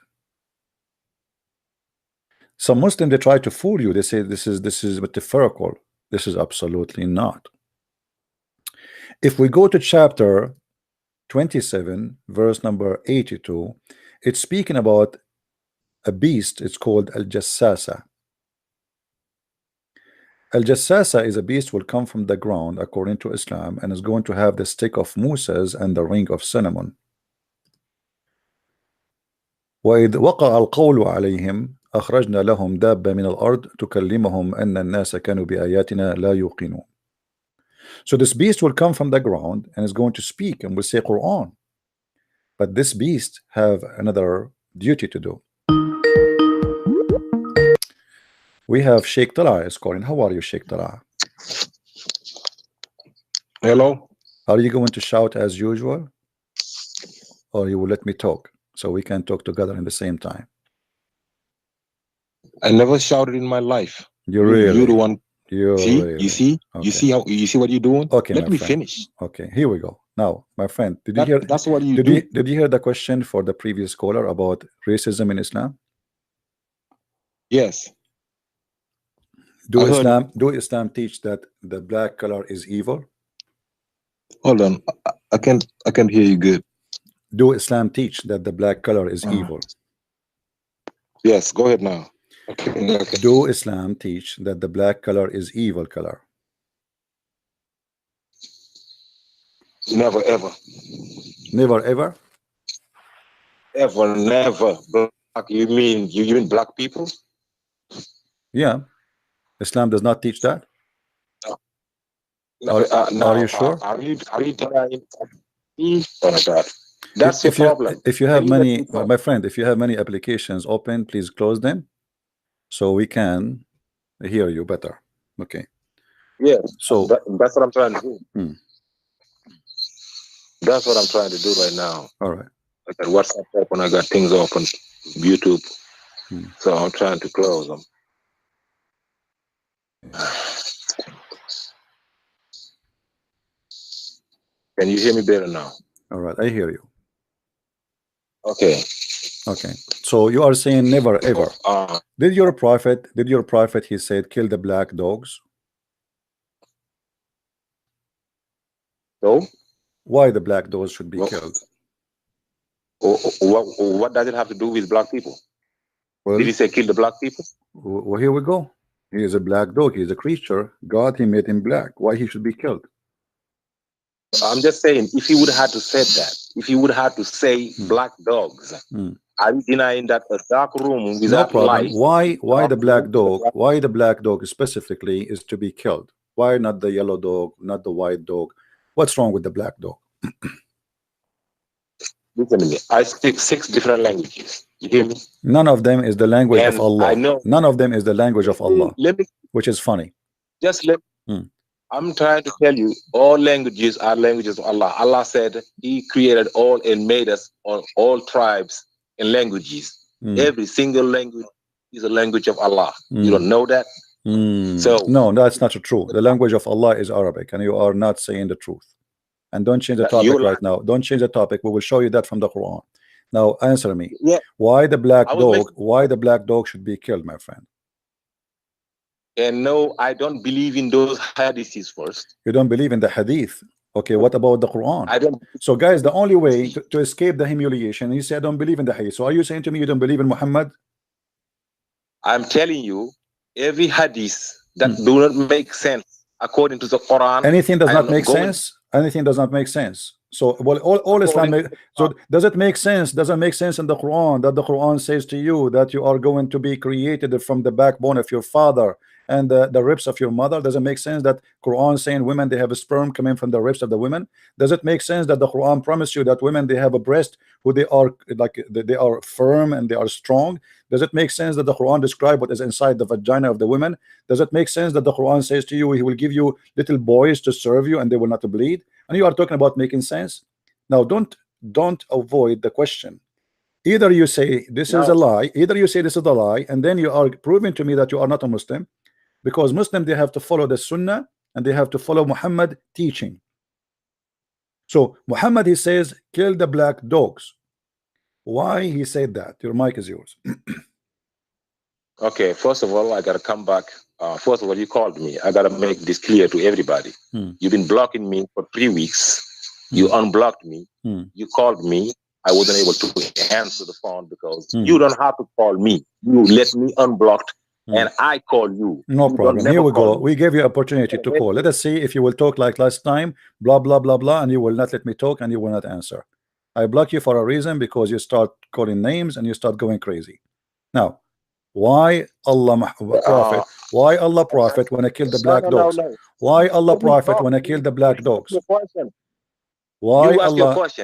Some Muslims, they try to fool you. They say this is metaphorical. This is absolutely not. If we go to chapter 27, verse number 82, it's speaking about a beast. It's called Al-Jassasa. Al-Jassasa is a beast will come from the ground according to Islam and is going to have the stick of Moses and the ring of cinnamon. وَإِذْ وَقَعَ الْقَوْلُ عَلَيْهِمْ أَخْرَجْنَا لَهُمْ دَابَّةً مِنَ الْأَرْضِ تُكَلِّمُهُمْ أَنَّ النَّاسَ كَانُوا بِآيَاتِنَا لَا يُوقِنُونَ. So this beast will come from the ground and is going to speak and will say Quran. But this beast have another duty to do. We have Sheikh Tala is calling. How are you, Sheikh Tala? Hello. Are you going to shout as usual? Or you will let me talk so we can talk together in the same time? I never shouted in my life. You're the one. You see? Okay. You see what you're doing? Okay, let me friend. finish. Okay, here we go. Now, my friend, did you hear? That's what you do. Did you hear the question for the previous caller about racism in Islam? Yes. Do Islam teach that the black color is evil? Hold on, I can't hear you good. Do Islam teach that the black color is evil? Yes, go ahead now. Okay. Do Islam teach that the black color is evil color? Never ever. Never ever? Ever, never. Black, you mean black people? Yeah. Islam does not teach that? No. Are you sure? Are you denying? Oh my God. That's the problem. If you have many, my friend, if you have many applications open, please close them so we can hear you better. Okay. Yes. So that's what I'm trying to do. That's what I'm trying to do right now. All right. I got WhatsApp open. I got things open, YouTube. So I'm trying to close them. Can you hear me better now? All right, I hear you. Okay. Okay. So you are saying never ever. Did your prophet he said kill the black dogs? So why the black dogs should be killed? What does it have to do with black people? Well, did he say kill the black people? Well, here we go. He is a black dog. He is a creature. God, he made him black. Why he should be killed? I'm just saying, if he would have had to say that, if he would have to say black dogs, are you denying that a dark room without light? Why the black dog? Why the black dog specifically is to be killed? Why not the yellow dog, not the white dog? What's wrong with the black dog? Listen to me. I speak 6 different languages. You hear me? None of them is the language And of Allah. I know. None of them is the language of Allah, Let me, which is funny. just let. I'm trying to tell you, all languages are languages of Allah. Allah said He created all and made us all tribes and languages. Every single language is a language of Allah. You don't know that? So no, that's not true. The language of Allah is Arabic, and you are not saying the truth. And don't change the topic right now. Don't change the topic. We will show you that from the Quran. Now answer me. Yeah. Why the black dog? Why the black dog should be killed, my friend? And no, I don't believe in those hadiths first. You don't believe in the hadith. Okay, what about the Quran? I don't. So guys, the only way to escape the humiliation, you say I don't believe in the hadith. So are you saying to me you don't believe in Muhammad? I'm telling you, every hadith that do not make sense according to the Quran. Anything does not make sense. Anything does not make sense. So well, all Islam. So does it make sense? Doesn't make sense in the Quran that the Quran says to you that you are going to be created from the backbone of your father and the ribs of your mother? Does it make sense that Quran saying women they have a sperm coming from the ribs of the women? Does it make sense that the Quran promised you that women they have a breast who they are like they are firm and they are strong? Does it make sense that the Quran describe what is inside the vagina of the women? Does it make sense that the Quran says to you he will give you little boys to serve you and they will not bleed? And you are talking about making sense. Now don't avoid the question. Either you say this is a lie, either you say this is a lie, and then you are proving to me that you are not a Muslim. Because Muslim they have to follow the Sunnah and they have to follow Muhammad teaching. So Muhammad he says kill the black dogs. Why he said that? Your mic is yours. Okay, first of all, I gotta come back. First of all, you called me. I gotta make this clear to everybody. You've been blocking me for 3 weeks. You unblocked me. You called me. I wasn't able to answer the phone because you don't have to call me. You let me unblocked. And I call you. No problem. Here we go. We gave you opportunity to call. Let us see if you will talk like last time. Blah blah blah blah, and you will not let me talk, and you will not answer. I block you for a reason because you start calling names and you start going crazy. Now, why Allah Prophet? Why Allah Prophet when I kill the black dogs? Why Allah Prophet when I kill the black dogs? Why Allah?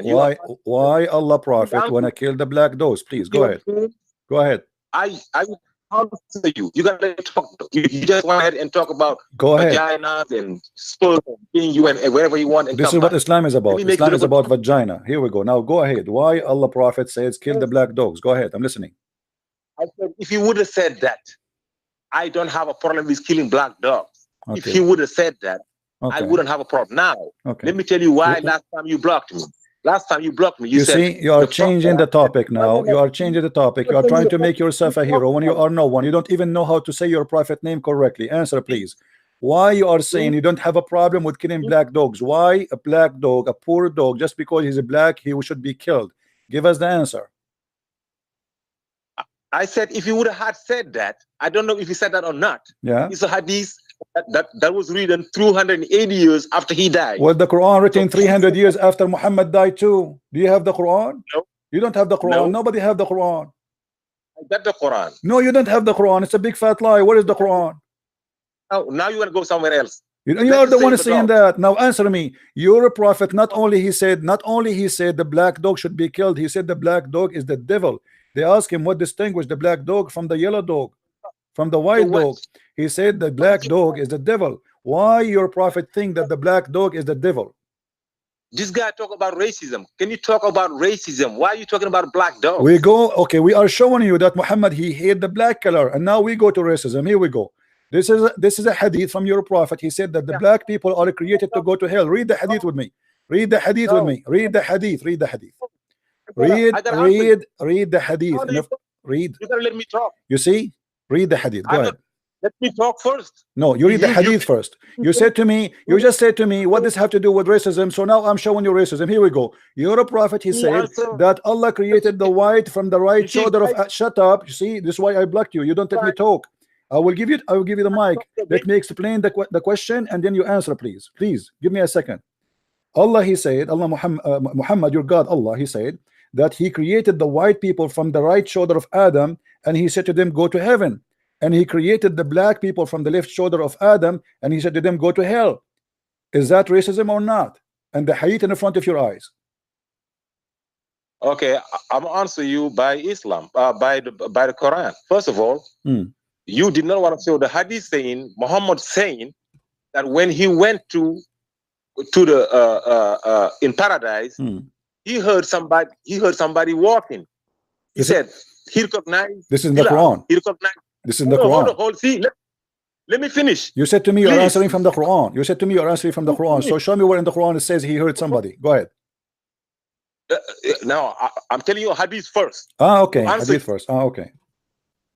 Why Allah Prophet when I kill the black dogs? Please go ahead. Go ahead. I answer you. You gotta talk. You just went ahead and talk about vaginas and sperm being you and wherever you want. And this is what Islam is about. Islam is about vagina. Here we go. Now go ahead. Why Allah Prophet says kill the black dogs? Go ahead. I'm listening. I said if you would have said that, I don't have a problem with killing black dogs. Okay. If you would have said that, I wouldn't have a problem. Now, let me tell you why last time you blocked me. Last time you blocked me, you said, see, you are changing the topic now. You are changing the topic. You are trying to make yourself a hero when you are no one. You don't even know how to say your prophet name correctly. Answer, please. Why you are saying you don't have a problem with killing black dogs? Why a black dog, a poor dog, just because he's a black, he should be killed? Give us the answer. I said, if you would have had said that, I don't know if you said that or not. Yeah. It's a hadith that was written 280 years after he died. Well, the Quran written 300 years after Muhammad died too. Do you have the Quran? No. You don't have the Quran. No. Nobody have the Quran. I got the Quran. No, you don't have the Quran. It's a big fat lie. Where is the Quran? Oh, now you want to go somewhere else. You are the one saying that. Now answer me. You're a prophet. Not only he said the black dog should be killed. He said the black dog is the devil. They asked him what distinguished the black dog from the yellow dog, from the white dog. He said the black dog is the devil. Why your prophet think that the black dog is the devil? This guy talk about racism. Can you talk about racism? Why are you talking about black dogs? We go, okay, we are showing you that Muhammad, he hate the black color, and now we go to racism. Here we go. This is a hadith from your prophet. He said that the black people are created to go to hell. Read the hadith with me. Read the hadith with me. Read the hadith. Read the hadith. Read the hadith. Read. You gotta let me talk. You see? Read the hadith. Go ahead. Let me talk first. No, you read the hadith first. You said to me, you just said to me, what does have to do with racism? So now I'm showing you racism. Here we go. You're a prophet. He said that Allah created the white from the right shoulder of. Shut up. You see, this is why I blocked you. You don't let me talk. I will give you the mic. Let me explain the question, and then you answer, please. Please give me a second. Allah, he said, Allah Muhammad, your God, Allah, he said that he created the white people from the right shoulder of Adam, and he said to them, go to heaven. And he created the black people from the left shoulder of Adam, and he said to them, go to hell. Is that racism or not? And the hadith in the front of your eyes. Okay, I'm answer you by Islam, by the Quran. First of all, you did not want to show the hadith saying, Muhammad saying that when he went to the in paradise, he heard somebody walking. He said he recognized. This is in the Quran. He recognized. This is in the Quran. Hold, see, let me finish. You said to me you're answering from the Quran. You said to me you're answering from the Quran. So show me where in the Quran it says he heard somebody. Go ahead. Now I'm telling you a hadith first. Okay. Hadith first. Okay.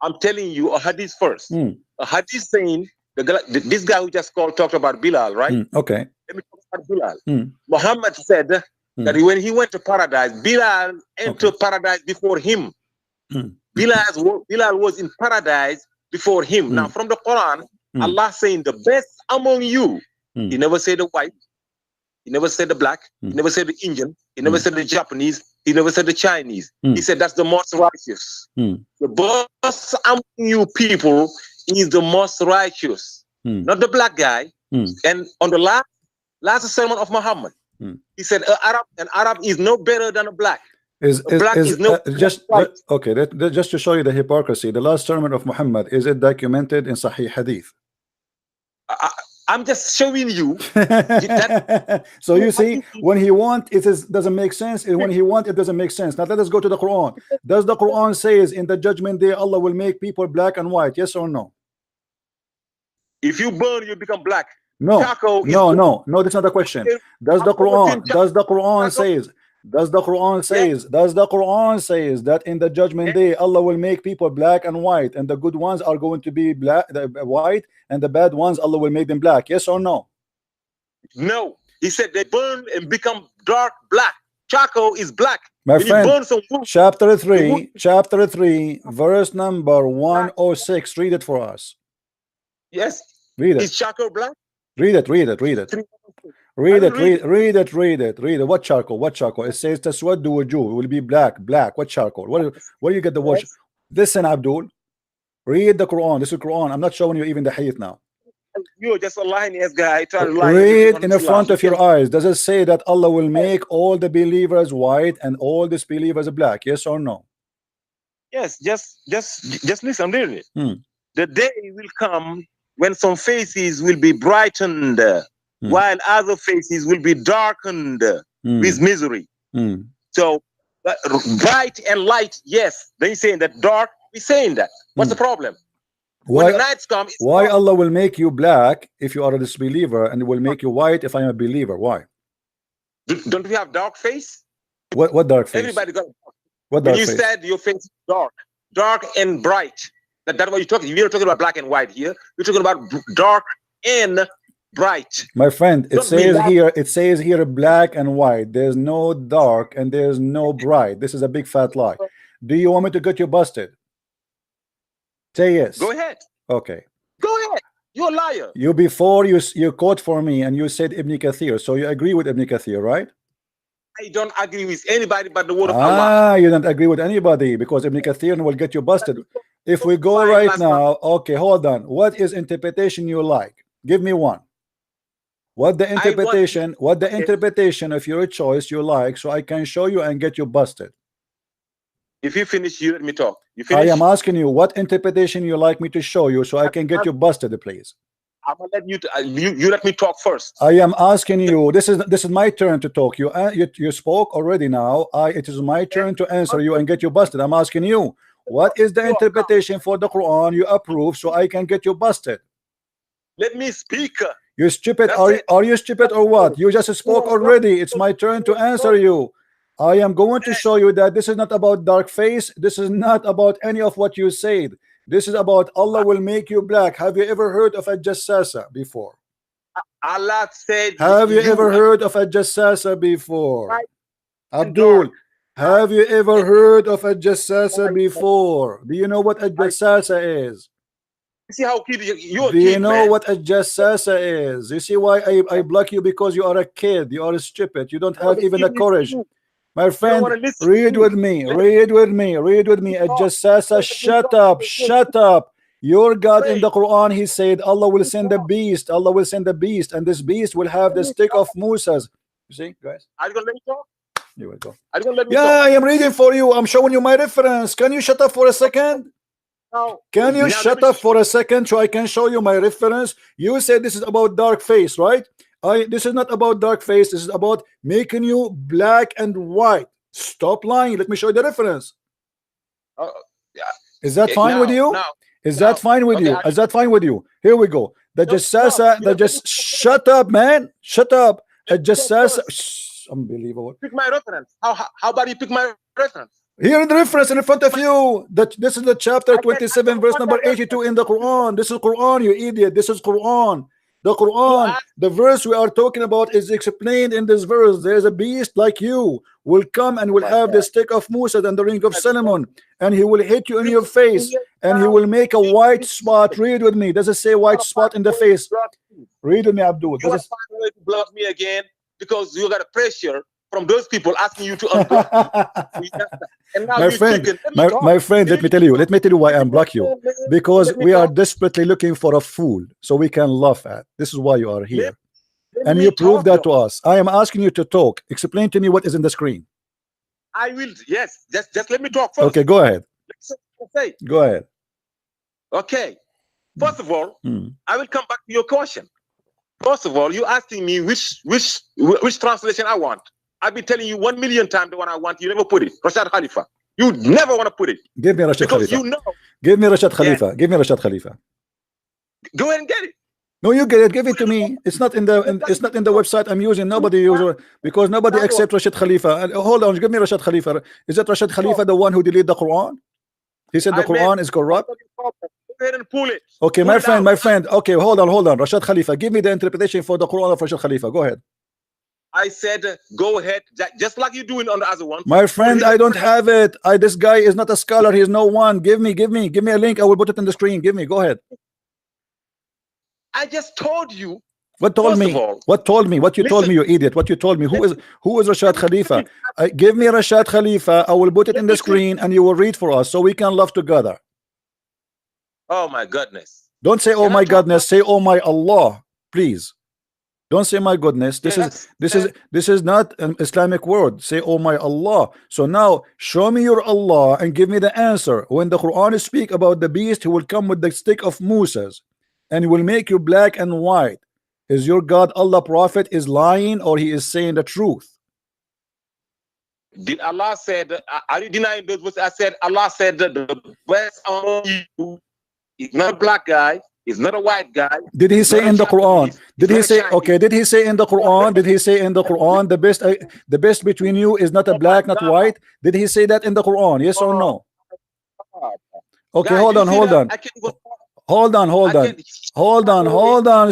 I'm telling you a hadith first. A hadith saying this guy who just talked about Bilal, right? Okay. Let me talk about Bilal. Muhammad said that when he went to paradise, Bilal entered paradise before him. Bilal was in paradise before him. Now, from the Quran, Allah saying the best among you. He never said the white. He never said the black. He never said the Indian. He never said the Japanese. He never said the Chinese. He said that's the most righteous. The best among you people is the most righteous, not the black guy. And on the last sermon of Muhammad, he said an Arab is no better than a black. Just to show you the hypocrisy, the last sermon of Muhammad, is it documented in Sahih Hadith? I'm just showing you. So you see, when he wants, it doesn't make sense, and when he wants, it doesn't make sense. Now let us go to the Quran. Does the Quran says in the judgment day Allah will make people black and white? Yes or no? If you burn, you become black. No, no, that's not the question. Does the Quran says that in the judgment day Allah will make people black and white, and the good ones are going to be white, and the bad ones Allah will make them black? Yes or no? No, he said they burn and become dark black. Charcoal is black. My friend, chapter 3, verse number 106. Read it for us. Yes. Read it. Is charcoal black? Read it. Read it. What charcoal? It says taswaddu wujuh, will be black. What charcoal? Where you get the word? Listen, Abdul. Read the Quran. This is Quran. I'm not showing you even the hadith now. You're just a lying-ass guy trying to lie. Read in the front of your eyes. Does it say that Allah will make all the believers white and all disbelievers black? Yes or no? Yes. Just listen. I'm reading it. The day will come when some faces will be brightened, while other faces will be darkened with misery. So, bright and light, yes. They saying that dark, we're saying that. What's the problem? When the nights come, why Allah will make you black if you are a disbeliever, and will make you white if I am a believer? Why? Don't we have dark face? What dark face? Everybody got. What dark face? You said your face is dark and bright. That's what you're talking. You're talking about black and white here. You're talking about dark and bright. My friend, it says here black and white. There's no dark and there's no bright. This is a big fat lie. Do you want me to get you busted? Say yes. Go ahead. Okay. Go ahead. You're a liar. You quote for me and you said Ibn Kathir. So you agree with Ibn Kathir, right? I don't agree with anybody but the word of Allah. You don't agree with anybody because Ibn Kathir will get you busted. If we go right now, okay, hold on. What is interpretation you like? Give me one. What the interpretation of your choice you like, so I can show you and get you busted. If you finish, you let me talk. You I am asking you what interpretation you like me to show you, so I can get you busted, please. I'm gonna let you let me talk first. I am asking you. This is my turn to talk. You spoke already. Now it is my turn to answer you and get you busted. I'm asking you, what is the interpretation for the Quran you approve, so I can get you busted? Let me speak. You stupid. Are you stupid or what? You just spoke already. It's my turn to answer you. I am going to show you that this is not about dark face. This is not about any of what you said. This is about Allah will make you black. Have you ever heard of a jassasa before? Allah said. Have you ever heard of a jassasa before? Abdul, have you ever heard of a jassasa before? Do you know what a jassasa is? See how kid you Do you know what a jassasa is? You see why I block you? Because you are a kid. You are stupid. You don't have even the courage. My friend, read with me. Read with me. Read with me. A jassasa. Shut up. Shut up. Your God in the Quran, he said Allah will send a beast. Allah will send a beast, and this beast will have the stick of Moses. You see, guys? Are you gonna let me talk? You will go. Are you gonna let me Yeah, talk? I am reading for you. I'm showing you my reference. Can you shut up for a second? No. Can you shut up for a second so I can show you my reference? You said this is about dark face, right? This is not about dark face. This is about making you black and white. Stop lying. Let me show you the reference. Yeah. Is that fine with you? No. Is that fine with you? Is that fine with you? Here we go. The jassasa, the just shut up, man. Shut up. A jassasa. Unbelievable. Pick my reference. How about you pick my reference? Here in the reference in front of you. That this is the chapter 27, verse number 82 in the Quran. This is Quran, you idiot. This is Quran. The Quran, the verse we are talking about is explained in this verse. There is a beast like you will come and will have the stick of Musa and the ring of Solomon, and he will hit you in your face, and he will make a white spot. Read with me. Does it say white spot in the face? Read with me, Abdul. You want to find a way to block me again because you got a pressure from those people asking you to unblock me. And now my friend, let me tell you why I'm block you. Because we are desperately looking for a fool so we can laugh at. This is why you are here. And you prove that to us. I am asking you to talk. Explain to me what is in the screen. I will, yes. Just let me talk first. Okay, go ahead. Okay. Go ahead. Okay. First of all, I will come back to your question. First of all, you asking me which translation I want. I've been telling you 1,000,000 times the one I want. You never put it. Rashad Khalifa. You never want to put it. Give me Rashad Khalifa. You know. Give me Rashad Khalifa. Yeah. Give me Rashad Khalifa. Go ahead and get it. No, you get it. Give it to me. It's not in the website I'm using. Nobody uses because nobody accepts Rashad Khalifa. Hold on. Give me Rashad Khalifa. Is that Rashad Khalifa the one who deleted the Quran? He said the Quran is corrupt. Go ahead and pull it. Okay, my friend. Okay, hold on. Rashad Khalifa. Give me the interpretation for the Quran of Rashad Khalifa. Go ahead. I said, go ahead, just like you're doing on the other one. My friend, I don't have it. This guy is not a scholar. He's no one. Give me a link. I will put it on the screen. Give me. Go ahead. I just told you. What told me? What told me? What you told me, you idiot? What you told me? Who is Rashad Khalifa? Give me Rashad Khalifa. I will put it in the screen, and you will read for us so we can laugh together. Oh my goodness! Don't say, "Oh my goodness." Say, "Oh my Allah," please. Don't say my goodness. This is not an Islamic word. Say, oh my Allah. So now show me your Allah and give me the answer. When the Quran speak about the beast who will come with the stick of Moses and will make you black and white, is your God Allah prophet is lying or he is saying the truth? Did Allah said, are you denying those words? I said Allah said that the best among you is not a black guy. He's not a white guy. Did he say in the Quran? Did he say okay? Did he say in the Quran? Did he say in the Quran the best between you is not a black, not white? Did he say that in the Quran? Yes or no? Okay, hold on.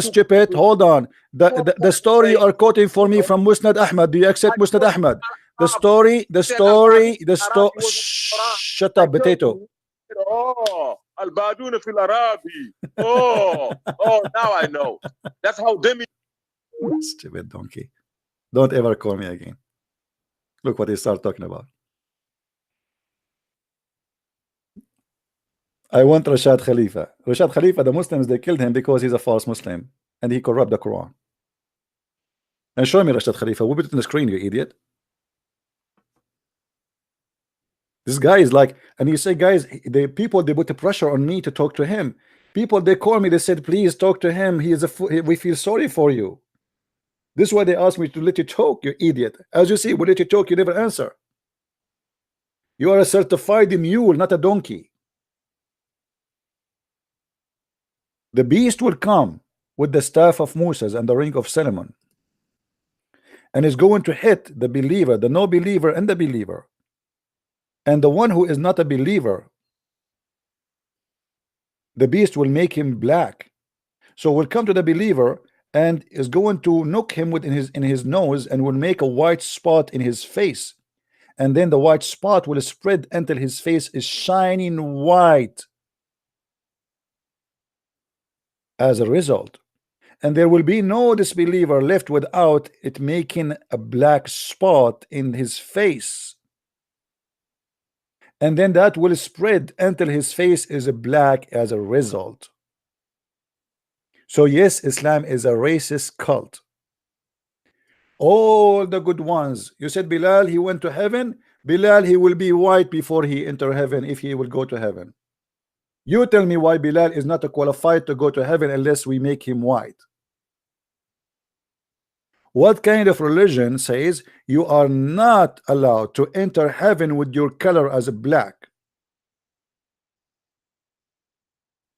Stupid. Hold on. The story you are quoting for me from Musnad Ahmad. Do you accept Musnad Ahmad? The story. Shut up, potato. Al-Baduna fil Arabi. Oh, now I know. That's how Demi. Stupid donkey. Don't ever call me again. Look what he started talking about. I want Rashad Khalifa. Rashad Khalifa, the Muslims, they killed him because he's a false Muslim and he corrupt the Quran. And show me Rashad Khalifa. We'll put it on the screen, you idiot. This guy is like, and you say, guys, the people, they put the pressure on me to talk to him. People, they call me, they said, please talk to him. He is we feel sorry for you. This is why they asked me to let you talk, you idiot. As you see, we let you talk, you never answer. You are a certified mule, not a donkey. The beast will come with the staff of Moses and the ring of Solomon, and is going to hit the believer, the no believer, and the believer. And the one who is not a believer The beast will make him black. So will come to the believer and is going to knock him with in his nose and will make a white spot in his face. And then the white spot will spread until his face is shining white as a result. And there will be no disbeliever left without it making a black spot in his face. And then that will spread until his face is black as a result. So yes, Islam is a racist cult. All the good ones. You said Bilal, he went to heaven. Bilal, he will be white before he enter heaven, if he will go to heaven. You tell me why Bilal is not qualified to go to heaven unless we make him white. What kind of religion says you are not allowed to enter heaven with your color as black?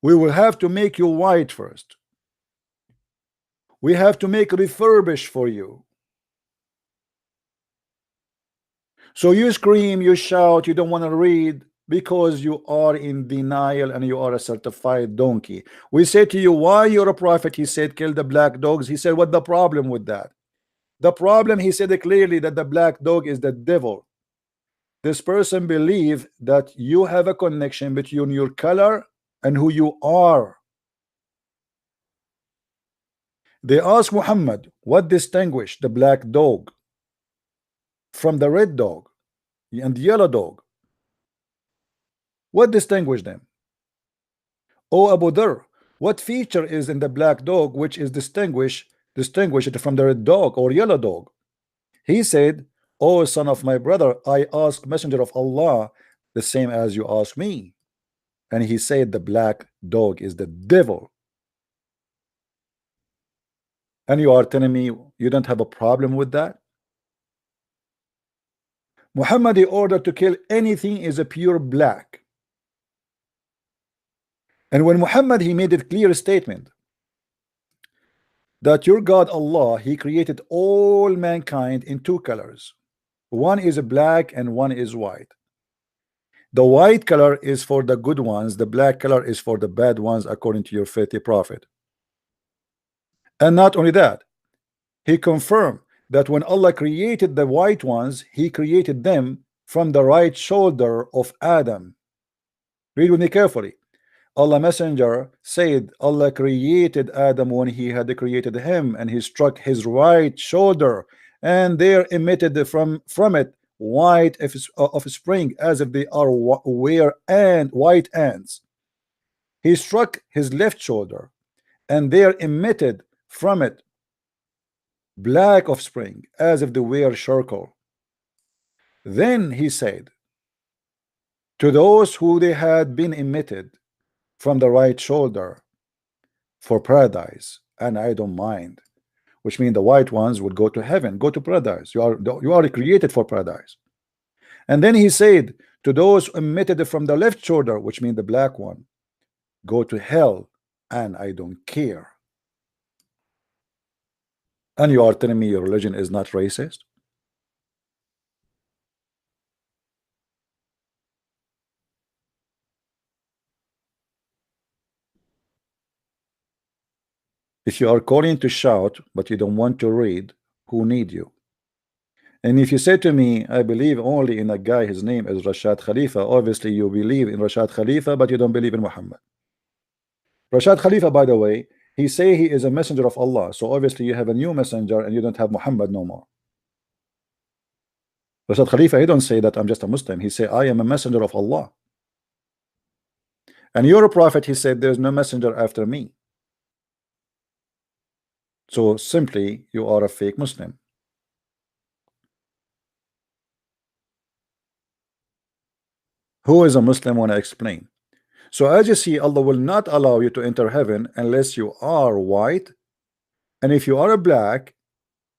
We will have to make you white first. We have to make refurbish for you. So you scream, you shout, you don't want to read because you are in denial and you are a certified donkey. We say to you, why you're a prophet? He said, kill the black dogs. He said, what the problem with that? The problem, he said clearly, that the black dog is the devil. This person believes that you have a connection between your color and who you are. They ask Muhammad, what distinguished the black dog from the red dog and the yellow dog? What distinguished them? O Abu Dhar, what feature is in the black dog which is distinguished from the red dog or yellow dog? He said, O son of my brother, I ask messenger of Allah the same as you ask me. And he said the black dog is the devil. And you are telling me you don't have a problem with that? Muhammad, in order to kill anything, is a pure black. And when Muhammad, he made a clear statement that your God Allah, he created all mankind in two colors. One is black and one is white. The white color is for the good ones, the black color is for the bad ones, according to your faithful prophet. And not only that, he confirmed that when Allah created the white ones, he created them from the right shoulder of Adam. Read with me carefully. Allah Messenger said Allah created Adam when he had created him, and he struck his right shoulder, and there emitted from it white of spring, as if they are white ants. He struck his left shoulder, and there emitted from it black of spring, as if they were charcoal. Then he said to those who they had been emitted from the right shoulder, for paradise, and I don't mind, which means the white ones would go to heaven, go to paradise. You are created for paradise. And then he said to those emitted from the left shoulder, which means the black one, go to hell, and I don't care. And you are telling me your religion is not racist? If you are calling to shout but you don't want to read, who need you? And if you say to me, I believe only in a guy, his name is Rashad Khalifa, obviously you believe in Rashad Khalifa, but you don't believe in Muhammad. Rashad Khalifa, by the way, he say he is a messenger of Allah, so obviously you have a new messenger and you don't have Muhammad no more. Rashad Khalifa, he don't say that I'm just a Muslim. He say I am a messenger of Allah. And you're a prophet, he said there's no messenger after me. So simply you are a fake Muslim. Who is a Muslim when I explain? So as you see, Allah will not allow you to enter heaven unless you are white. And if you are a black,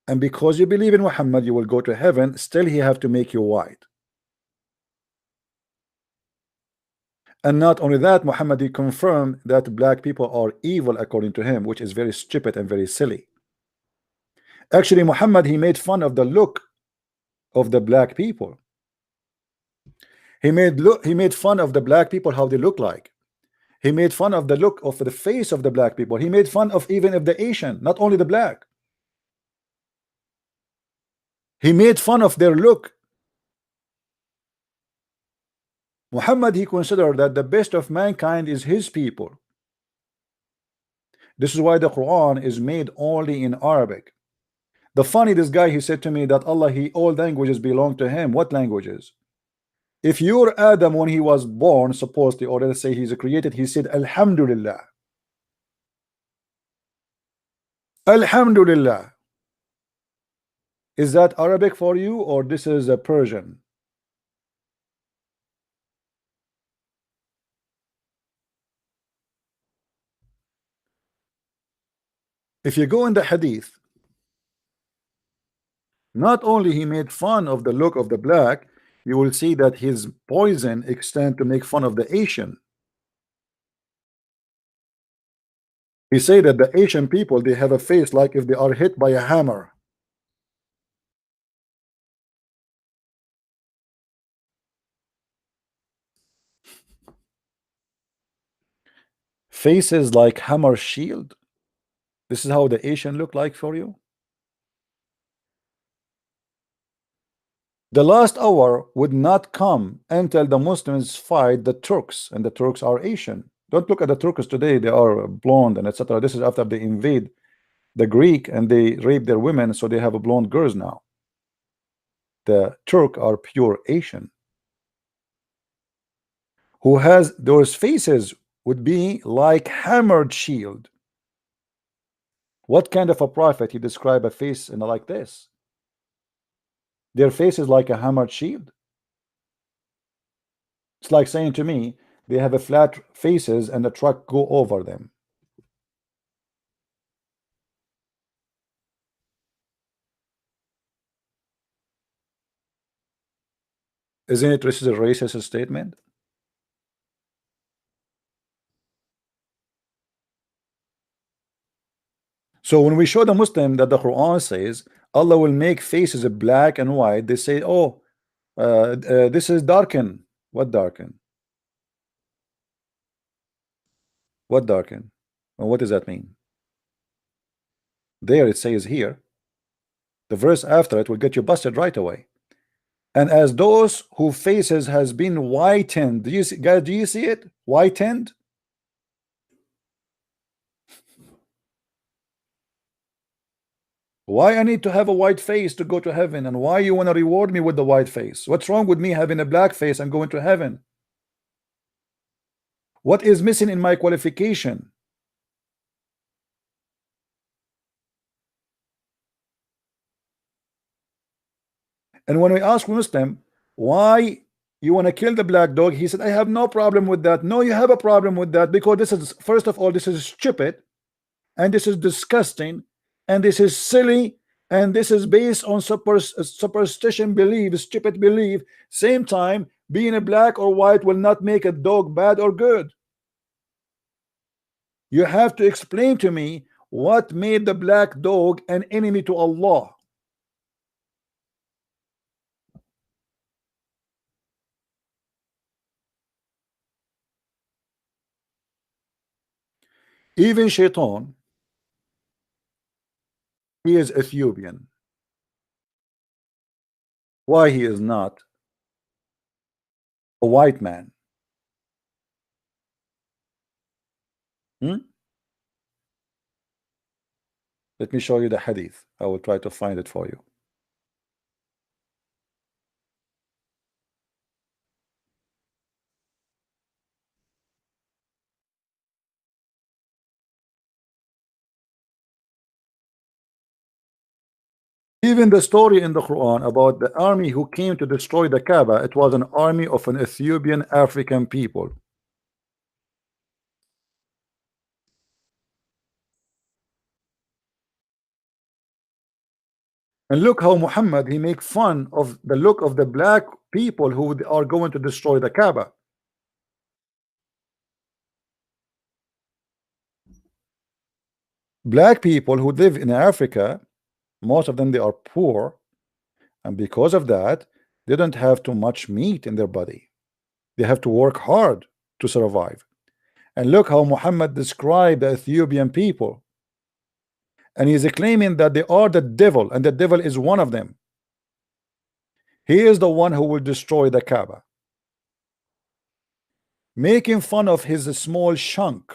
and because you believe in Muhammad, you will go to heaven, still he have to make you white. And not only that, Muhammad, he confirmed that black people are evil according to him, which is very stupid and very silly. Actually, Muhammad, he made fun of the look of the black people. He made fun of the black people, how they look like. He made fun of the look of the face of the black people. He made fun of even of the Asian, not only the black. He made fun of their look. Muhammad, he considered that the best of mankind is his people. This is why the Quran is made only in Arabic. The funny, this guy, he said to me that Allah, all languages belong to him. What languages? If you're Adam when he was born, supposedly, or let's say he's created, he said Alhamdulillah. Alhamdulillah. Is that Arabic for you, or this is a Persian? If you go in the hadith, not only he made fun of the look of the black, you will see that his poison extend to make fun of the Asian. He say that the Asian people, they have a face like if they are hit by a hammer. Faces like hammer shield. This is how the Asian look like for you. The last hour would not come until the Muslims fight the Turks, and the Turks are Asian. Don't look at the Turks today, they are blonde and etc. This is after they invade the Greek and they rape their women, so they have a blonde girls now. The Turk are pure Asian, who has those faces would be like hammered shield. What kind of a prophet he describe a face in like this? Their face is like a hammered shield. It's like saying to me they have a flat faces and the truck go over them. Isn't it this is a racist statement? So when we show the Muslim that the Quran says Allah will make faces black and white, they say, oh, this is darken. What darken? What darken? And what does that mean? There it says here, the verse after it will get you busted right away. And as those whose faces has been whitened, do you see, guys, do you see it? Whitened? Why I need to have a white face to go to heaven? And why you want to reward me with the white face? What's wrong with me having a black face and going to heaven? What is missing in my qualification? And when we ask Muslim why you want to kill the black dog, he said, I have no problem with that. No, you have a problem with that because this is, first of all, this is stupid, and this is disgusting, and this is silly, and this is based on superstition belief, stupid belief. Same time, being a black or white will not make a dog bad or good. You have to explain to me what made the black dog an enemy to Allah. Even Shaitan, he is Ethiopian. Why he is not a white man? Let me show you the hadith. I will try to find it for you. Even the story in the Quran about the army who came to destroy the Kaaba, it was an army of an Ethiopian African people. And look how Muhammad, he make fun of the look of the black people who are going to destroy the Kaaba. Black people who live in Africa, most of them, they are poor, and because of that they don't have too much meat in their body. They have to work hard to survive. And look how Muhammad described the Ethiopian people. And he's claiming that they are the devil, and the devil is one of them. He is the one who will destroy the Kaaba, making fun of his small chunk,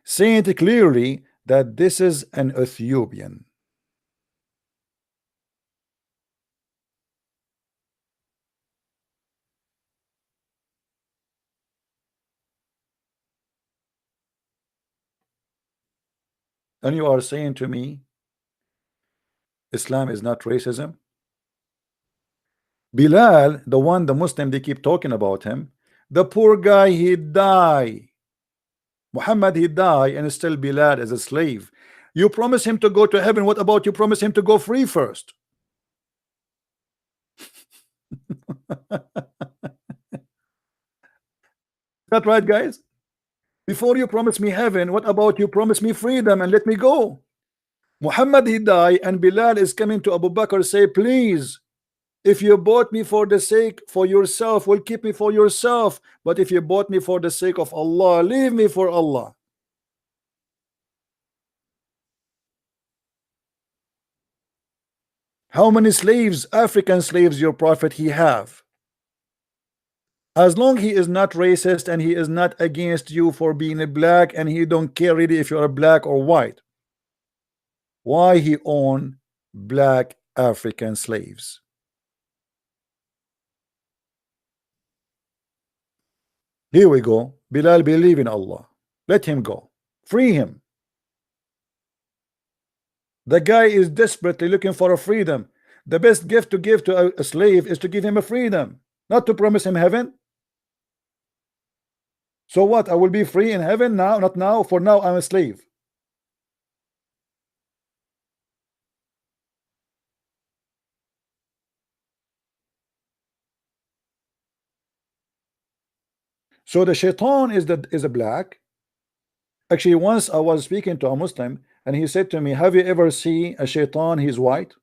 saying it clearly that this is an Ethiopian. And you are saying to me Islam is not racism? Bilal, the one, the Muslim, they keep talking about him, the poor guy, he died. Muhammad, he died, and still Bilal as a slave. You promise him to go to heaven. What about you promise him to go free first? That right, guys? Before you promise me heaven, what about you promise me freedom and let me go? Muhammad, he died, and Bilal is coming to Abu Bakr, say, please, if you bought me for the sake for yourself, will keep me for yourself. But if you bought me for the sake of Allah, leave me for Allah. How many slaves, African slaves, your prophet he have? As long he is not racist and he is not against you for being a black, and he don't care really if you're a black or white, why he own black African slaves? Here we go. Bilal believe in Allah. Let him go. Free him. The guy is desperately looking for a freedom. The best gift to give to a slave is to give him a freedom, not to promise him heaven. So what? I will be free in heaven now? Not now. For now, I'm a slave. So the shaitan is a black. Actually, once I was speaking to a Muslim, and he said to me, have you ever seen a shaitan? He's white.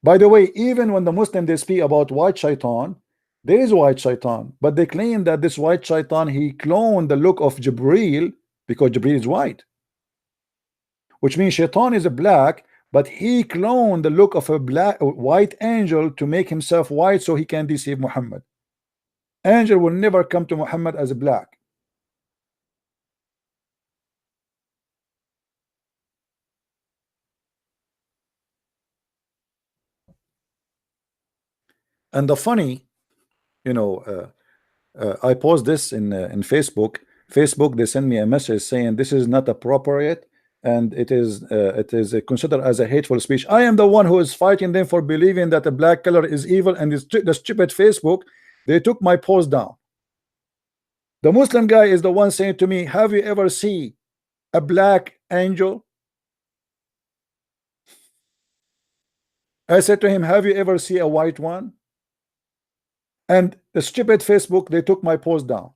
By the way, even when the Muslim they speak about white shaitan, there is white shaitan, but they claim that this white shaitan, he cloned the look of Jibril, because Jibril is white, which means shaitan is a black, but he cloned the look of a white angel to make himself white so he can deceive Muhammad. Angel will never come to Muhammad as a black. And the funny, you know, I post this in Facebook. Facebook, they send me a message saying this is not appropriate, and it is considered as a hateful speech. I am the one who is fighting them for believing that the black color is evil, and the stupid Facebook, they took my post down. The Muslim guy is the one saying to me, have you ever seen a black angel? I said to him, have you ever seen a white one? And the stupid Facebook, they took my post down.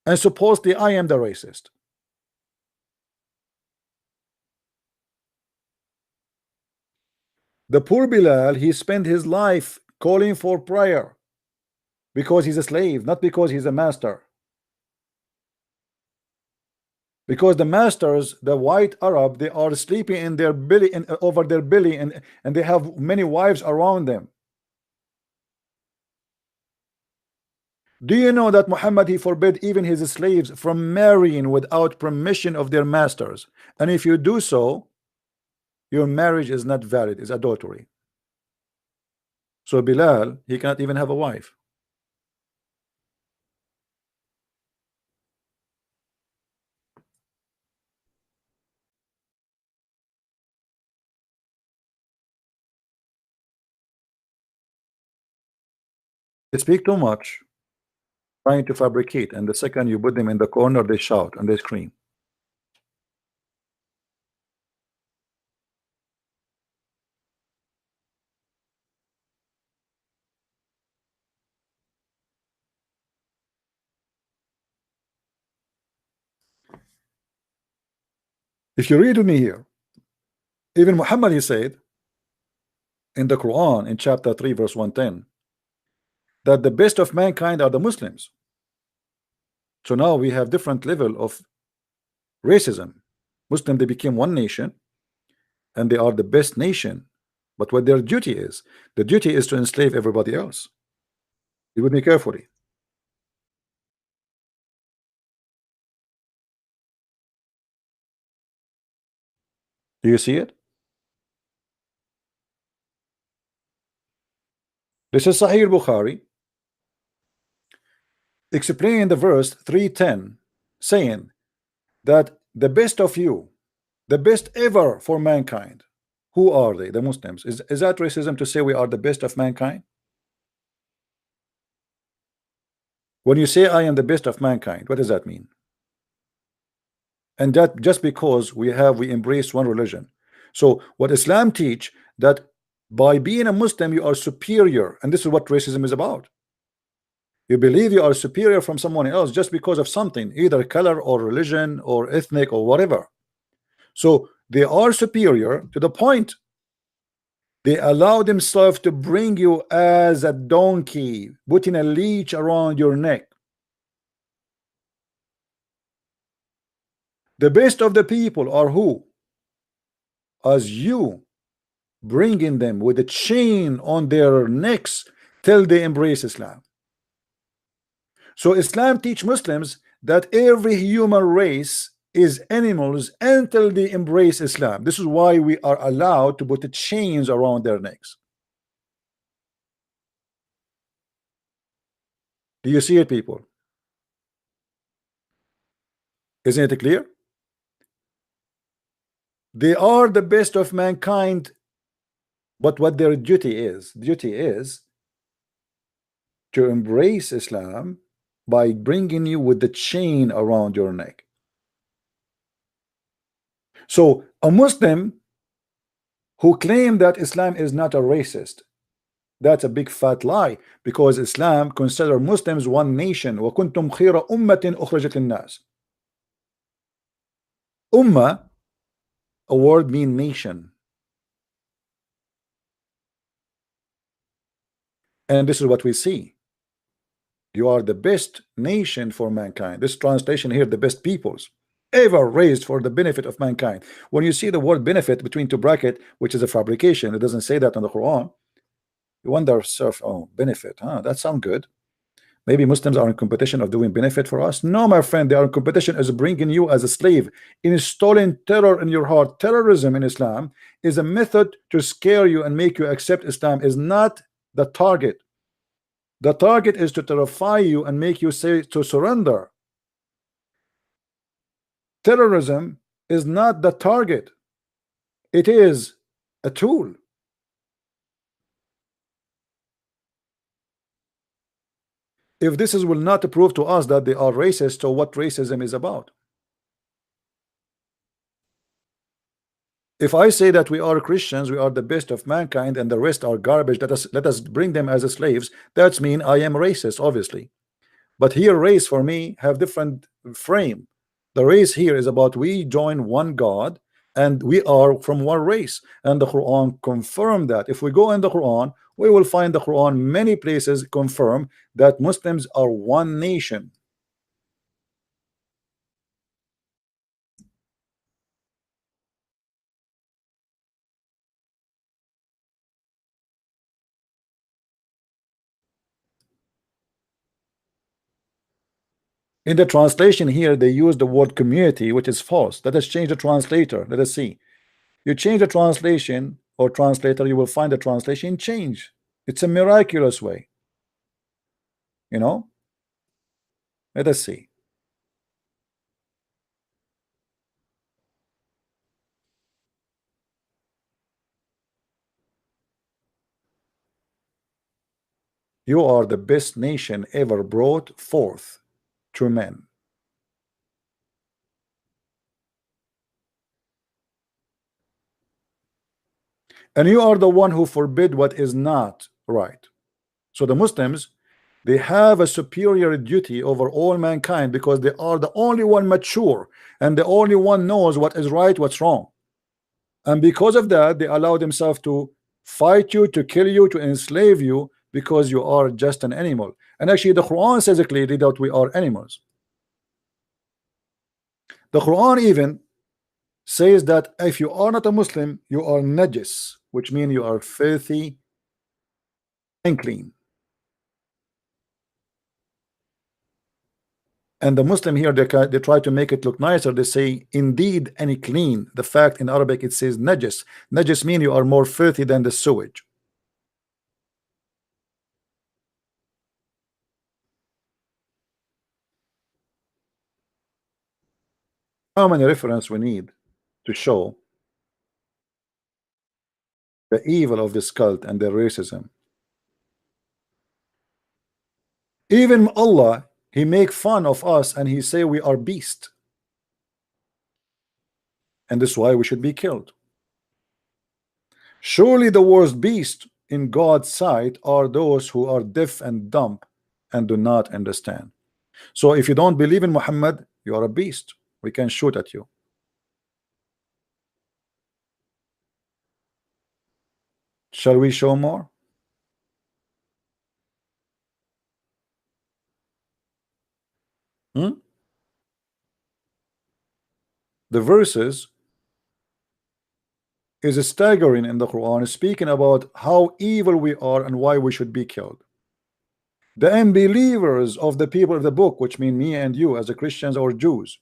And supposedly I am the racist. The poor Bilal, he spent his life calling for prayer because he's a slave, not because he's a master. Because the masters, the white Arab, they are sleeping in their belly, over their belly, and they have many wives around them. Do you know that Muhammad, he forbid even his slaves from marrying without permission of their masters? And if you do so, your marriage is not valid, it's adultery. So Bilal, he cannot even have a wife. They speak too much, trying to fabricate, and the second you put them in the corner, they shout and they scream. If you read with me here, even Muhammad, he said in the Quran in chapter 3 verse 110, that the best of mankind are the Muslims. So now we have different level of racism. Muslim, they became one nation and they are the best nation, but what their duty is, the duty is to enslave everybody else. You with me carefully. Do you see it? This is Sahih Bukhari explaining the verse 310, saying that the best of you, the best ever for mankind, who are they? The Muslims. Is that racism to say we are the best of mankind? When you say I am the best of mankind, what does that mean? And that just because we embrace one religion. So what Islam teach, that by being a Muslim you are superior, and this is what racism is about. You believe you are superior from someone else just because of something, either color or religion or ethnic or whatever. So they are superior to the point they allow themselves to bring you as a donkey, putting a leash around your neck. The best of the people are who? As you, bringing them with a chain on their necks till they embrace Islam. So Islam teach Muslims that every human race is animals until they embrace Islam. This is why we are allowed to put the chains around their necks. Do you see it, people? Isn't it clear? They are the best of mankind, but what their duty is to embrace Islam by bringing you with the chain around your neck. So a Muslim who claim that Islam is not a racist, that's a big fat lie, because Islam consider Muslims one nation. وَكُنْتُمْ خِيرَ أُمَّةٍ أُخْرَجَتْ لِلنَّاسِ. Ummah, a word mean nation. And this is what we see. You are the best nation for mankind. This translation here, the best peoples ever raised for the benefit of mankind. When you see the word benefit between two brackets, which is a fabrication, it doesn't say that in the Quran. You wonder, oh, benefit, huh? That sounds good. Maybe Muslims are in competition of doing benefit for us. No, my friend, they are in competition as bringing you as a slave, installing terror in your heart. Terrorism in Islam is a method to scare you and make you accept Islam, is not the target. The target is to terrify you and make you say to surrender. Terrorism is not the target. It is a tool. If this will not prove to us that they are racist, so what racism is about? If I say that we are Christians, we are the best of mankind, and the rest are garbage, let us bring them as slaves, that's mean I am racist, obviously. But here, race for me have different frame. The race here is about we join one God and we are from one race, and the Quran confirmed that. If we go in the Quran, we will find the Quran many places confirm that Muslims are one nation. In the translation here, they use the word community, which is false. Let us change the translator. Let us see. You change the translation or translator, you will find the translation change. It's a miraculous way. You know? Let us see. You are the best nation ever brought forth to men. And you are the one who forbid what is not right. So the Muslims, they have a superior duty over all mankind because they are the only one mature and the only one knows what is right, what's wrong. And because of that, they allow themselves to fight you, to kill you, to enslave you, because you are just an animal. And actually the Quran says clearly that we are animals. The Quran even says that if you are not a Muslim, you are najis, which means you are filthy and clean. And the Muslim here, they try to make it look nicer. They say indeed any clean. The fact in Arabic it says najis. Najis means you are more filthy than the sewage. How many reference we need to show the evil of this cult and their racism? Even Allah, he make fun of us and he say we are beast, and this is why we should be killed. Surely the worst beast in God's sight are those who are deaf and dumb and do not understand. So if you don't believe in Muhammad, you are a beast. We can shoot at you. Shall we show more? The verses is staggering in the Quran, speaking about how evil we are and why we should be killed. The unbelievers of the people of the book, which mean me and you as the Christians or Jews,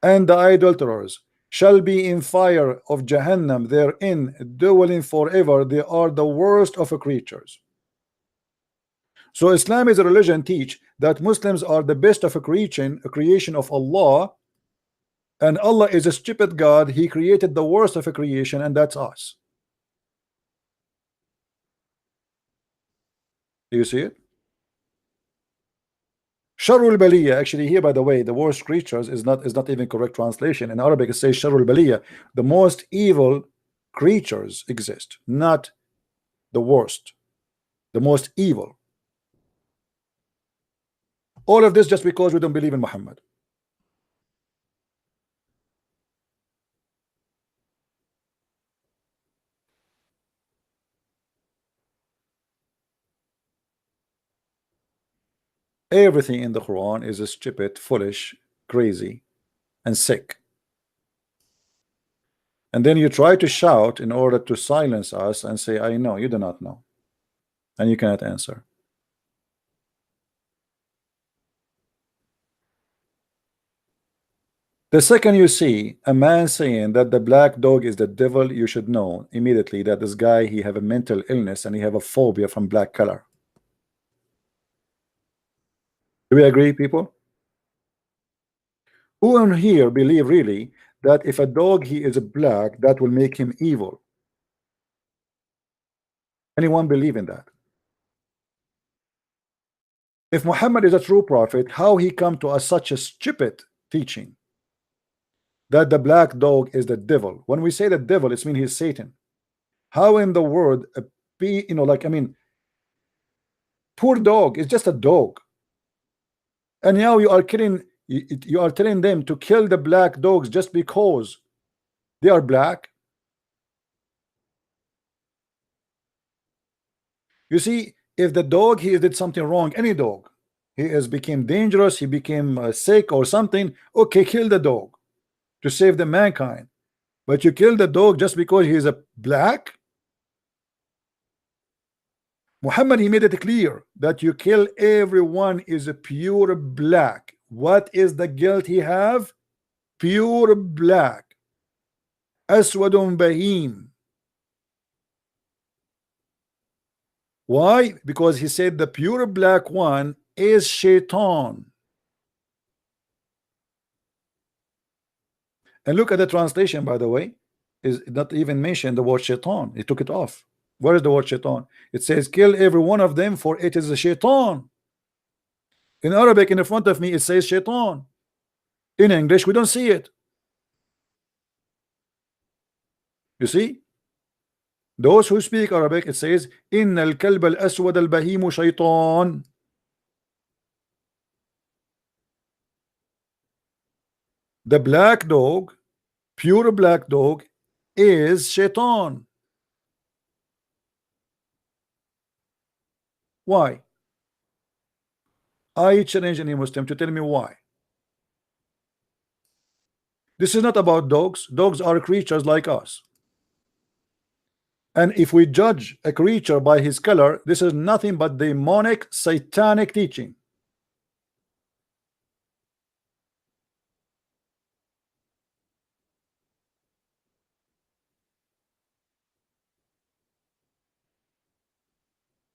and the idolaters shall be in fire of Jahannam, therein dwelling forever. They are the worst of creatures. So Islam is a religion teach that Muslims are the best of a creation of Allah, and Allah is a stupid God. He created the worst of a creation, and that's us. Do you see it? Sharul Baliya, actually here by the way, the worst creatures is not even correct translation. In Arabic it says Sharul Baliya, the most evil creatures exist, not the worst, the most evil. All of this just because we don't believe in Muhammad. Everything in the Quran is stupid, foolish, crazy, and sick. And then you try to shout in order to silence us and say, I know, you do not know. And you cannot answer. The second you see a man saying that the black dog is the devil, you should know immediately that this guy, he have a mental illness and he have a phobia from black color. Do we agree, people? Who in here believe really that if a dog he is black, that will make him evil? Anyone believe in that? If Muhammad is a true prophet, how he come to us such a stupid teaching that the black dog is the devil? When we say the devil, it means he's Satan. How in the world like, I mean, poor dog is just a dog, and now you are killing, you are telling them to kill the black dogs just because they are black. You see, if the dog he did something wrong, any dog, he has became dangerous, he became sick or something, okay, kill the dog to save the mankind. But you kill the dog just because he is a black? Muhammad, he made it clear that you kill everyone is a pure black. What is the guilt he have? Pure black. Aswadun bahim. Why? Because he said the pure black one is shaitan. And look at the translation, by the way, is not even mentioned the word shaitan. He took it off. Where is the word shaitan? It says kill every one of them, for it is a shaitan. In Arabic, in front of me, it says shaitan. In English, we don't see it. You see? Those who speak Arabic, it says إن الكلب الأسود البهيم شيطان. The black dog, pure black dog, is shaitan. Why? I challenge any Muslim to tell me why. This is not about dogs. Dogs are creatures like us. And if we judge a creature by his color, this is nothing but demonic, satanic teaching.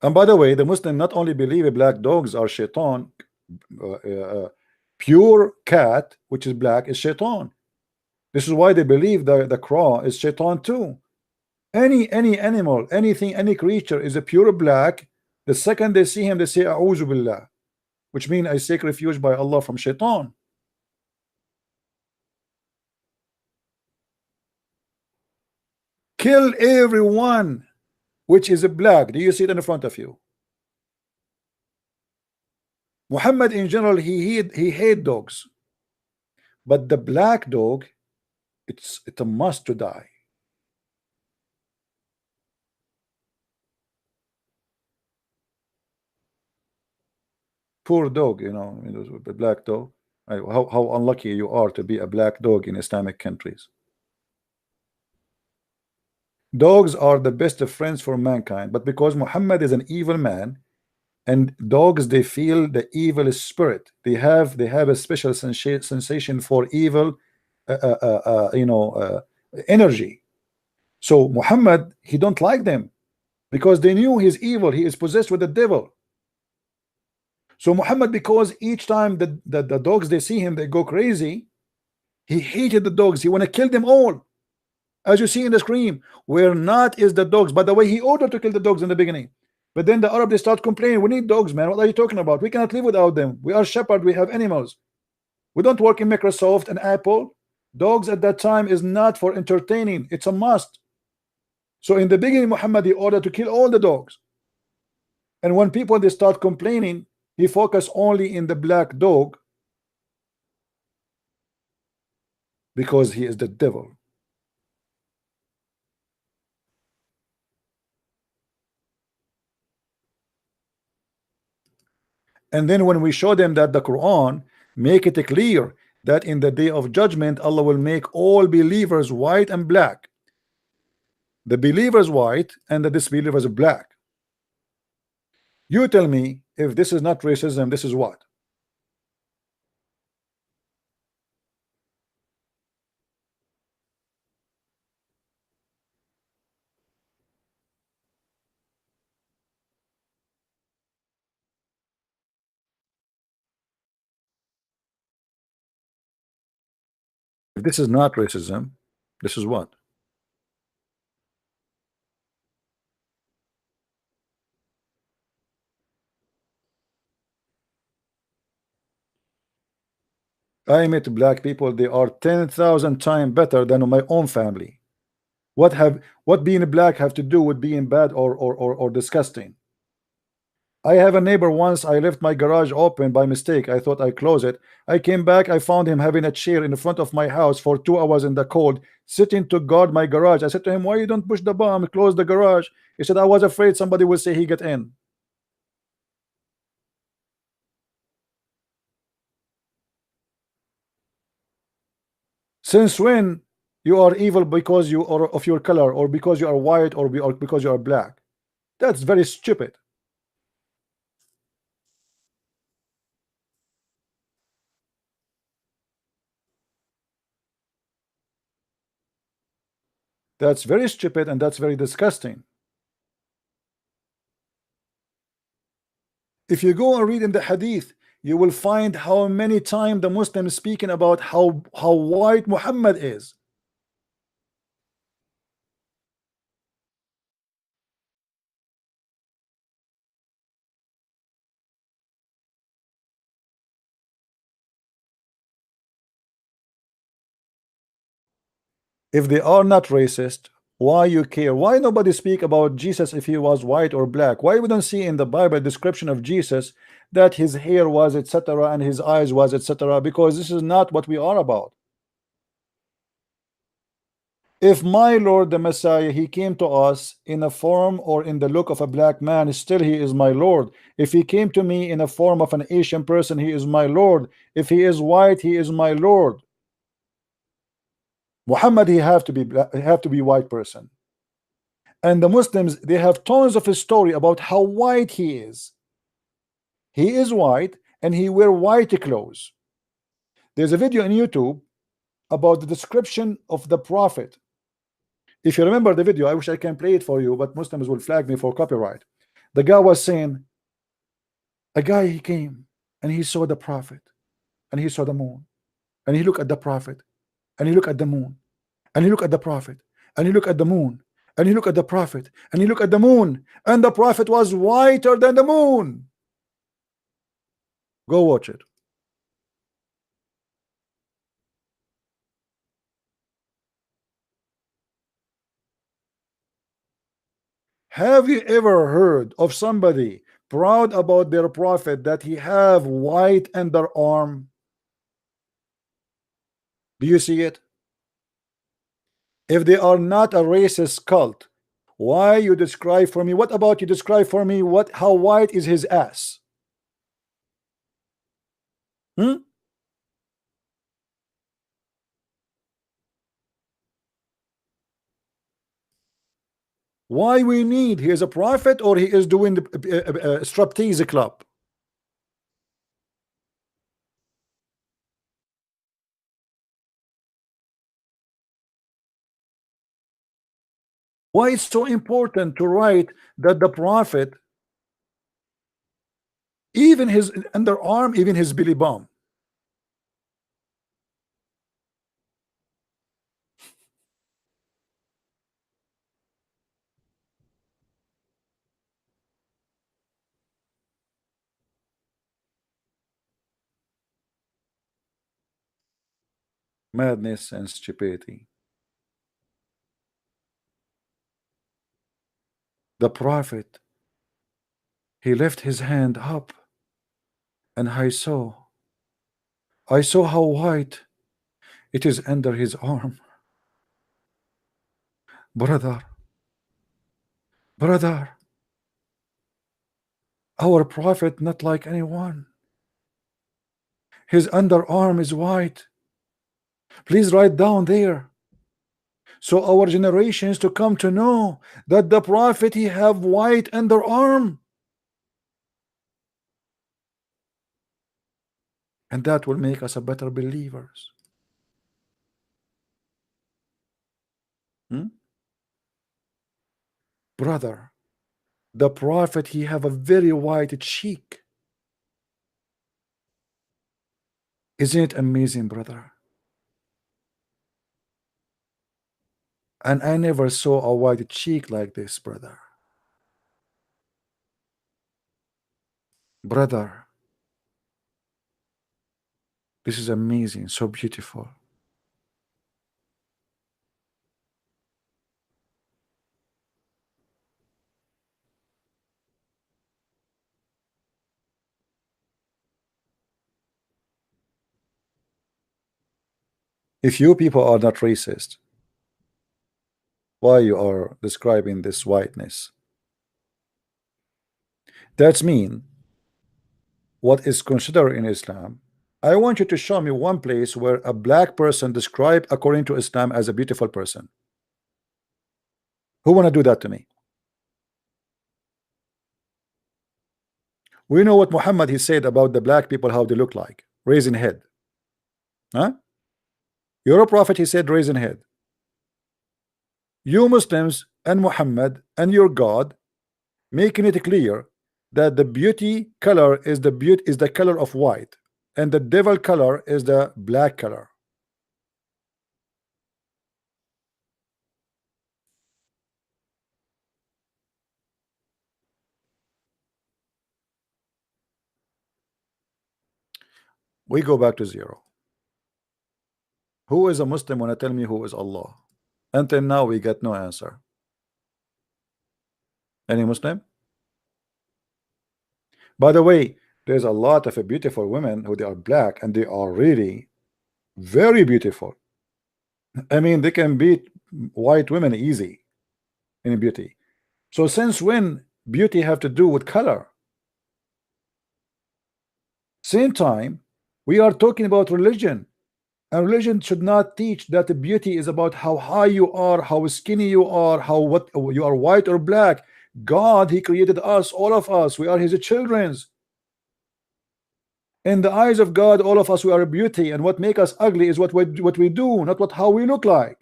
And by the way, the Muslim not only believe black dogs are shaitan, pure cat, which is black, is shaitan. This is why they believe the crow is shaitan too. Any animal, anything, any creature is a pure black. The second they see him, they say A'udhu Billah, which means I seek refuge by Allah from shaitan. Kill everyone which is a black. Do you see it in front of you? Muhammad in general, he hate dogs, but the black dog, it's a must to die. Poor dog, you know, the black dog. How unlucky you are to be a black dog in Islamic countries. Dogs are the best of friends for mankind, but because Muhammad is an evil man, and dogs, they feel the evil spirit. They have a special sensation for evil, energy. So Muhammad, he don't like them because they knew he's evil. He is possessed with the devil. So Muhammad, because each time the dogs they see him, they go crazy. He hated the dogs. He want to kill them all. As you see in the screen, where not is the dogs. By the way, he ordered to kill the dogs in the beginning. But then the Arab, they start complaining, we need dogs, man. What are you talking about? We cannot live without them. We are shepherd. We have animals. We don't work in Microsoft and Apple. Dogs at that time is not for entertaining. It's a must. So in the beginning, Muhammad, he ordered to kill all the dogs. And when people, they start complaining, he focused only in the black dog because he is the devil. And then when we show them that the Quran make it clear that in the day of judgment Allah will make all believers white and black, the believers white and the disbelievers black. You tell me, if this is not racism, this is what? If this is not racism, this is what? I met black people, they are 10,000 times better than my own family. What being black have to do with being bad or disgusting? I have a neighbor once, I left my garage open by mistake. I thought I closed it. I came back, I found him having a chair in front of my house for 2 hours in the cold, sitting to guard my garage. I said to him, why you don't push the bomb, close the garage? He said, I was afraid somebody will say he get in. Since when you are evil because you are of your color, or because you are white, or because you are black? That's very stupid. That's very stupid, and that's very disgusting. If you go and read in the hadith, you will find how many times the Muslims speaking about how white Muhammad is. If they are not racist, why you care? Why nobody speak about Jesus if he was white or black? Why we don't see in the Bible description of Jesus that his hair was etc. and his eyes was etc.? Because this is not what we are about. If my Lord the Messiah, he came to us in a form or in the look of a black man, still he is my Lord. If he came to me in a form of an Asian person, he is my Lord. If he is white, he is my Lord. Muhammad, he have to be black, have to be white person. And the Muslims, they have tons of his story about how white he is. He is white and he wear white clothes. There's a video on YouTube about the description of the prophet. If you remember the video, I wish I can play it for you, but Muslims will flag me for copyright. The guy was saying, a guy, he came and he saw the prophet and he saw the moon and he looked at the prophet and he looked at the moon and he looked at the prophet and he looked at the moon and he looked at the prophet and he looked at the moon, and the prophet was whiter than the moon. Go watch it. Have you ever heard of somebody proud about their prophet that he have white underarm? Do you see it? If they are not a racist cult, why you describe for me? What about you describe for me what how white is his ass? Why we need? He is a prophet or he is doing the striptease club? Why it's so important to write that the prophet, even his underarm, even his belly bump? Madness and stupidity. The prophet, he left his hand up and I saw how white it is under his arm. Brother, our prophet not like anyone. His underarm is white. Please write down there, so our generations to come to know that the prophet he have white underarm, and that will make us a better believers. Brother, the prophet he have a very white cheek. Isn't it amazing, brother? And I never saw a white cheek like this, brother. Brother, this is amazing, so beautiful. If you people are not racist, why you are describing this whiteness? That's mean what is considered in Islam. I want you to show me one place where a black person described according to Islam as a beautiful person. Who want to do that to me? We know what Muhammad he said about the black people, how they look like, raising head. Huh? You're a prophet, he said, raising head. You Muslims and Muhammad and your God making it clear that the beauty color is the color of white, and the devil color is the black color. We go back to zero. Who is a Muslim when I tell me who is Allah? Until now we get no answer. Any Muslim? By the way, there's a lot of beautiful women who they are black and they are really very beautiful. I mean, they can beat white women easy in beauty. So since when beauty have to do with color? Same time, we are talking about religion, and religion should not teach that the beauty is about how high you are, how skinny you are, how what you are, white or black. God, He created us, all of us. We are His childrens. In the eyes of God, all of us, we are a beauty, and what make us ugly is what we do, not what how we look like.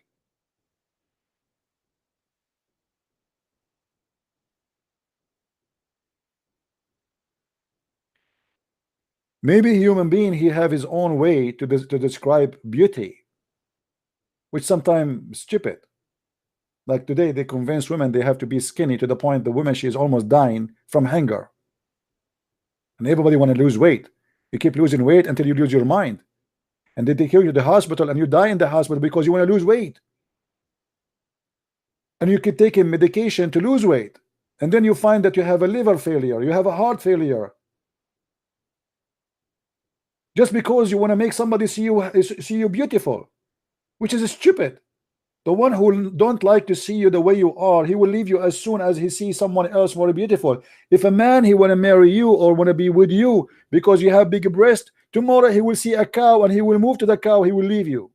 Maybe human being, he have his own way to describe beauty, which sometimes stupid. Like today, they convince women they have to be skinny to the point the woman, she is almost dying from hunger. And everybody want to lose weight. You keep losing weight until you lose your mind. And they take you to the hospital and you die in the hospital because you want to lose weight. And you keep taking medication to lose weight. And then you find that you have a liver failure, you have a heart failure. Just because you want to make somebody see you beautiful, which is stupid. The one who don't like to see you the way you are, he will leave you as soon as he sees someone else more beautiful. If a man, he want to marry you or want to be with you because you have big breast, tomorrow he will see a cow and he will move to the cow, he will leave you.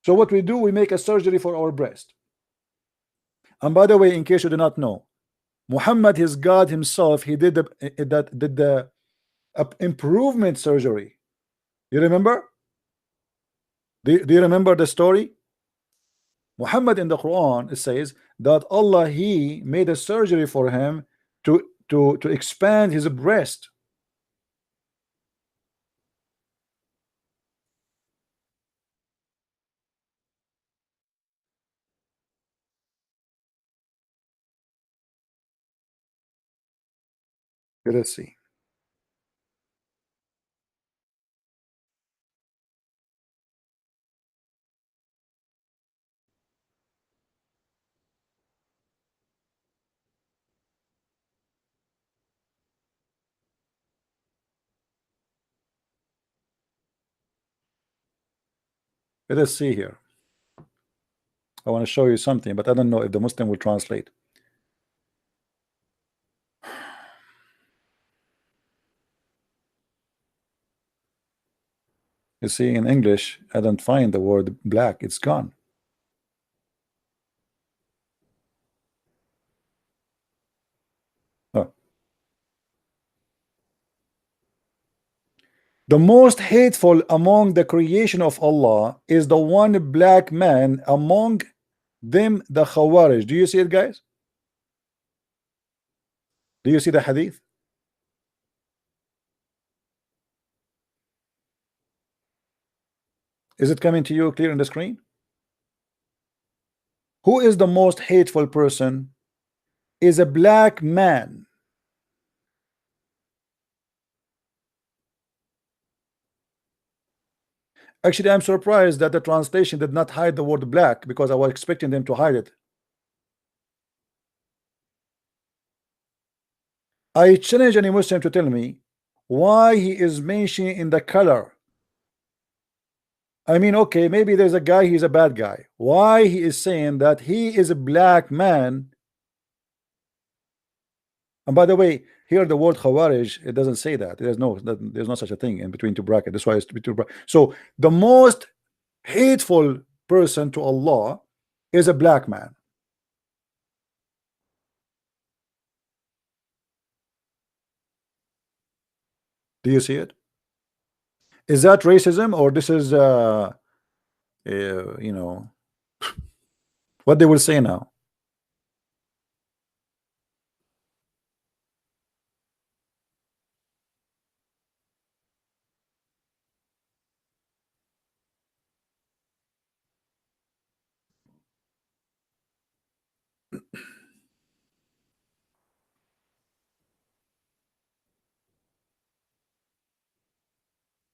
So what we do, we make a surgery for our breast. And by the way, in case you do not know, Muhammad, his God himself, he did the improvement surgery. You remember? Do you remember the story? Muhammad in the Quran, it says that Allah, He made a surgery for him to expand his breast. Let's see. Let us see here. I want to show you something, but I don't know if the Muslim will translate. You see, in English, I don't find the word black. It's gone. Oh. The most hateful among the creation of Allah is the one black man, among them the Khawarij. Do you see it, guys? Do you see the hadith? Is it coming to you clear on the screen? Who is the most hateful person? Is a black man. Actually, I'm surprised that the translation did not hide the word black, because I was expecting them to hide it. I challenge any Muslim to tell me why he is mentioning in the color. I mean, okay, maybe there's a guy, he's a bad guy. Why he is saying that he is a black man? And by the way, here the word Khawarij, it doesn't say that. There's no such a thing in between two brackets. That's why it's between brackets. So the most hateful person to Allah is a black man. Do you see it? Is that racism, or this is you know, what they will say now?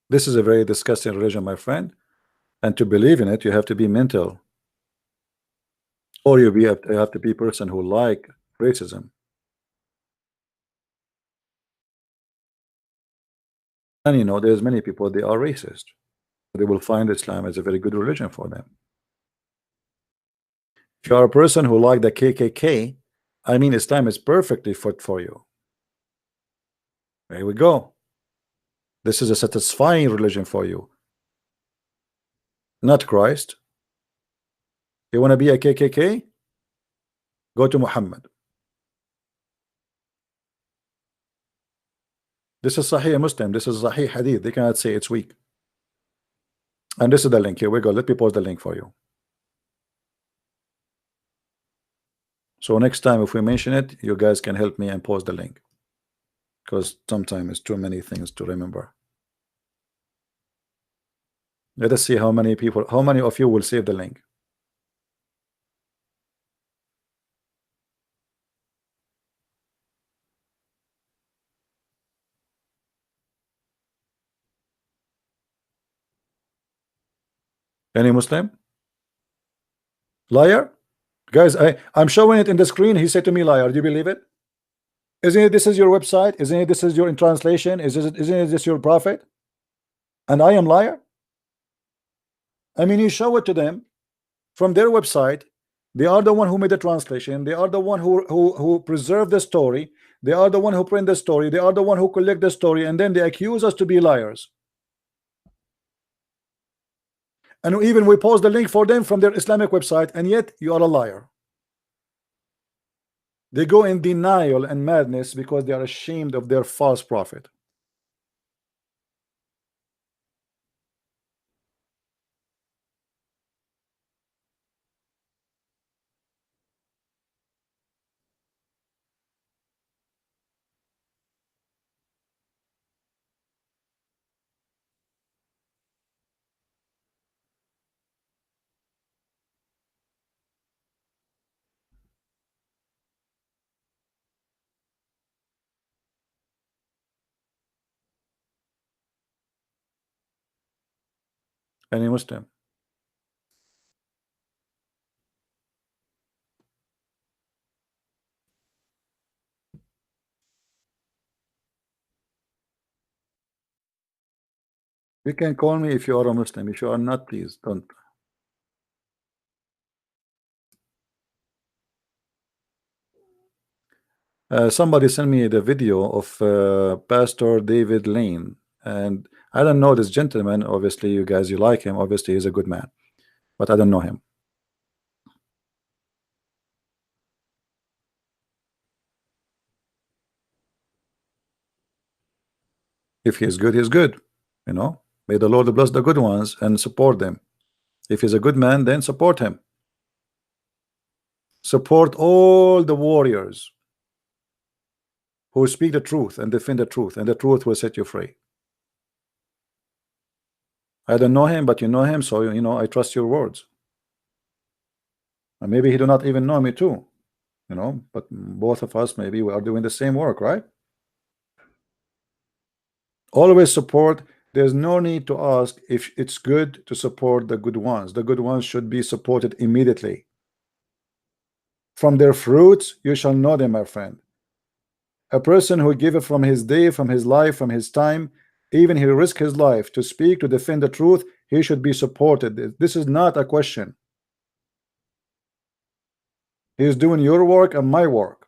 This is a very disgusting religion, my friend, and to believe in it, you have to be mental, or you have to be a person who like racism. And you know, there's many people, they are racist. They will find Islam as a very good religion for them. If you are a person who like the KKK, I mean, Islam is perfectly fit for you. There we go. This is a satisfying religion for you, not Christ. You want to be a KKK? Go to Muhammad. This is Sahih Muslim. This is Sahih Hadith. They cannot say it's weak. And this is the link. Here we go. Let me post the link for you. So next time if we mention it, you guys can help me and post the link, because sometimes it's too many things to remember. Let us see how many of you will save the link. Any Muslim? Liar? Guys, I'm showing it in the screen. He said to me, liar. Do you believe it? Isn't it this is your website? Isn't it this is your in translation? Isn't it this your prophet? And I am liar? I mean, you show it to them from their website. They are the one who made the translation. They are the one who preserved the story. They are the one who print the story. They are the one who collect the story, and then they accuse us to be liars. And even we post the link for them from their Islamic website, and yet you are a liar. They go in denial and madness because they are ashamed of their false prophet. Any Muslim? You can call me if you are a Muslim. If you are not, please don't. Somebody sent me the video of Pastor David Lane, and I don't know this gentleman. Obviously, you guys, you like him. Obviously, he's a good man, but I don't know him. If he is good, he's good. You know, may the Lord bless the good ones and support them. If he's a good man, then support him. Support all the warriors who speak the truth and defend the truth, and the truth will set you free. I don't know him, but you know him, so you know I trust your words. And maybe he do not even know me too, you know, but both of us, maybe we are doing the same work, right? Always support. There's no need to ask if it's good to support the good ones. The good ones should be supported immediately. From their fruits you shall know them, my friend. A person who giveth from his day, from his life, from his time, even he risk his life to speak, to defend the truth, he should be supported. This is not a question. He is doing your work and my work.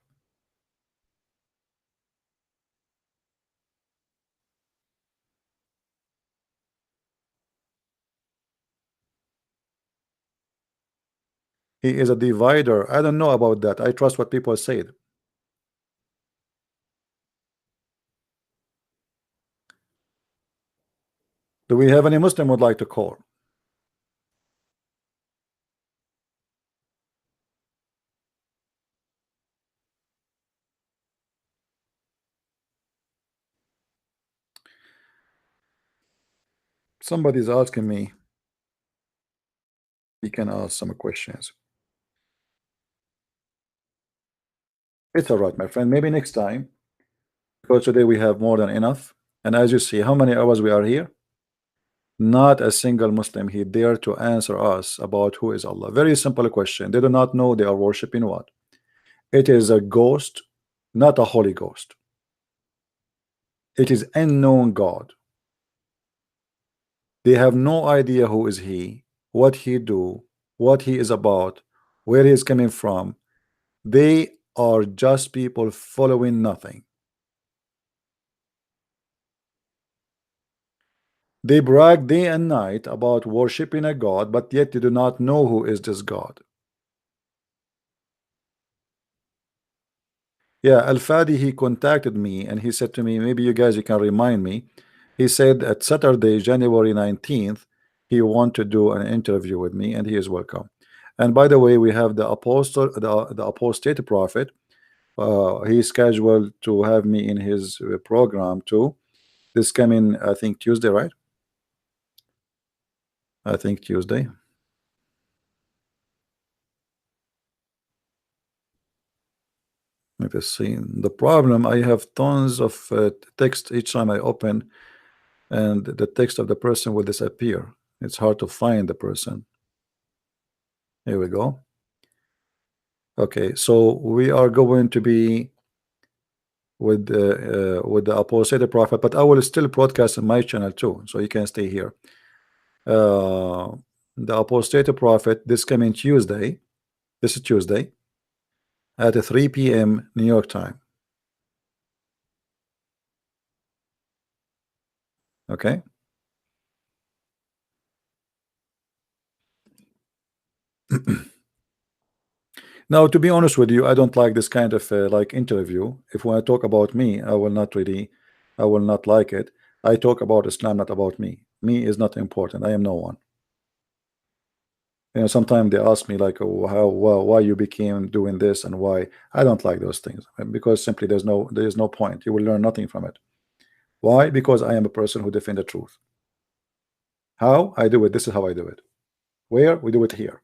He is a divider. I don't know about that. I trust what people said. Do we have any Muslim would like to call? Somebody's asking me. He can ask some questions. It's all right, my friend. Maybe next time, because today we have more than enough. And as you see, how many hours we are here? Not a single Muslim he dare to answer us about who is Allah. Very simple question. They do not know they are worshiping what? It is a ghost, not a Holy Ghost. It is unknown God. They have no idea who is he, what he do, what he is about, where he is coming from. They are just people following nothing. They brag day and night about worshiping a God, but yet they do not know who is this God. Yeah, Al-Fadi, he contacted me and he said to me, maybe you can remind me. He said at Saturday, January 19th, he want to do an interview with me, and he is welcome. And by the way, we have the apostle, the apostate prophet. He's scheduled to have me in his program too. This coming, I think Tuesday, right? I think Tuesday. Let me see. The problem, I have tons of text each time I open, and the text of the person will disappear. It's hard to find the person. Here we go. Okay, so we are going to be with the apostate prophet, but I will still broadcast on my channel too, so you can stay here. The apostate prophet, this coming Tuesday. This is Tuesday at 3 p.m. New York time. Okay. Now, to be honest with you, I don't like this kind of like interview. If when I talk about me, I will not like it. I talk about Islam, not about me. Me is not important. I am no one. You know, sometimes they ask me like, oh, why you became doing this and why. I don't like those things because simply there is no point. You will learn nothing from it. Why? Because I am a person who defends the truth. How I do it? This is how I do it. Where? We do it here.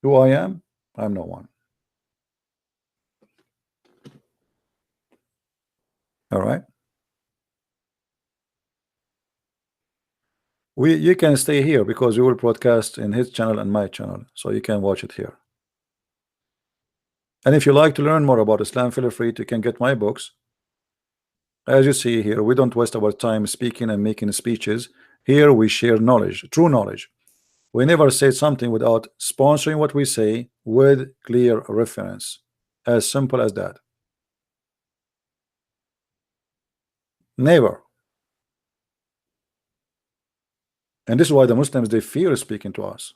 Who I am? I'm no one. All right. You can stay here because we will broadcast in his channel and my channel, so you can watch it here. And if you like to learn more about Islam, feel free to can get my books. As you see here, we don't waste our time speaking and making speeches. Here we share knowledge, true knowledge. We never say something without sponsoring what we say with clear reference. As simple as that. Never. And this is why the Muslims, they fear speaking to us.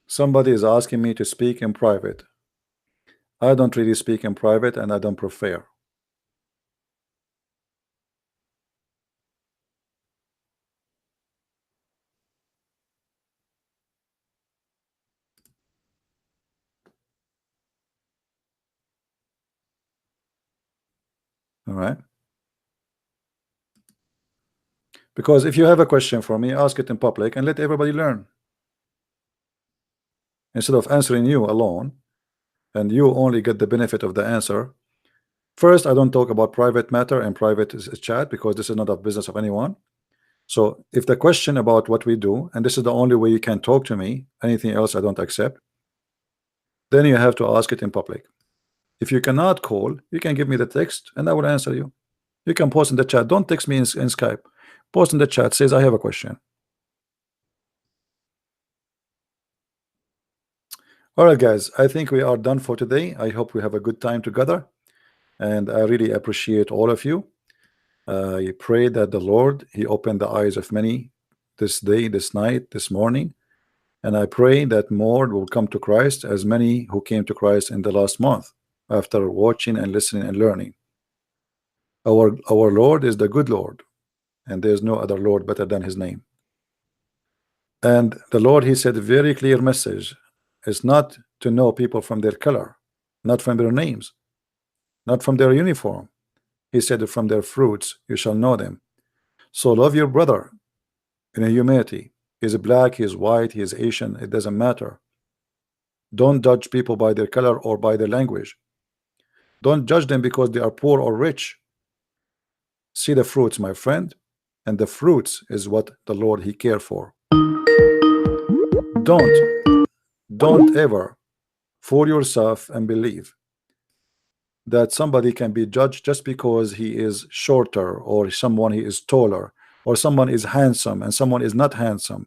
Somebody is asking me to speak in private. I don't really speak in private, and I don't prefer. All right. Because if you have a question for me, ask it in public and let everybody learn. Instead of answering you alone, and you only get the benefit of the answer. First, I don't talk about private matter and private chat because this is not a business of anyone. So if the question about what we do, and this is the only way you can talk to me, anything else I don't accept, then you have to ask it in public. If you cannot call, you can give me the text and I will answer you. You can post in the chat. Don't text me in Skype. Post in the chat, says I have a question. All right, guys, I think we are done for today. I hope we have a good time together, and I really appreciate all of you. I pray that the Lord, he opened the eyes of many this day, this night, this morning, and I pray that more will come to Christ, as many who came to Christ in the last month after watching and listening and learning. Our Lord is the good Lord, and there's no other Lord better than his name. And the Lord, he said a very clear message, is not to know people from their color, not from their names, not from their uniform. He said, from their fruits you shall know them. So love your brother in a humanity. He's black, he's white, he's Asian, it doesn't matter. Don't judge people by their color or by their language. Don't judge them because they are poor or rich. See the fruits, my friend, and the fruits is what the Lord he care for. Don't ever fool yourself and believe that somebody can be judged just because he is shorter, or someone he is taller, or someone is handsome and someone is not handsome.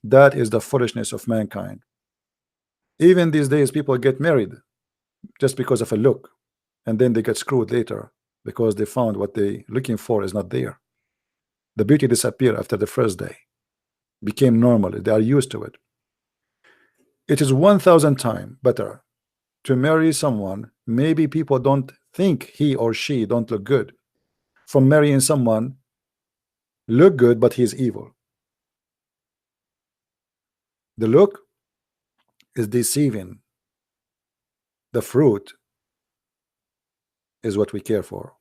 That is the foolishness of mankind. Even these days, people get married just because of a look, and then they get screwed later because they found what they looking for is not there. The beauty disappeared after the first day, became normal. They are used to it. It is 1,000 times better to marry someone maybe people don't think he or she don't look good, from marrying someone look good but he's evil. The look is deceiving. The fruit is what we care for.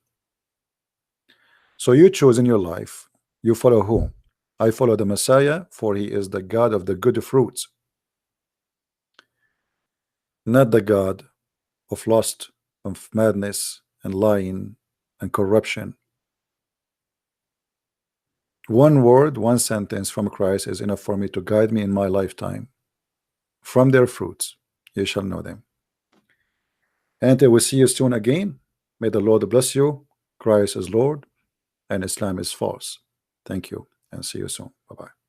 So you choose in your life. You follow who? I follow the Messiah, for he is the God of the good fruits, not the God of lust, of madness and lying and corruption. One word, one sentence from Christ is enough for me to guide me in my lifetime. From their fruits you shall know them. And I will see you soon again. May the Lord bless you. Christ is Lord and Islam is false. Thank you and see you soon. Bye-bye.